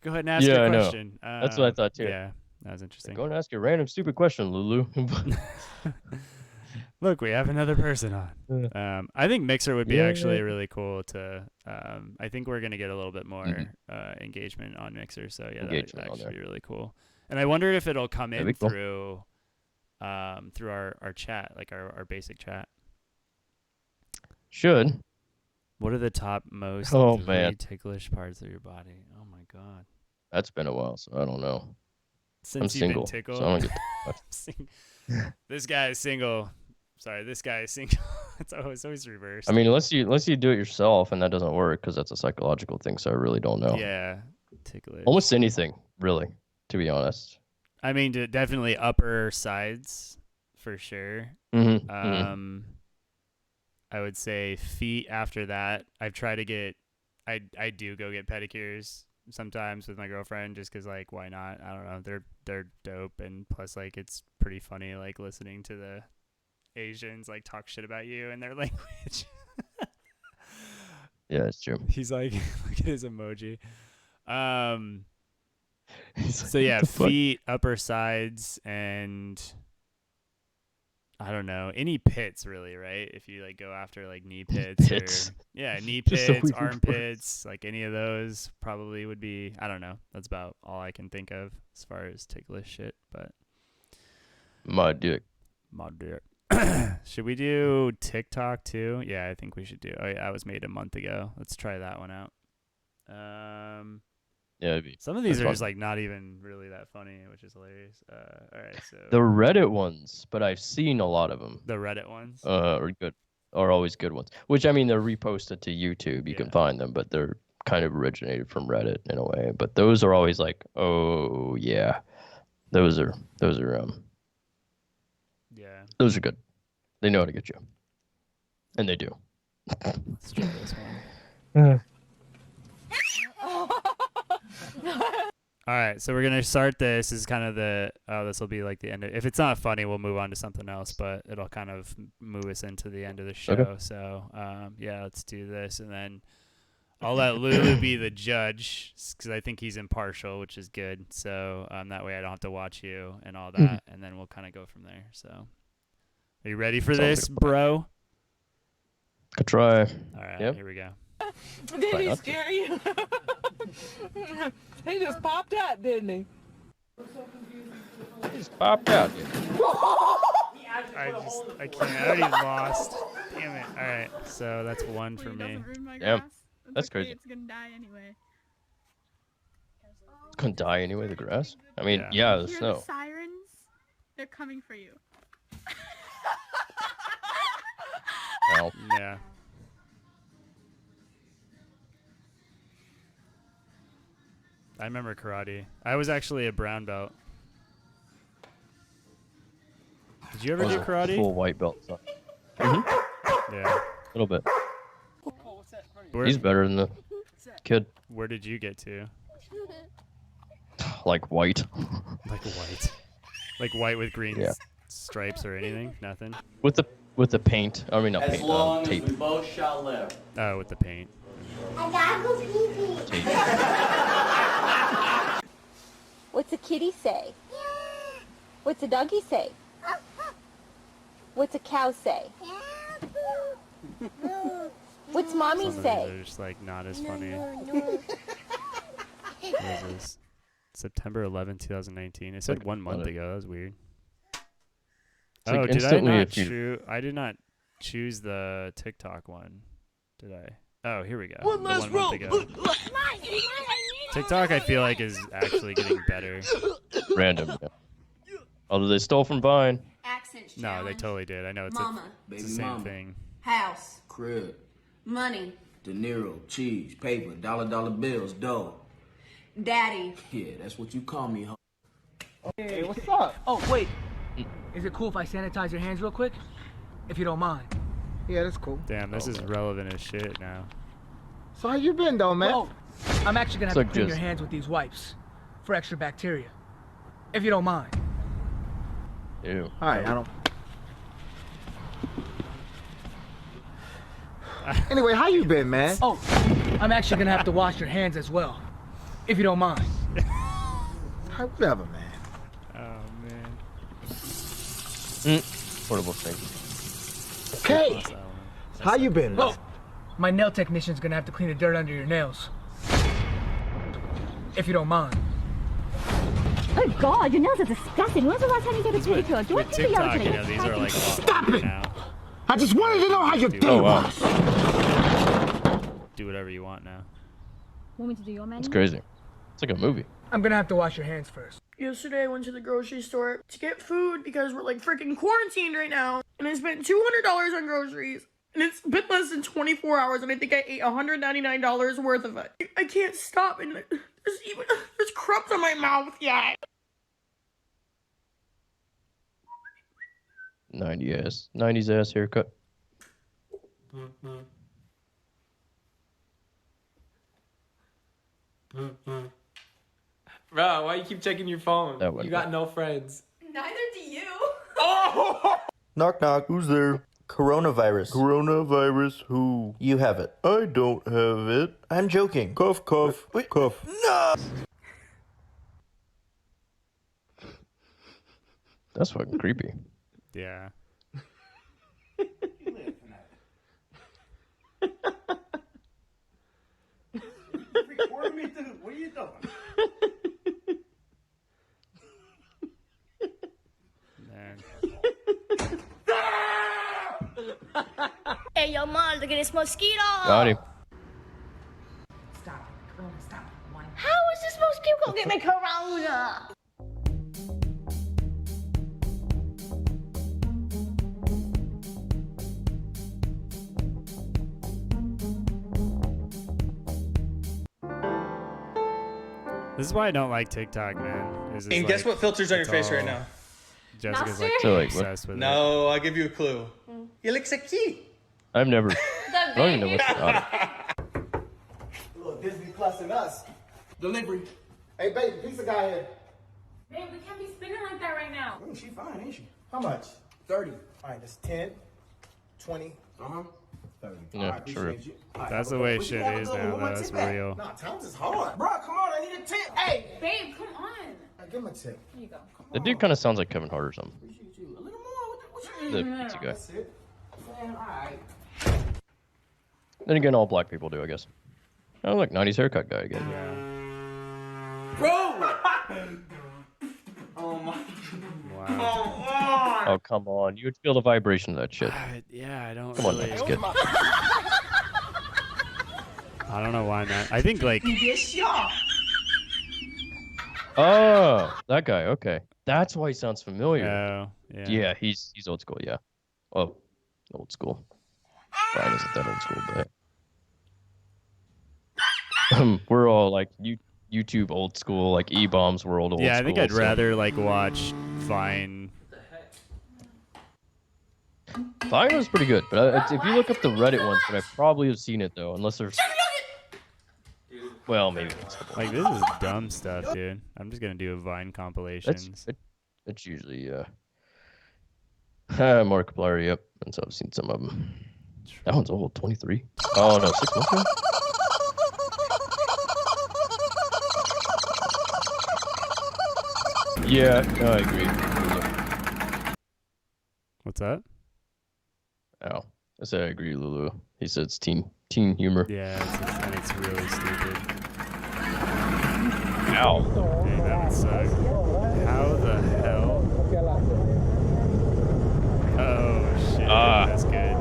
Go ahead and ask Yeah, your I know. question. That's what I thought too. Yeah, that was interesting. Go and ask a random stupid question, Lulu. Look, we have another person on. I think Mixer would be actually really cool to. I think we're gonna get a little bit more engagement on Mixer, so yeah, that should be really cool. And I wonder if it'll come in through, through our chat, like our basic chat. Should. What are the top most ticklish parts of your body? Oh my god. That's been a while, so I don't know. Since I'm single, been tickled. so I don't get This guy is single. Sorry, this guy is single. It's always reversed. I mean, unless you do it yourself, and that doesn't work because that's a psychological thing. So I really don't know. Yeah, ticklish. Almost anything, really, to be honest. I mean, definitely upper sides for sure. I would say feet after that. I've tried to get, I do go get pedicures sometimes with my girlfriend just because, like, why not? I don't know. They're dope. And plus, like, it's pretty funny, like, listening to the Asians, like, talk shit about you in their language. Yeah, it's true. He's like, look at his emoji. So, yeah, fuck? feet, upper sides, and I don't know, any pits really, right? If you like go after like knee pits, or knee pits, armpits, like any of those probably would be. I don't know. That's about all I can think of as far as ticklish shit. But my dick. Should we do TikTok too? Yeah, I think we should do. Oh yeah, that was made a month ago. Let's try that one out. Yeah, some of these are just like not even really that funny, which is hilarious. All right, so the Reddit ones, but I've seen a lot of them. The Reddit ones are always good ones. Which I mean, they're reposted to YouTube. You can find them, but they're kind of originated from Reddit in a way. But those are always like, oh yeah, those are those are good. They know how to get you, and they do. Let's try this one. All right, so we're gonna start this. This is kind of this will be like the end. If it's not funny, we'll move on to something else, but it'll kind of move us into the end of the show. Okay. So yeah, let's do this, and then I'll let Lulu be the judge because I think he's impartial, which is good. So that way I don't have to watch you and all that, and then we'll kind of go from there. So are you ready for this, bro? Could try. All right, Here we go. Did he scare you? He just popped out, didn't he? He just popped out. I can't. I already lost. Damn it. All right, so that's one for me. Damn, that's okay, crazy. It's gonna die anyway. It's gonna die anyway. The grass. I mean, yeah, the Hear snow. the sirens? They're coming for you. Ow. Yeah. I remember karate. I was actually a brown belt. Did you ever do karate? Full white belt. So. Yeah. A little bit. Where, He's better than the kid. Where did you get to? Like white. Like white. Like white with green stripes or anything? Nothing? With the paint. I mean, not As paint. long Tape. as we both shall live. Oh, with the paint. What's a kitty say? What's a doggy say? What's a cow say? What's mommy Some of these say? are just like not as funny. What is this? September 11, 2019. It said Like 1 month it. ago. That was weird. It's like Oh, did I instantly not if you- choose? I did not choose the TikTok one, did I? Oh, here we go. One The last 1 month roll. ago. TikTok, I feel like, is actually getting better. Random. Yeah. Although they stole from Vine. Accents No, they challenge. totally did. I know it's Mama. it's the same thing. House. Crib, Money. De Niro, cheese, paper, dollar bills, dough. Daddy. Yeah, that's what you call me, ho. Hey, what's up? Oh, wait. Is it cool if I sanitize your hands real quick? If you don't mind. Yeah, that's cool. Damn, this is relevant as shit now. So how you been though, man? Oh, I'm actually gonna It's have like to clean just- your hands with these wipes for extra bacteria. If you don't mind. Ew. All right, I don't. Anyway, how you been, man? Oh, I'm actually gonna have to wash your hands as well if you don't mind. Whatever, man. Oh man. Portable thing. Hey, how you been? Oh, my nail technician's gonna have to clean the dirt under your nails. If you don't mind. Oh God, your nails are disgusting. When's the last time you did a pedicure? Do I With think the other TikTok, you know, today? these are like Stop it! now. I just wanted to know how your day was. Do whatever you want now. Want me to do your menu? It's crazy. It's like a movie. I'm gonna have to wash your hands first. Yesterday I went to the grocery store to get food because we're like freaking quarantined right now. And I spent $200 on groceries. And it's been less than 24 hours and I think I ate $199 worth of it. I can't stop and there's crumbs on my mouth yet. 90s ass haircut. Bro, why you keep checking your phone? That one. You got no friends. Neither do you. Knock knock. Who's there? Coronavirus. Coronavirus who? You have it. I don't have it. I'm joking. Cough, cough. Wait. Cough. No! That's fucking creepy. Yeah. What are you doing? Hey, yo, Mom, look at this mosquito. Got him. Stop it. Corona, stop it. One. How is this mosquito gonna get me corona? This is why I don't like TikTok, man. And guess what filter's on your face right now? Jessica's like So, like, obsessed with it. No, I'll give you a clue. You look so cute. I've never. I don't even know what's on it. Little Disney Plus and us. Delivery. Hey, baby, pizza guy here. Babe, we can't be spinning like that right now. She fine, ain't she? How much? 30. All right, that's 10, 20. 30. Yeah, All right, true. appreciate you. All right, That's have the a way good- shit we can have a is good one. now, Who wants though. It's it back? real. Nah, times is hard. Bro, come on, I need a tip. Hey. Babe, come on. Give him a tip. Here you go. The dude kind of sounds like Kevin Hart or something. Appreciate you. A little more. What you The pizza guy. That's it. Man, all right. Then again, all black people do, I guess. Oh, like 90s haircut guy again. Bro! Oh my. Wow. Oh, come on. You would feel the vibration of that shit. Yeah, I don't Come on, really. let's get. I don't know why, man. I think like Oh, that guy. Okay. That's why he sounds familiar. Oh, yeah. Yeah, he's old school, yeah. Oh, old school. Brian isn't that old school, but we're all like YouTube old school, like E-Bombs World old school. Yeah, I think I'd so- rather like watch Vine. Vine was pretty good, but if you look up the Reddit ones, but I probably have seen it though, unless there's. Well, maybe. Like this is dumb stuff, dude. I'm just gonna do a Vine compilations. It's usually Markiplier, yep. And so I've seen some of them. That one's old, 23. Oh no, 6 months ago. Yeah, no, I agree. What's that? Oh, I said I agree, Lulu. He said it's teen humor. Yeah, and it's really stupid. Ow. Dang, that would suck. How the hell? Oh shit, that's good.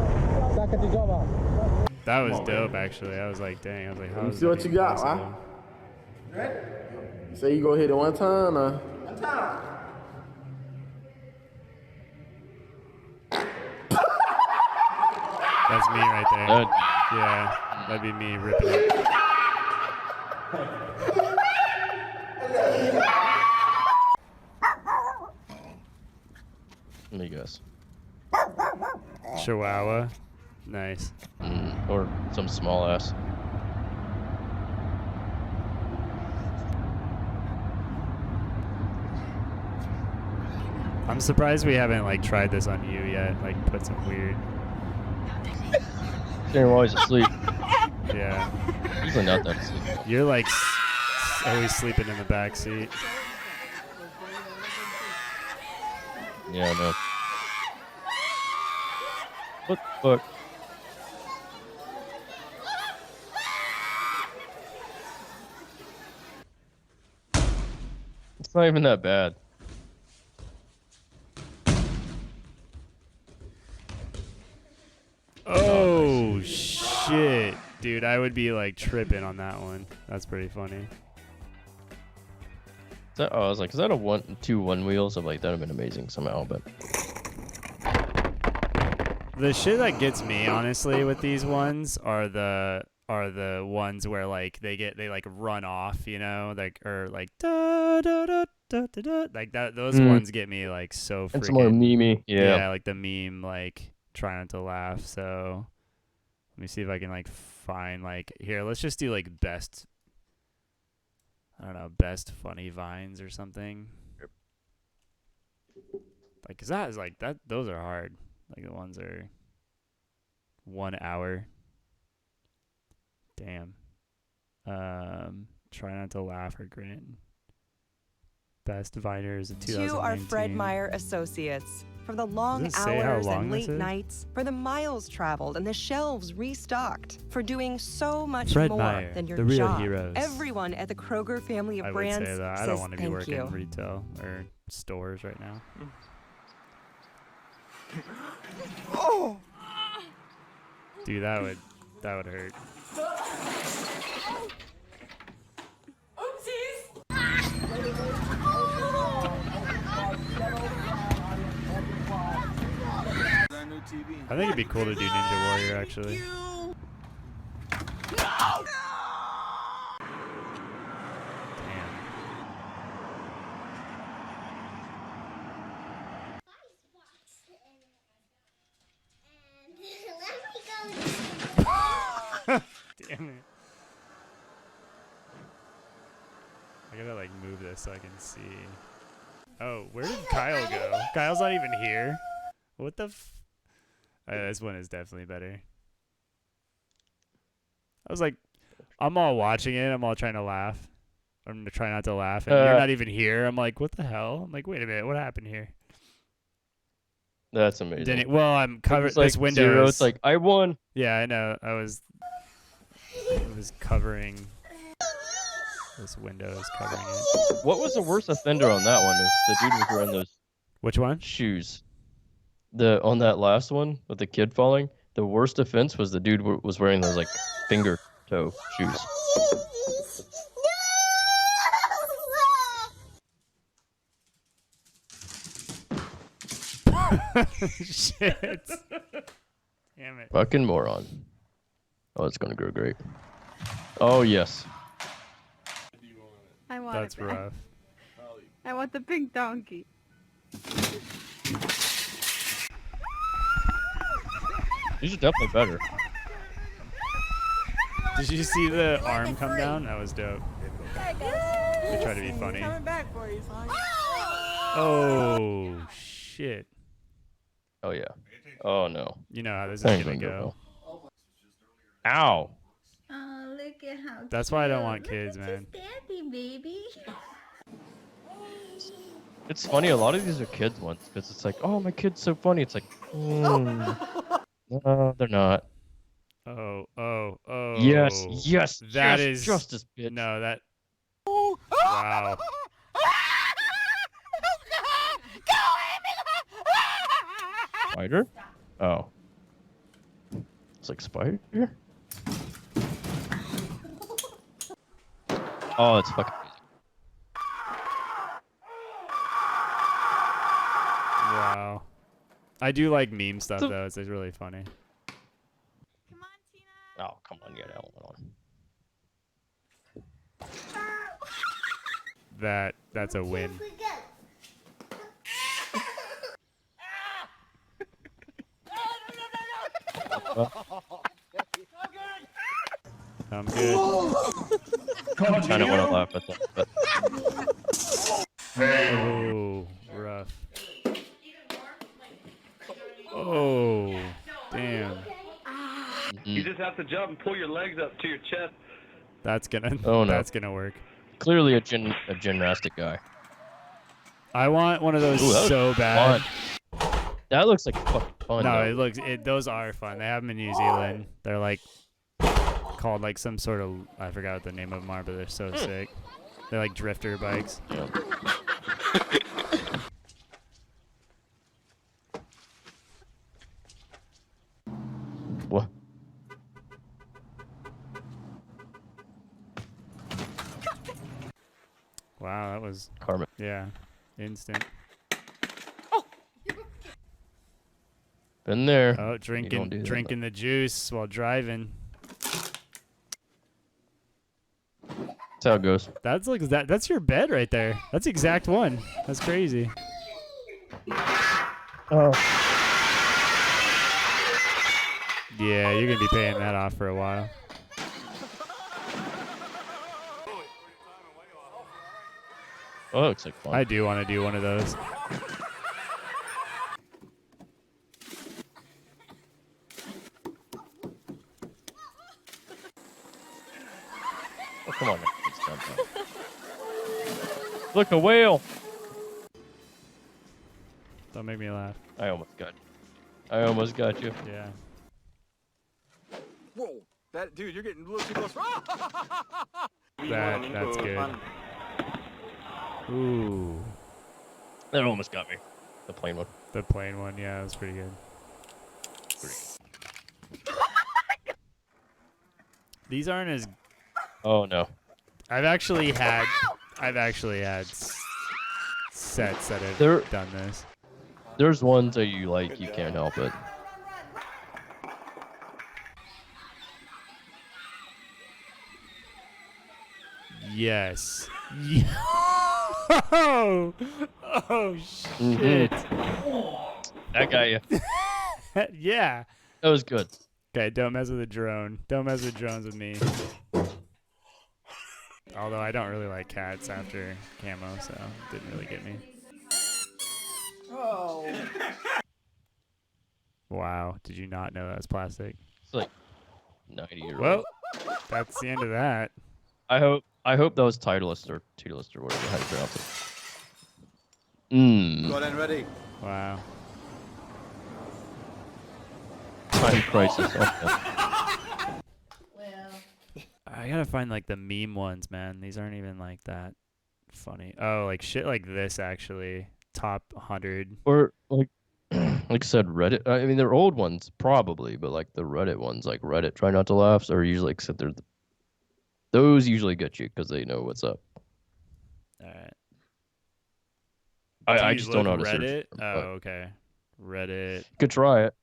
That was dope, actually. I was like, dang. I was like, how Let me is see that what you even got, possible? huh? Say you go hit it one time, One time. That's me right there. Yeah, that'd be me ripping it. Let me guess. Chihuahua. Nice. Or some small ass. I'm surprised we haven't like tried this on you yet. Like put some weird. They're always asleep. Yeah. Usually not that asleep. You're like always sleeping in the back seat. Yeah, no. What the fuck? It's not even that bad. Oh shit, dude! I would be like tripping on that one. That's pretty funny. Is that, oh, I was like, is that a two one wheels? I'm like, that'd have been amazing somehow, but The shit that gets me honestly with these ones are the ones where like they like run off, you know, like or like da da da da da, da. Like that. Those ones get me like so freaking. it's more memey. Yeah, like the meme, like try not to laugh. So let me see if I can like find like here. Let's just do like best. I don't know, best funny vines or something. Like, cause that is like that. Those are hard. Like the ones are 1 hour. Damn. Try not to laugh or grin. Best Viners of 2019. To our Fred Meyer associates, for the long Does it say how hours long and this late is? nights, for the miles traveled and the shelves restocked, for doing so much Fred more Meyer, than your the real job. heroes. Everyone at the Kroger family of I would brands say that. I says don't want to be thank working you. in retail or stores right now. Oh. Dude, that would hurt. I think it'd be cool to do Ninja Warrior actually. Damn it. I gotta like move this so I can see. Oh, where did Kyle go? Kyle's not even here. What the this one is definitely better. I was like, I'm all watching it. I'm all trying to laugh. I'm gonna try not to laugh. And you're not even here. I'm like, what the hell? I'm like, wait a minute. What happened here? that's amazing. Didn't, well, I'm covered. Like This window zero, is, it's like, I won. Yeah, I know. I was covering. This window is covering it. What was the worst offender on that one? Is the dude was wearing those. Which one? Shoes. On that last one with the kid falling. The worst offense was the dude was wearing those like finger toe shoes. Shit. Damn it. Fucking moron. Oh, it's gonna go great. Oh yes. I want That's it back. rough. I want the pink donkey. These are definitely better. Did you see the arm come down? That was dope. They try to be funny. Coming back for you, son. Oh shit. Oh yeah. Oh no. You know how this is That ain't gonna gonna go. go Ow. Oh, look at how That's why I don't want kids, man. Daddy, baby. It's funny. A lot of these are kids ones because it's like, oh, my kid's so funny. It's like, no, they're not. Oh. Yes, yes, That yes, is justice, bitch. No, that. Wow. Spider? Oh. It's like spider? Oh, it's fucking. Wow. I do like meme stuff though. It's really funny. Oh, come on, get that one on. That's a win. I'm good. I don't want to laugh at that, but Oh, rough. Oh, damn. You just have to jump and pull your legs up to your chest. That's gonna. Oh, no. That's gonna work. clearly a gymnastic guy. I want one of those Ooh, that so looks bad. fun. That looks like fucking fun. No, though. those are fun. They have them in New Zealand. They're like called like some sort of, I forgot what the name of them are, but they're so sick. They're like drifter bikes. What? Wow, that was Carmen. Yeah, instant. Been there. Oh, drinking the juice while driving. That's how it goes. That's like that's your bed right there. That's the exact one. That's crazy. Oh. Yeah, you're gonna be paying that off for a while. Oh, it looks like fun. I do want to do one of those. Oh, come on. Look, a whale. Don't make me laugh. I almost got you. Yeah. Whoa, that dude, you're getting a little too close. That's good. Ooh. That almost got me. The plain one. The plain one, yeah, that's pretty good. These aren't as. Oh no. I've actually had sets that have done this. There's ones that you like, you can't help it. Yes. Oh, shit. That got you. Yeah. That was good. Okay, don't mess with the drone. Don't mess with drones with me. Although I don't really like cats after camo, so it didn't really get me. Oh. Wow, did you not know that was plastic? It's like 90 or Well, that's the end of that. I hope that was Titleist or Titleist or whatever how you pronounce it. Got in ready. Wow. Time crisis. Okay. I gotta find like the meme ones, man. These aren't even like that funny. Oh, like shit like this actually. Top 100. Or like I said, Reddit. I mean, they're old ones probably, but like the Reddit ones, like Reddit Try Not to Laugh, are usually like sit there. Those usually get you because they know what's up. All right. I just don't know how to search. Reddit. Oh, okay. Reddit. Could try it.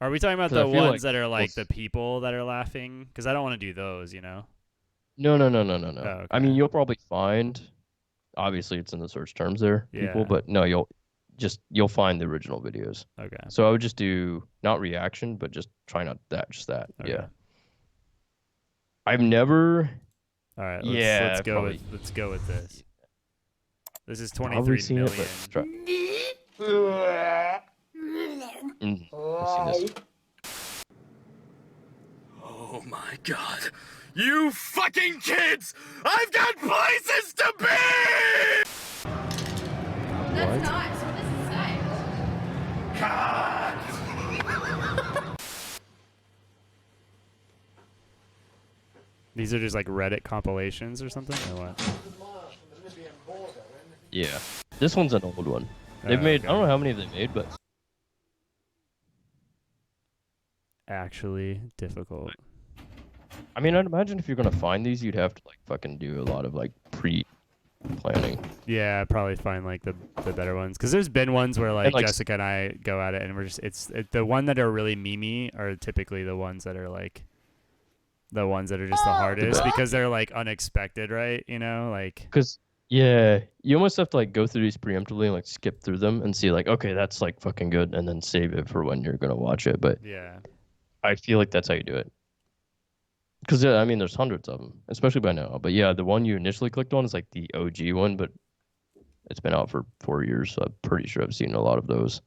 Are we talking about 'Cause I the feel ones like that are like the people that are laughing? Because I don't want to do those, you know. No. Oh, okay. I mean, you'll probably find. Obviously, it's in the search terms there, people. Yeah. But no, you'll find the original videos. Okay. So I would just do not reaction, but just try not that, just that. Okay. Yeah. I've never. All right. Yeah. Let's go with this. This is Probably 23 seen million. it, but let's try. I've seen this. Oh my god. You fucking kids! I've got places to be! That's nice. What does it say? These are just like Reddit compilations or something, or what? Yeah. This one's an old one. They've Oh, made. okay. I don't know how many they made, but Actually difficult. I mean, I'd imagine if you're gonna find these, you'd have to like fucking do a lot of like pre-planning. Yeah, I'd probably find like the better ones because there's been ones where like, And, like, Jessica and I go at it and we're just the one that are really memey are typically the ones that are like the ones that are just the hardest because they're like unexpected, right? You know, like Because yeah, you almost have to like go through these preemptively and like skip through them and see like, okay, that's like fucking good, and then save it for when you're gonna watch it. But yeah, I feel like that's how you do it. Because I mean, there's hundreds of them, especially by now. But yeah, the one you initially clicked on is like the OG one, but it's been out for 4 years, so I'm pretty sure I've seen a lot of those.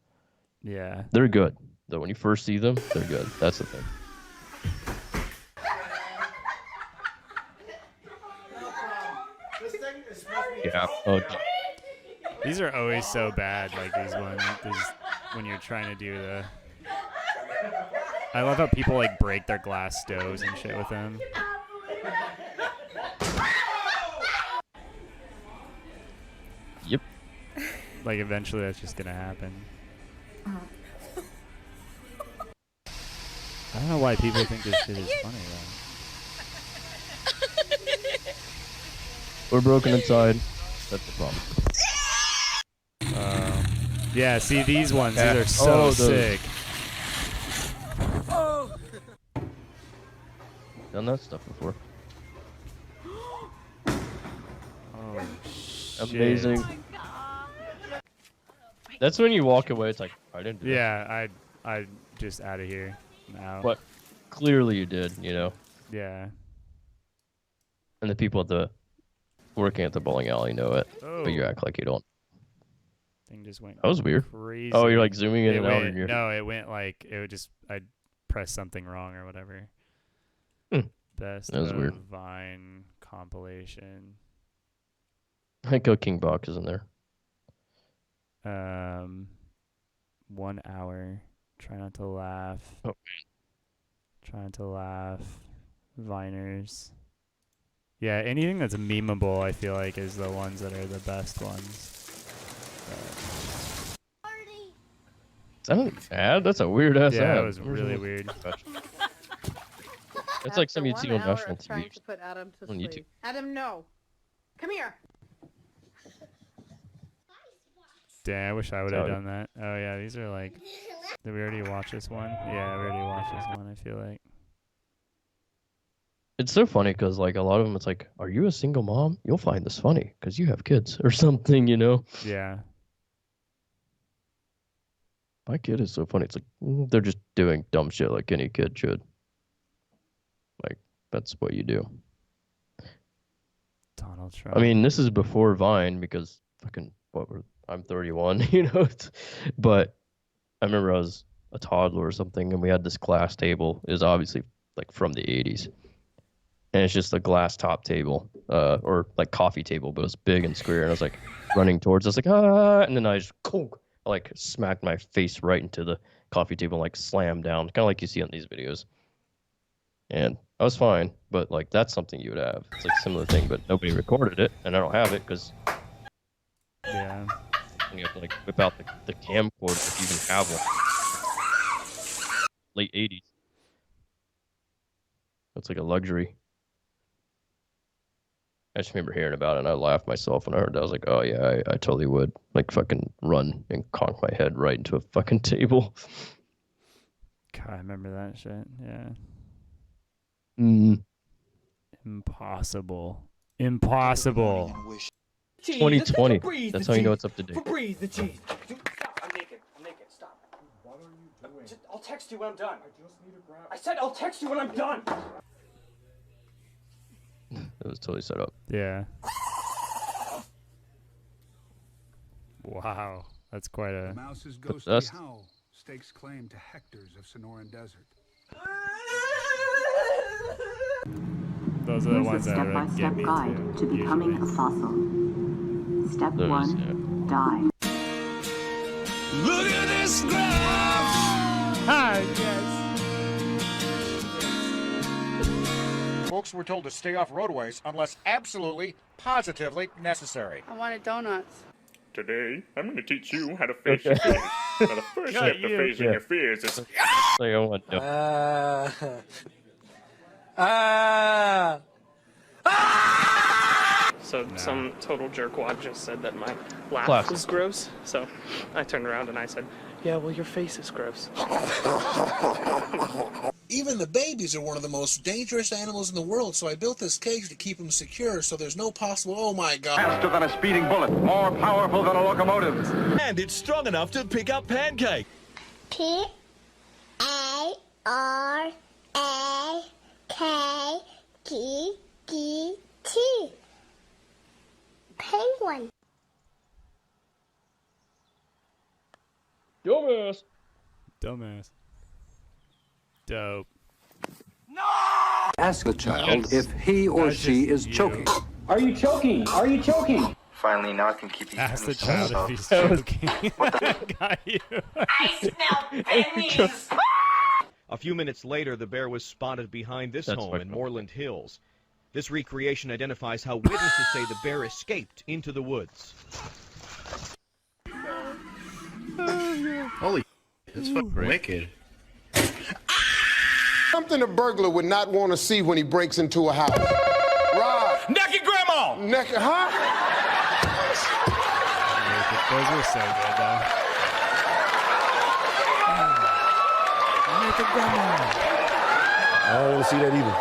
yeah. They're good. Though when you first see them, they're good. That's the thing. Yeah. Oh, These are always so bad, like these ones. When you're trying to do the. I love how people like break their glass stoves and shit with them. Yep. Like eventually that's just gonna happen. I don't know why people think this shit is funny though. We're broken inside. That's the problem. Yeah, see these ones, Yeah. these are so Oh, sick. Done that stuff before. Oh, shit. Amazing. That's when you walk away. It's like I didn't do that. Yeah, I just out of here now. But clearly you did, you know. Yeah. And the people at the working at the bowling alley know it, Oh. but you act like you don't. Thing just went That was weird. crazy. Oh, you're like zooming in It and out. went- And you're... No, it went like it would just I pressed something wrong or whatever. Best That was of weird. Vine compilation. I think Cooking Box is in there. 1 hour. Try not to laugh. Oh. Try not to laugh. Viners. Yeah, anything that's memeable, I feel like, is the ones that are the best ones. Is that an ad? That's a weird ass ad. Yeah, it was Where's really the- weird. It's like something you'd see on 1 hour national of trying TV. to put Adam to on sleep. YouTube. Adam, no. Come here. Damn, I wish I would have Oh. done that. Oh yeah, these are like. Did we already watch this one? Yeah, we already watched this one. I feel like. It's so funny because like a lot of them, it's like, are you a single mom? You'll find this funny because you have kids or something, you know. Yeah. My kid is so funny. It's like they're just doing dumb shit like any kid should. Like that's what you do. Donald Trump. I mean, this is before Vine because fucking I'm 31, you know. But I remember I was a toddler or something, and we had this glass table. It was obviously like from the 80s, and it's just a glass top table, or like coffee table, but it was big and square. And I was like running towards. I was like and then I just like smacked my face right into the coffee table, and, like slammed down, kind of like you see on these videos. And I was fine, but like that's something you would have. It's like a similar thing, but nobody recorded it, and I don't have it because yeah, you have to like whip out the camcorder if you even have one. Late 80s. That's like a luxury. I just remember hearing about it, and I laughed myself when I heard that. I was like, oh yeah, I totally would. Like fucking run and conk my head right into a fucking table. God, I remember that shit. Yeah. Mm. Impossible. Impossible. 2020. That's how you know it's up to date. Febreze the cheese. Stop. I'm naked. Stop. What are you doing? I'll text you when I'm done. I just need to grab. I said I'll text you when I'm done. It was totally set up. Yeah. Wow, that's quite a. Mouse's ghostly That's- howl stakes claim to hectares of Sonoran desert. Those are the ones that Here's a like, get step-by-step me guide to too, becoming usually. a fossil. Step Those, 1, die. Look at this graph! Hi, yes. Folks were told to stay off roadways unless absolutely, positively necessary. I wanted donuts. Today, I'm going to teach you how to face your fears. Now, the first step to facing Yeah. your fears is... Like, I want to. So some total jerkwad just said that my laugh Classic. was gross. So I turned around and I said, yeah, well, your face is gross. Even the babies are one of the most dangerous animals in the world, so I built this cage to keep them secure so there's no possible... Oh my god. Faster than a speeding bullet, more powerful than a locomotive. And it's strong enough to pick up pancake. P-A-R-A-K-E-T. Penguin. Dumbass. Dumbass. Dope. Ask the child if he or That's she just is you. choking. Are you choking? Are you choking? Finally, now I can keep these Ask the pennies child to if he's myself. joking. Got you. I smell pennies! A few minutes later, the bear was spotted behind this home in Moreland Hills. This recreation identifies how witnesses say the bear escaped into the woods. Holy, that's fucking wicked. Something a burglar would not want to see when he breaks into a house. Rob. Naked grandma! Naked, huh? Those were so good, though. Naked grandma. I don't want to see that either.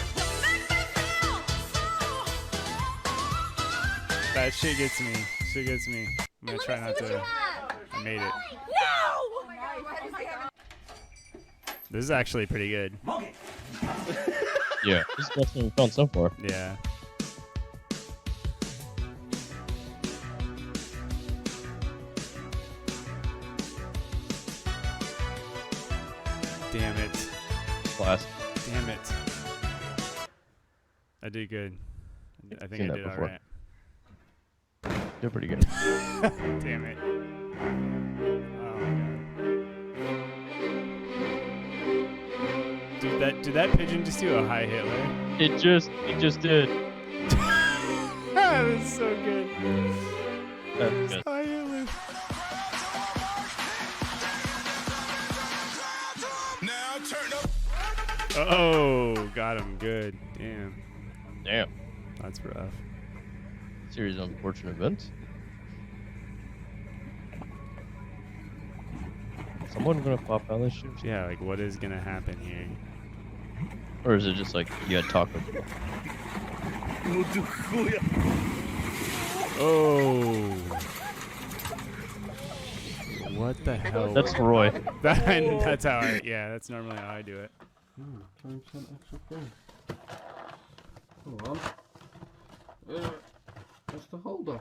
That shit gets me. Shit gets me. I'm gonna try not to. I made it. This is actually pretty good. Yeah, this is the best one we've done so far. Yeah. Damn it. Class. Damn it. I did good. I think Seen I that did before. alright. They're pretty good. Damn it. Did that pigeon just do a high Hitler? It just did. That was so good. That's good. High Hitler. Oh, got him good. Damn. Damn. That's rough. Series of unfortunate events. Someone gonna pop out of this shit? Yeah, like what is gonna happen here? Or is it just like you had Taco Bell? Oh. What the hell? That's Roy. That's how I, yeah, that's normally how I do it. 20% extra thing. Hold on. That's the holder.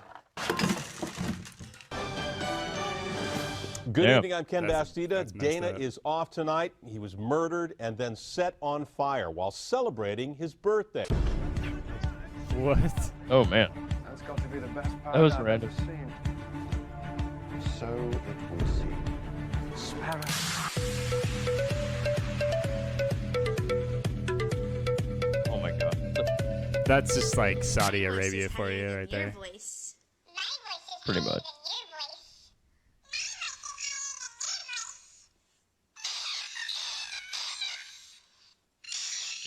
Good Damn. evening, I'm Ken Bastida. Dana is off tonight. He was murdered and then set on fire while celebrating his birthday. What? Oh man. That's got to be the best part That was I've random. ever seen. So it will seem. Sparrow. Oh my god. That's just like Saudi Arabia for you right there. Pretty much.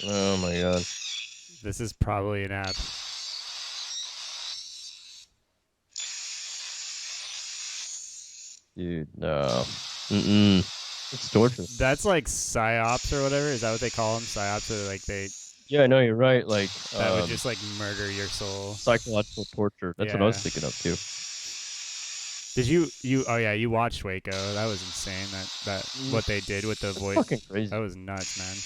Oh my god. This is probably an app. Dude, no. Mm-mm. It's torture. That's like psyops or whatever. Is that what they call them? Psyops, or like they Yeah, I know you're right. Like that would just like murder your soul. psychological torture. That's what I was thinking of too. Did you? Oh yeah, you watched Waco. That was insane. That what they did with the voice. Fucking crazy. That was nuts, man.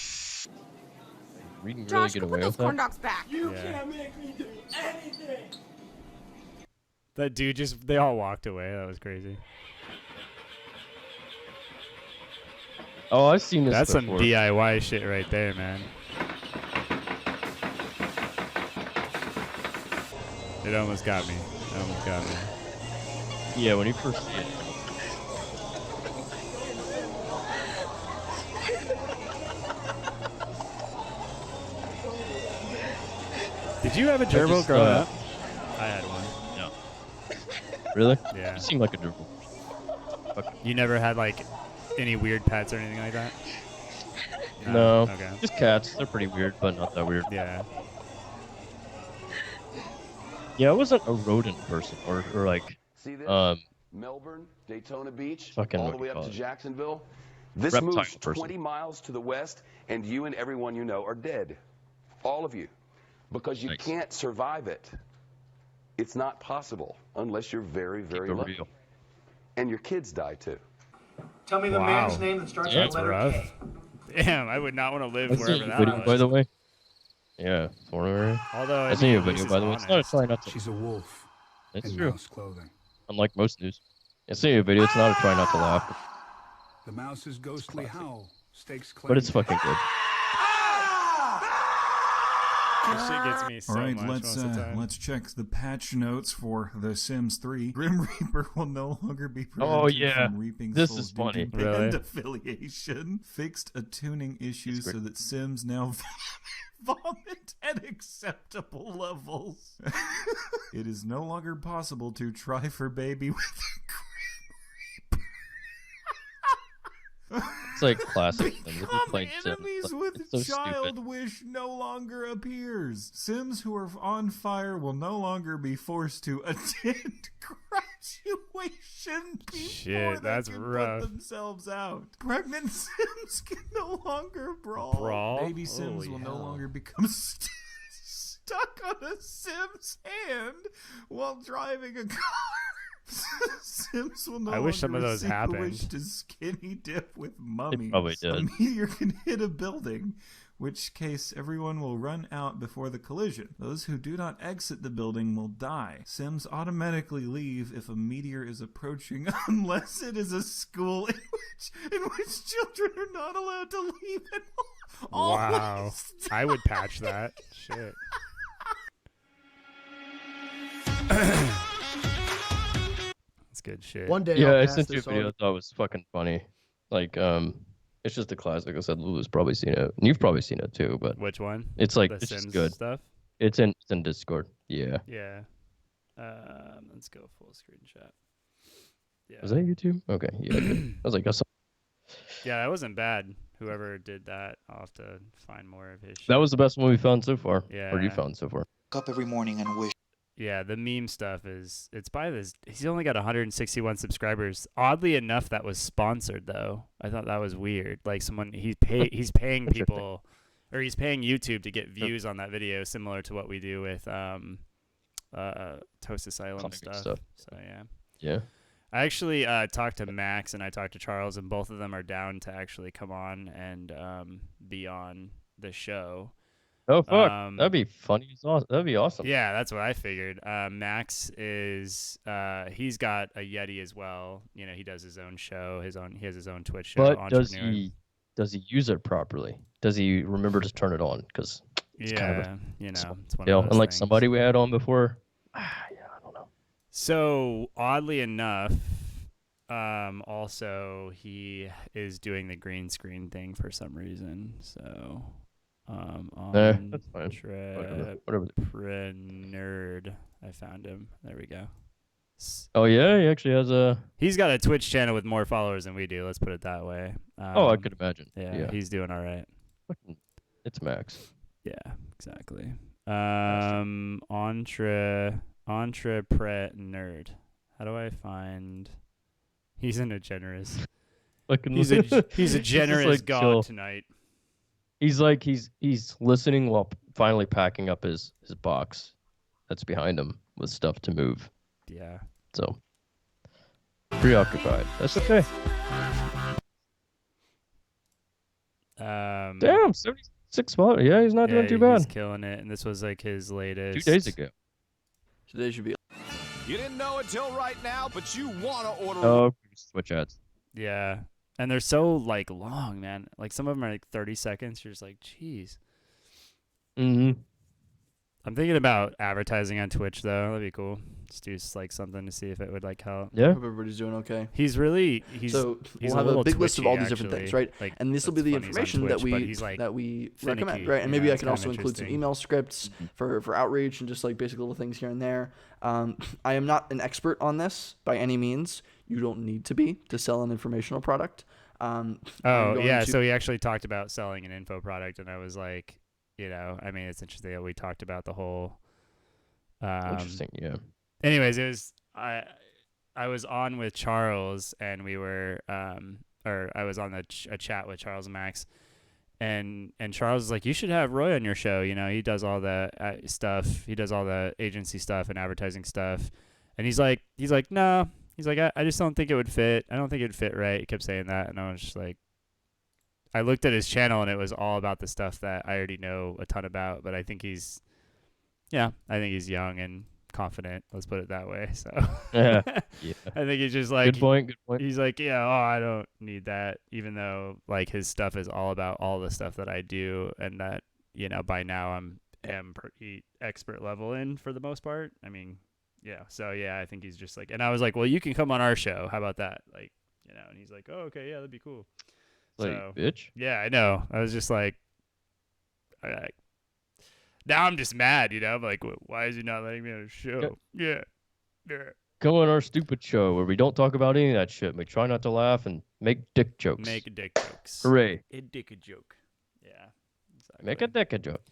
We can really Josh, get go away put those with corn that. dogs back. You Yeah. can't make me do anything! That dude they all walked away. That was crazy. Oh, I've seen this That's before. some DIY shit right there, man. It almost got me. It almost got me. Yeah, when you first see it. Did you have a gerbil growing up? I had one. No. Really? Yeah. You seem like a gerbil. You never had like any weird pets or anything like that? No. Okay. Just cats. They're pretty weird, but not that weird. Yeah. Yeah, I wasn't a rodent person, or like, See this? Melbourne, Daytona Beach, fucking all what the do way you up call to it? Jacksonville. This Reptile moves person. 20 miles to the west, and you and everyone you know are dead. All of you. Because you can't survive it. It's not possible unless you're very, very lucky. Real. And your kids die too. Tell me the man's name that starts with That's the letter rough. K. Damn, I would not want to live I seen wherever a that video, was. by the way. Yeah, former. Although I seen a video, by the way. It's not a try not to. She's a wolf. It's in true. mouse clothing. Unlike most news. I seen a video. It's not a try not to laugh, The mouse's ghostly howl stakes claim. but it's fucking good. This shit gets me so All right, much most of the time. let's check the patch notes for The Sims 3. Grim Reaper will no longer be prevented Oh, yeah. from reaping This souls is due to funny. band Really? affiliation. Fixed a tuning issue so that Sims now vomit at acceptable levels. It is no longer possible to try for baby with a It's like classic. Become enemies with so child stupid. wish no longer appears. Sims who are on fire will no longer be forced to attend graduation before Shit, that's they can rough. put themselves out. Pregnant Sims can no longer brawl. Brawl? Baby Sims Holy will no hell. longer become stuck on a Sim's hand while driving a car. Sims will no I wish some of longer those receive a happened. wish to skinny dip with mummies. probably did. A meteor can hit a building, which case everyone will run out before the collision. Those who do not exit the building will die. Sims automatically leave if a meteor is approaching, unless it is a school in which children are not allowed to leave at all. Wow. I would patch that. Shit. That's good shit. One day, Yeah, I'll I pass sent you a this video. on. I thought it was fucking funny. Like, it's just a classic. I said Lulu's probably seen it, and you've probably seen it too. But Which one? it's like The it's just Sims good. stuff? It's in Discord. Yeah. Yeah. Let's go full screenshot. Yeah. Was that YouTube? Okay. Yeah. Good. I was like, I saw. Yeah, that wasn't bad. Whoever did that, I'll have to find more of his shit. That was the best one we found so far. Yeah. Or you found so far. Wake up every morning and wish. Yeah, the meme stuff it's by this. He's only got 161 subscribers. Oddly enough, that was sponsored though. I thought that was weird. Like he's paying people, or he's paying YouTube to get views on that video, similar to what we do with Toast Asylum Comic stuff. stuff. So yeah. Yeah. I actually talked to Max and I talked to Charles, and both of them are down to actually come on and be on the show. Oh fuck, that'd be funny. That'd be awesome. Yeah, that's what I figured. Max is he's got a Yeti as well. You know, he does his own show, he has his own Twitch show. But Entrepreneur. does he use it properly? Does he remember to turn it on? Because it's kind of you know, small it's one deal. of those And like things. somebody we had on before. So oddly enough, also he is doing the green screen thing for some reason. So on that's fine. Nerd, I found him. There we go. Oh yeah, he actually has a. He's got a Twitch channel with more followers than we do. Let's put it that way. Oh, I could imagine. Yeah, Yeah. he's doing all right. It's Max. Yeah, exactly. Entrepreneur Nerd. How do I find? He's in a generous. He's a just, generous like, god chill. tonight. He's like he's listening while finally packing up his box that's behind him with stuff to move. Yeah. So preoccupied. That's okay. Damn, 76 spot. Yeah, he's not doing too bad. He's killing it, and this was like his latest. 2 days ago. Today should be. You didn't know until right now, but you want to order. Oh, Twitch ads. Yeah, and they're so like long, man. Like some of them are like 30 seconds. You're just like, jeez. Mm-hmm. I'm thinking about advertising on Twitch though. That'd be cool. Just do like something to see if it would like help. Yeah. Hope everybody's doing okay. He's So he's we'll have a little big list of all twitchy, these different actually. things, right? Like, and this will be that's the funny, he's on information Twitch, but he's, that like, we finicky, recommend, right? And you maybe know, I it's can kind of also include some interesting. email scripts for outreach and just like basic little things here and there. I am not an expert on this by any means. You don't need to be to sell an informational product. Oh yeah, so he actually talked about selling an info product, and I was like, you know, I mean, it's interesting that we talked about the whole. Interesting, yeah. Anyways, it was I was on with Charles, and we were or I was on a chat with Charles and Max, and Charles was like, you should have Roy on your show. You know, he does all the stuff. He does all the agency stuff and advertising stuff, and he's like, no. He's like, I just don't think it would fit. I don't think it would fit right. He kept saying that, and I was just like, I looked at his channel, and it was all about the stuff that I already know a ton about. But I think he's young and confident. Let's put it that way. So yeah. I think he's just like, good point. He's like, yeah, I don't need that. Even though like his stuff is all about all the stuff that I do, and that, you know, by now I'm am pretty expert level in for the most part. I mean, yeah. So yeah, I think he's just like, and I was like, well, you can come on our show. How about that? Like, you know, and he's like, oh, okay, yeah, that'd be cool. Like, So, bitch. yeah, I know. I was just like, now I'm just mad, you know. I'm like, why is he not letting me on a show? Yeah. Come on our stupid show where we don't talk about any of that shit. We try not to laugh and make dick jokes. Make dick jokes. Hooray. A dick a joke. Yeah. Exactly. Make a dick a joke.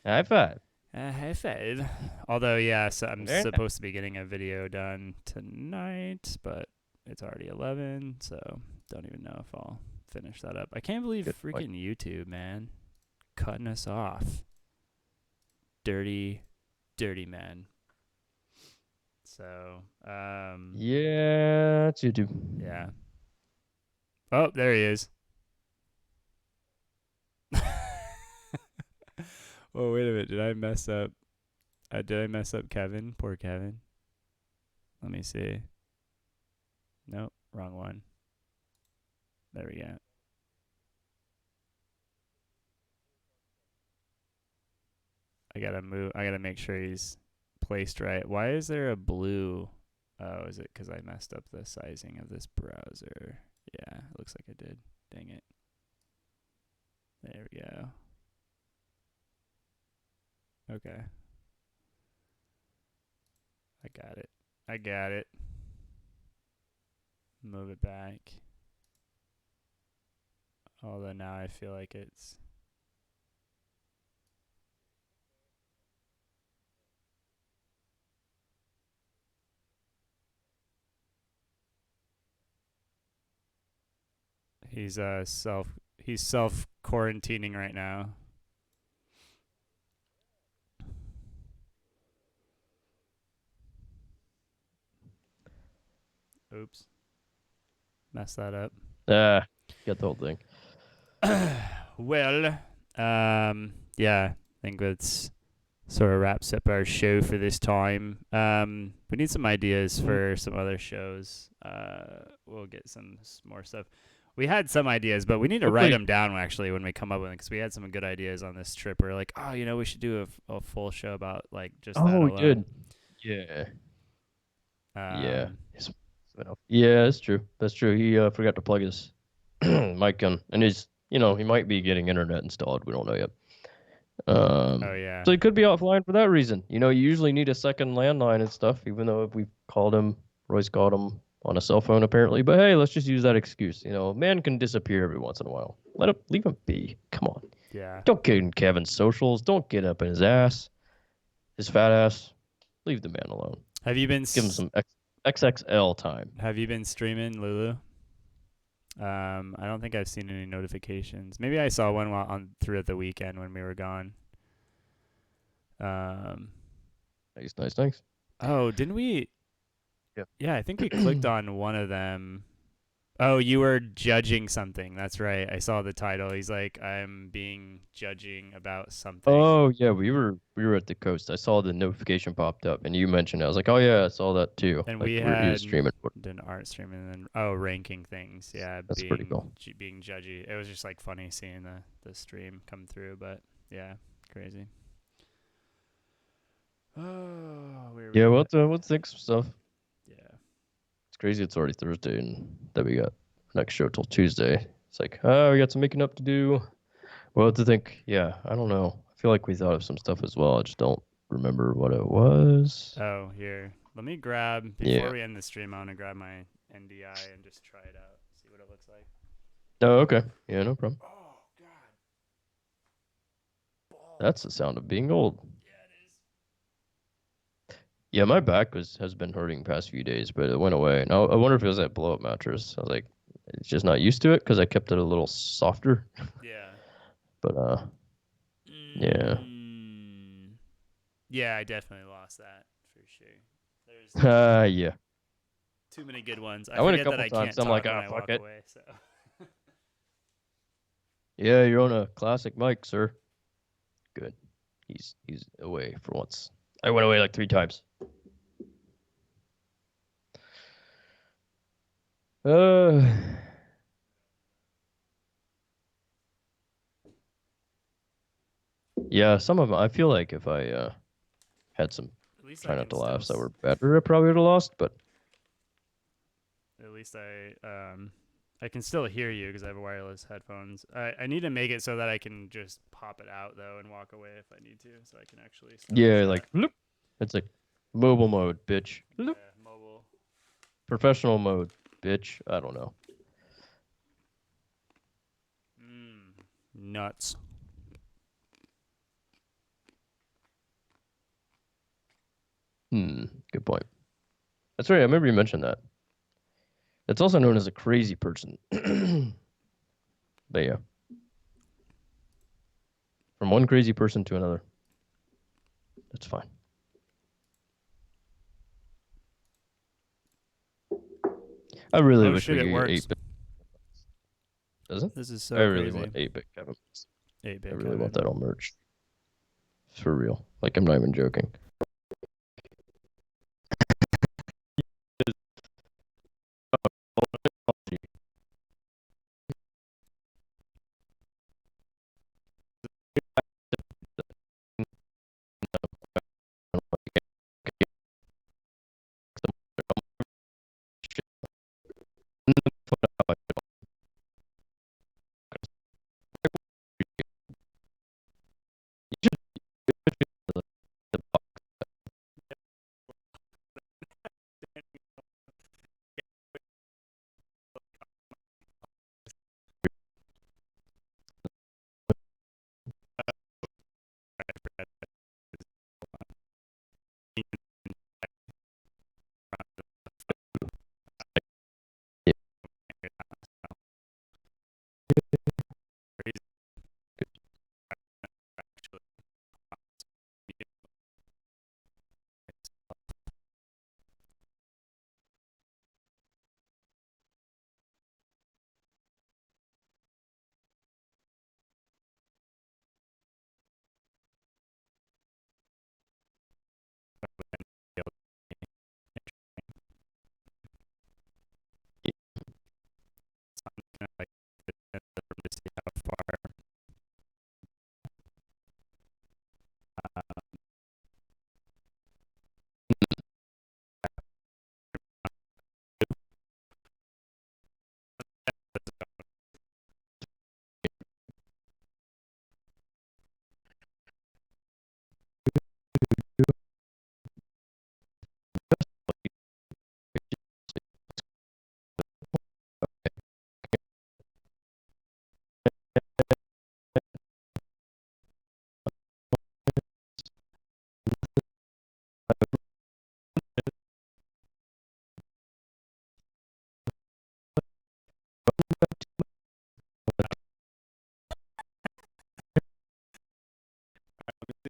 High five. High five. Although, yeah, so I'm Very supposed to be getting a video done tonight, but it's already 11, so don't even know if I'll finish that up. I can't believe freaking YouTube, man. Cutting us off. Dirty, dirty man. So, yeah, it's YouTube. Yeah. Oh, there he is. Oh, wait a minute. Did I mess up? Did I mess up Kevin? Poor Kevin. Let me see. Nope, wrong one. There we go. I gotta make sure he's placed right. Why is there a blue? Oh, is it because I messed up the sizing of this browser? Yeah, it looks like I did. Dang it. There we go. Okay. I got it. Move it back. Although now I feel like it's... He's self quarantining right now. Oops. Messed that up. Get the whole thing. Well, yeah, I think that's sort of wraps up our show for this time. We need some ideas for some other shows. We'll get some more stuff. We had some ideas, but we need to write them down actually when we come up with them, because we had some good ideas on this trip. We're like, oh, you know, we should do a full show about like just that alone. Oh, good. Yeah. Yeah. Yeah, that's true. That's true. He forgot to plug his mic in, and he's, you know, he might be getting internet installed. We don't know yet. Oh yeah. So he could be offline for that reason. You know, you usually need a second landline and stuff, even though if we've called him, Roy's called him on a cell phone apparently. But hey, let's just use that excuse. You know, man can disappear every once in a while. Leave him be. Come on. Yeah. Don't get in Kevin's socials. Don't get up in his ass, his fat ass. Leave the man alone. Have you been give him some XXL time? Have you been streaming, Lulu? I don't think I've seen any notifications. Maybe I saw one throughout the weekend when we were gone. Nice. Oh, didn't we? Yeah. Yeah, I think we clicked on one of them. Oh, you were judging something. That's right. I saw the title. He's like, I'm being judging about something. Oh yeah, we were at the coast. I saw the notification popped up, and you mentioned it. I was like, oh yeah, I saw that too. And like, we he had was streaming. an art streaming, and then ranking things. Yeah, that's pretty cool. Being judgy. It was just like funny seeing the stream come through, but yeah, crazy. Oh, yeah. We'll think some stuff. Yeah. It's crazy. It's already Thursday, and then we got next show till Tuesday. It's like, oh, we got some making up to do. Well, to think, yeah, I don't know. I feel like we thought of some stuff as well. I just don't remember what it was. Oh, here. Let me grab, before we end the stream, I want to grab my NDI and just try it out, see what it looks like. Oh, okay. Yeah, no problem. Oh, God. That's the sound of being old. Yeah, it is. Yeah, my back has been hurting past few days, but it went away. Now I wonder if it was that blow-up mattress. I was like, it's just not used to it because I kept it a little softer. Yeah. But yeah. Yeah, I definitely lost that for sure. There's yeah. Too many good ones. I went a couple times. I'm like, fuck it. Away, so. Yeah, you're on a classic mic, sir. Good. He's away for once. I went away like 3 times. Yeah, some of them. I feel like if I had some At least try I not can to still laughs that were better, I probably would have lost. But At least I can still hear you because I have wireless headphones. I need to make it so that I can just pop it out though and walk away if I need to, so I can actually. Stop yeah, chat. like bloop. It's like mobile mode, bitch. Yeah, Bloop. mobile. Professional mode, bitch. I don't know. Nuts. Good point. That's right. I remember you mentioned that. It's also known as a crazy person. But yeah. From one crazy person to another. That's fine. I really wish we it could works. get 8-bit. Does it? This is so I really crazy. want 8-bit Kevin. 8-bit I really want Kevin. that all merged. For real. Like, I'm not even joking.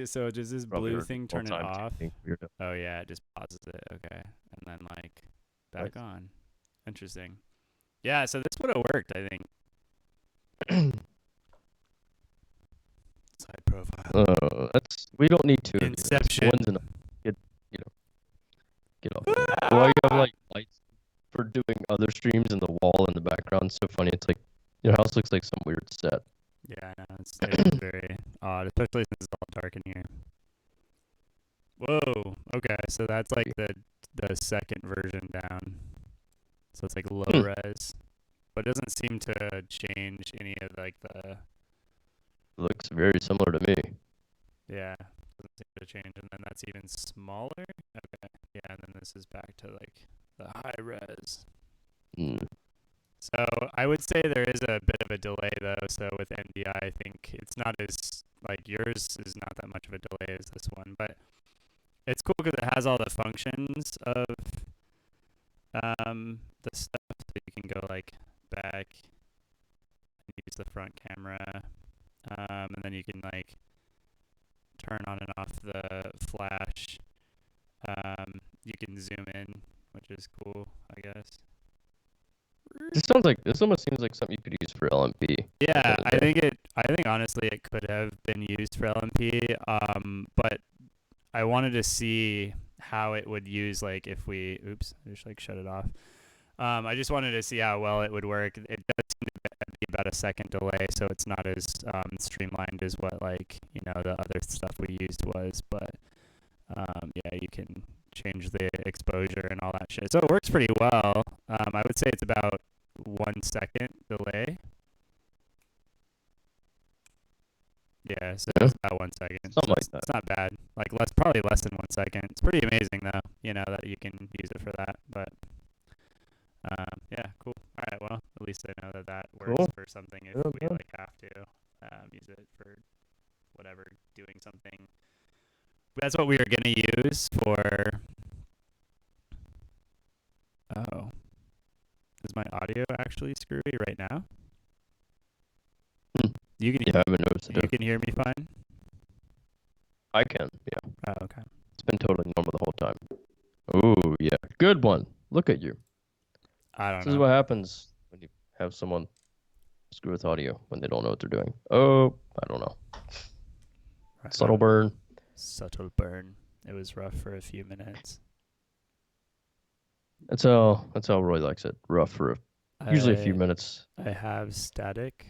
So does this Probably blue heard thing multiple turn it times, off? being weirdo. Oh yeah, it just pauses it. Okay, and then like back Nice. on. Interesting. Yeah, so this would have worked, I think. Side profile. That's we don't need two. Inception. One's enough. Get off. Why you have like lights for doing other streams in the wall in the background? So funny. It's like your house looks like some weird set. Yeah, I know. It's very odd, especially since it's all dark in here. Whoa. Okay, so that's like the second version down. So it's like low res, but it doesn't seem to change any of like the. Looks very similar to me. Yeah, doesn't seem to change, and then that's even smaller. Okay, yeah, and then this is back to like the high res. So I would say there is a bit of a delay though. So with NDI, I think it's not as like yours is not that much of a delay as this one, but it's cool because it has all the functions of the stuff. So you can go like back and use the front camera, and then you can like turn on and off the flash. You can zoom in, which is cool, I guess. This almost seems like something you could use for LMP. Yeah, I think honestly it could have been used for LMP. But I wanted to see how it would use like if we I just like shut it off. I just wanted to see how well it would work. It does seem to be about a second delay, so it's not as streamlined as what like the other stuff we used was. But yeah, you can change the exposure and all that shit. So it works pretty well. I would say it's about 1 second delay. Yeah, so it's about 1 second. Something like that. It's not bad. Like probably less than 1 second. It's pretty amazing though, that you can use it for that. But yeah, cool. All right, well, at least I know that works for something if we like have to use it for whatever, doing something. That's what we were gonna use for. Oh, is my audio actually screwy right now? You can. Yeah, I haven't noticed it. You can hear me fine. I can. Yeah. Oh, okay. It's been totally normal the whole time. Oh yeah, good one. Look at you. I don't know. This is what happens when you have someone screw with audio when they don't know what they're doing. Oh, I don't know. Right. Subtle burn. Subtle burn. It was rough for a few minutes. That's how Roy likes it. Rough for usually a few minutes. I have static.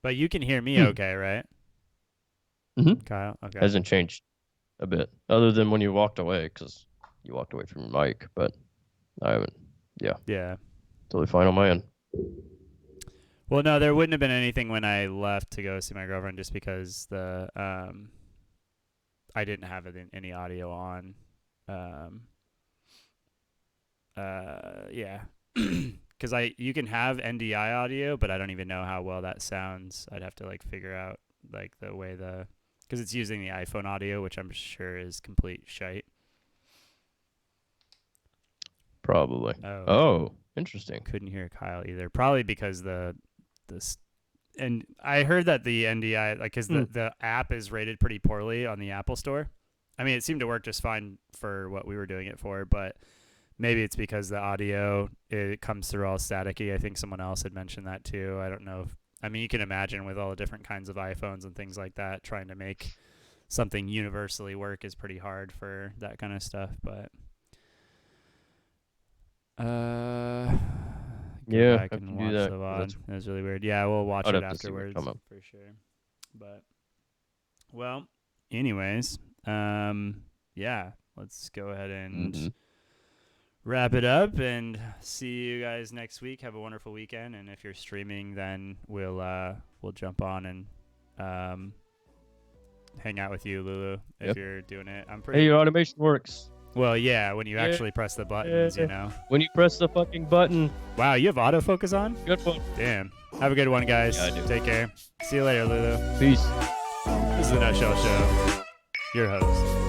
But you can hear me okay, right? Mm-hmm. Kyle? Okay. Hasn't changed a bit. Other than when you walked away, because you walked away from your mic, but I haven't. Yeah. Yeah. Totally fine on my end. Well, no, there wouldn't have been anything when I left to go see my girlfriend just because I didn't have any audio on. Yeah. Because you can have NDI audio, but I don't even know how well that sounds. I'd have to like figure out like the way because it's using the iPhone audio, which I'm sure is complete shite. Probably. Oh, interesting. Couldn't hear Kyle either. Probably because and I heard that the NDI, like, because the app is rated pretty poorly on the Apple Store. I mean, it seemed to work just fine for what we were doing it for, but maybe it's because the audio, it comes through all staticky. I think someone else had mentioned that too. I don't know. I mean, you can imagine with all the different kinds of iPhones and things like that, trying to make something universally work is pretty hard for that kind of stuff, but yeah, I can watch the VOD. It was really weird. Yeah, we'll watch it afterwards for sure. But well, anyways, yeah, let's go ahead and wrap it up and see you guys next week. Have a wonderful weekend, and if you're streaming, then we'll jump on and hang out with you, Lulu, if you're doing it. I'm pretty. Hey, your automation works. Well, yeah, when you actually press the buttons, When you press the fucking button. Wow, you have autofocus on? Good one. Damn. Have a good one, guys. Yeah, I do. Take care. See you later, Lulu. Peace. This is the Nutshell Show. Your host.